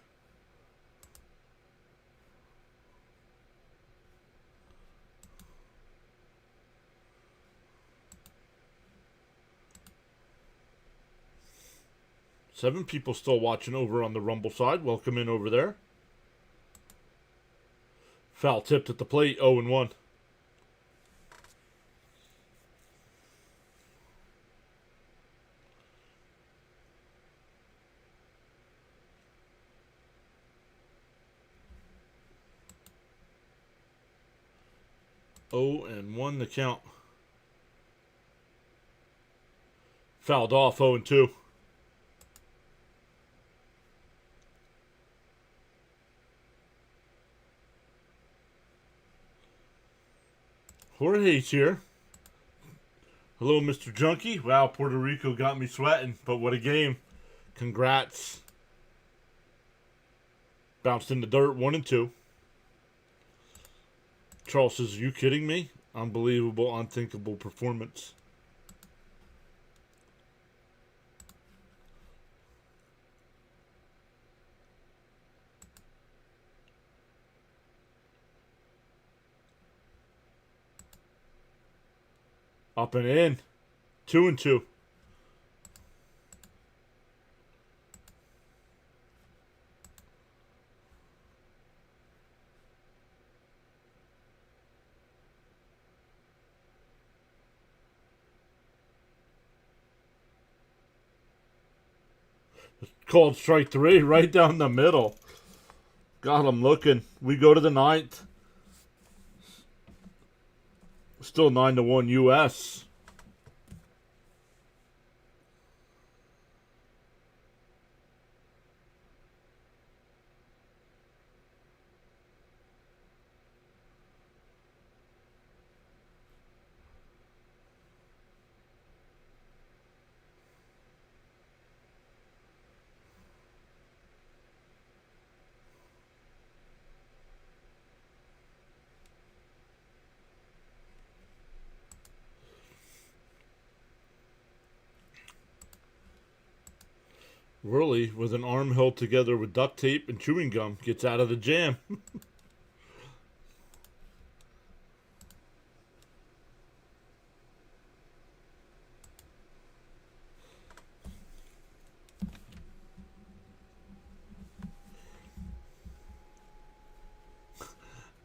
Seven people still watching over on the Rumble side. Welcome in over there. Foul tipped at the plate, 0-1. Oh, and 1 the count. Fouled off, 0-2. Jorge's here. Hello, Mr. Junkie. Wow, Puerto Rico got me sweating, but what a game. Congrats. Bounced in the dirt, 1-2. Charles says, are you kidding me? Unbelievable, unthinkable performance. Up and in. 2-2. Called strike 3 right down the middle. Got him looking. We go to the 9th. Still 9-1 U.S. Worley, with an arm held together with duct tape and chewing gum, gets out of the jam.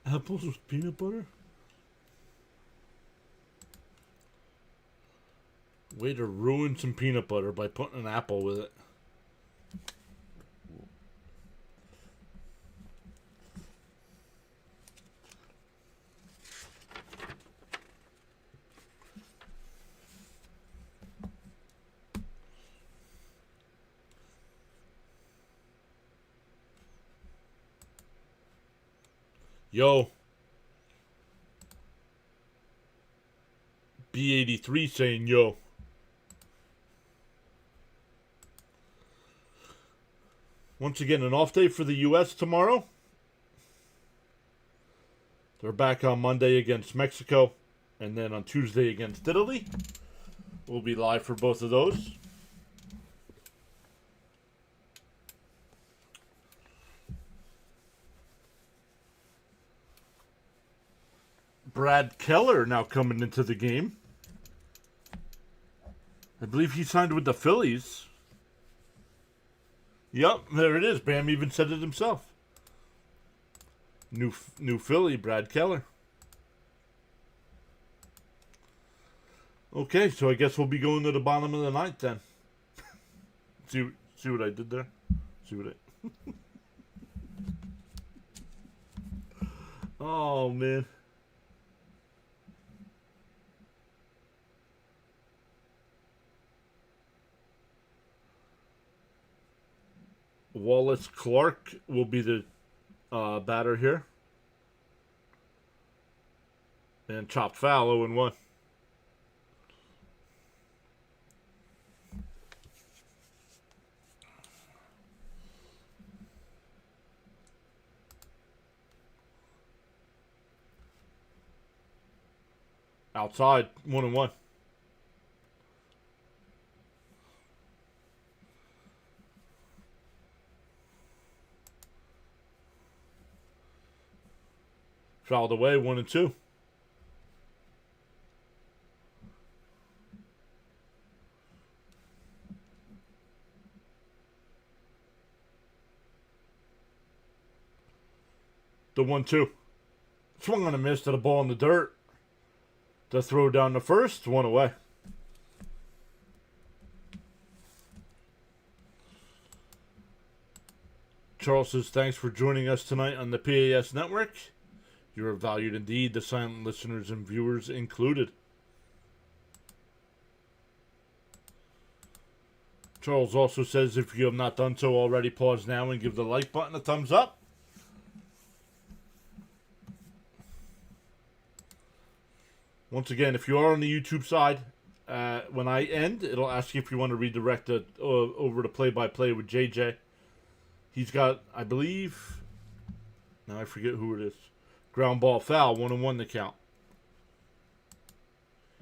Apples with peanut butter? Way to ruin some peanut butter by putting an apple with it. Yo. B83 saying yo. Once again, an off day for the U.S. tomorrow. They're back on Monday against Mexico. And then on Tuesday against Italy. We'll be live for both of those. Brad Keller now coming into the game. I believe he signed with the Phillies. Yep, there it is. Bam even said it himself. New Philly, Brad Keller. Okay, so I guess we'll be going to the bottom of the ninth then. See what I did there? See what I... Oh, man. Wallace Clark will be the batter here. And chopped foul, 0-1. Outside, 1-1. Fouled away, 1-2. The 1-2. Swung on a miss to the ball in the dirt. The throw down the first, 1 away. Charles says, thanks for joining us tonight on the PAS Network. You are valued indeed, the silent listeners and viewers included. Charles also says, if you have not done so already, pause now and give the like button a thumbs up. Once again, if you are on the YouTube side, when I end, it'll ask you if you want to redirect it over to play-by-play with JJ. He's got, I believe, now I forget who it is. Ground ball foul, 1-1 the count.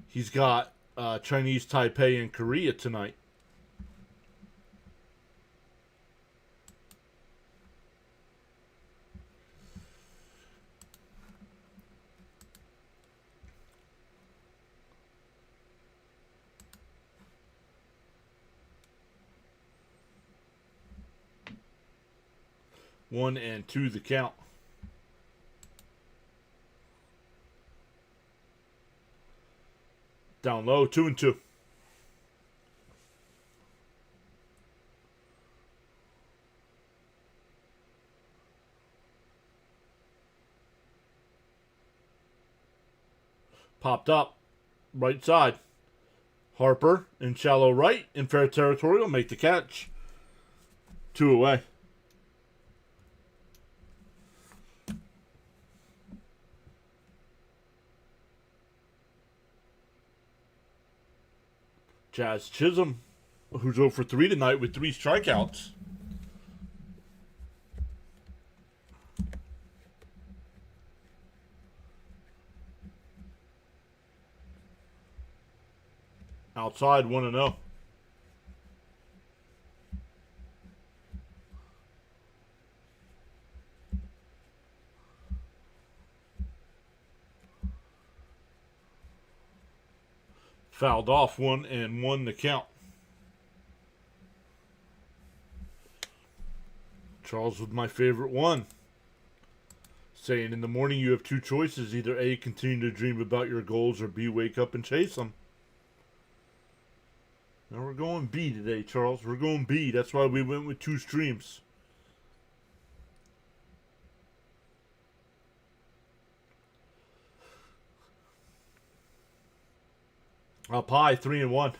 He's got Chinese Taipei and Korea tonight. One and two the count. Down low, 2-2. Popped up, right side. Harper in shallow right, in fair territory, will make the catch. 2 away. Jazz Chisholm, who's 0 for 3 tonight with 3 strikeouts. Outside, 1-0. Fouled off, 1-1 the count. Charles with my favorite one. Saying, in the morning you have 2 choices. Either A, continue to dream about your goals, or B, wake up and chase them. Now we're going B today, Charles. We're going B. That's why we went with 2 streams. Up high, 3-1.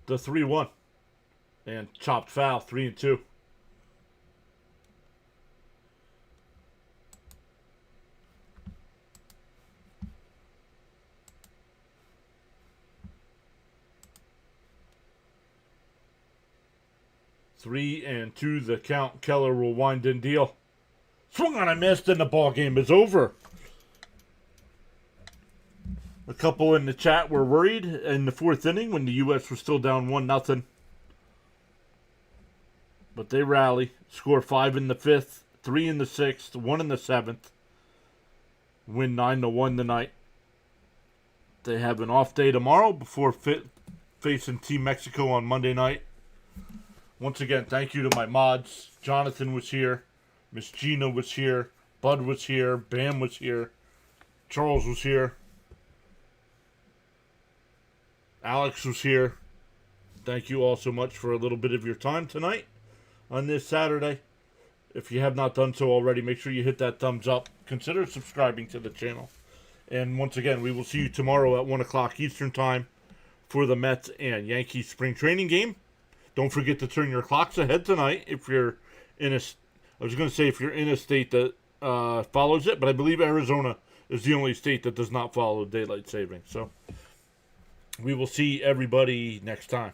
The 3-1. And chopped foul, 3-2. Three and 2 the count. Keller will wind in deal. Swung on a miss, and the ball game is over. A couple in the chat were worried in the 4th inning when the U.S. was still down 1-0. But they rally. Score 5 in the 5th, 3 in the 6th, 1 in the 7th. Win 9-1 tonight. They have an off day tomorrow before facing Team Mexico on Monday night. Once again, thank you to my mods. Jonathan was here. Miss Gina was here. Bud was here. Bam was here. Charles was here. Alex was here. Thank you all so much for a little bit of your time tonight on this Saturday. If you have not done so already, make sure you hit that thumbs up. Consider subscribing to the channel. And once again, we will see you tomorrow at 1 o'clock Eastern Time for the Mets and Yankees spring training game. Don't forget to turn your clocks ahead tonight if you're in a... I was going to say if you're in a state that follows it, but I believe Arizona is the only state that does not follow daylight saving. So we will see everybody next time.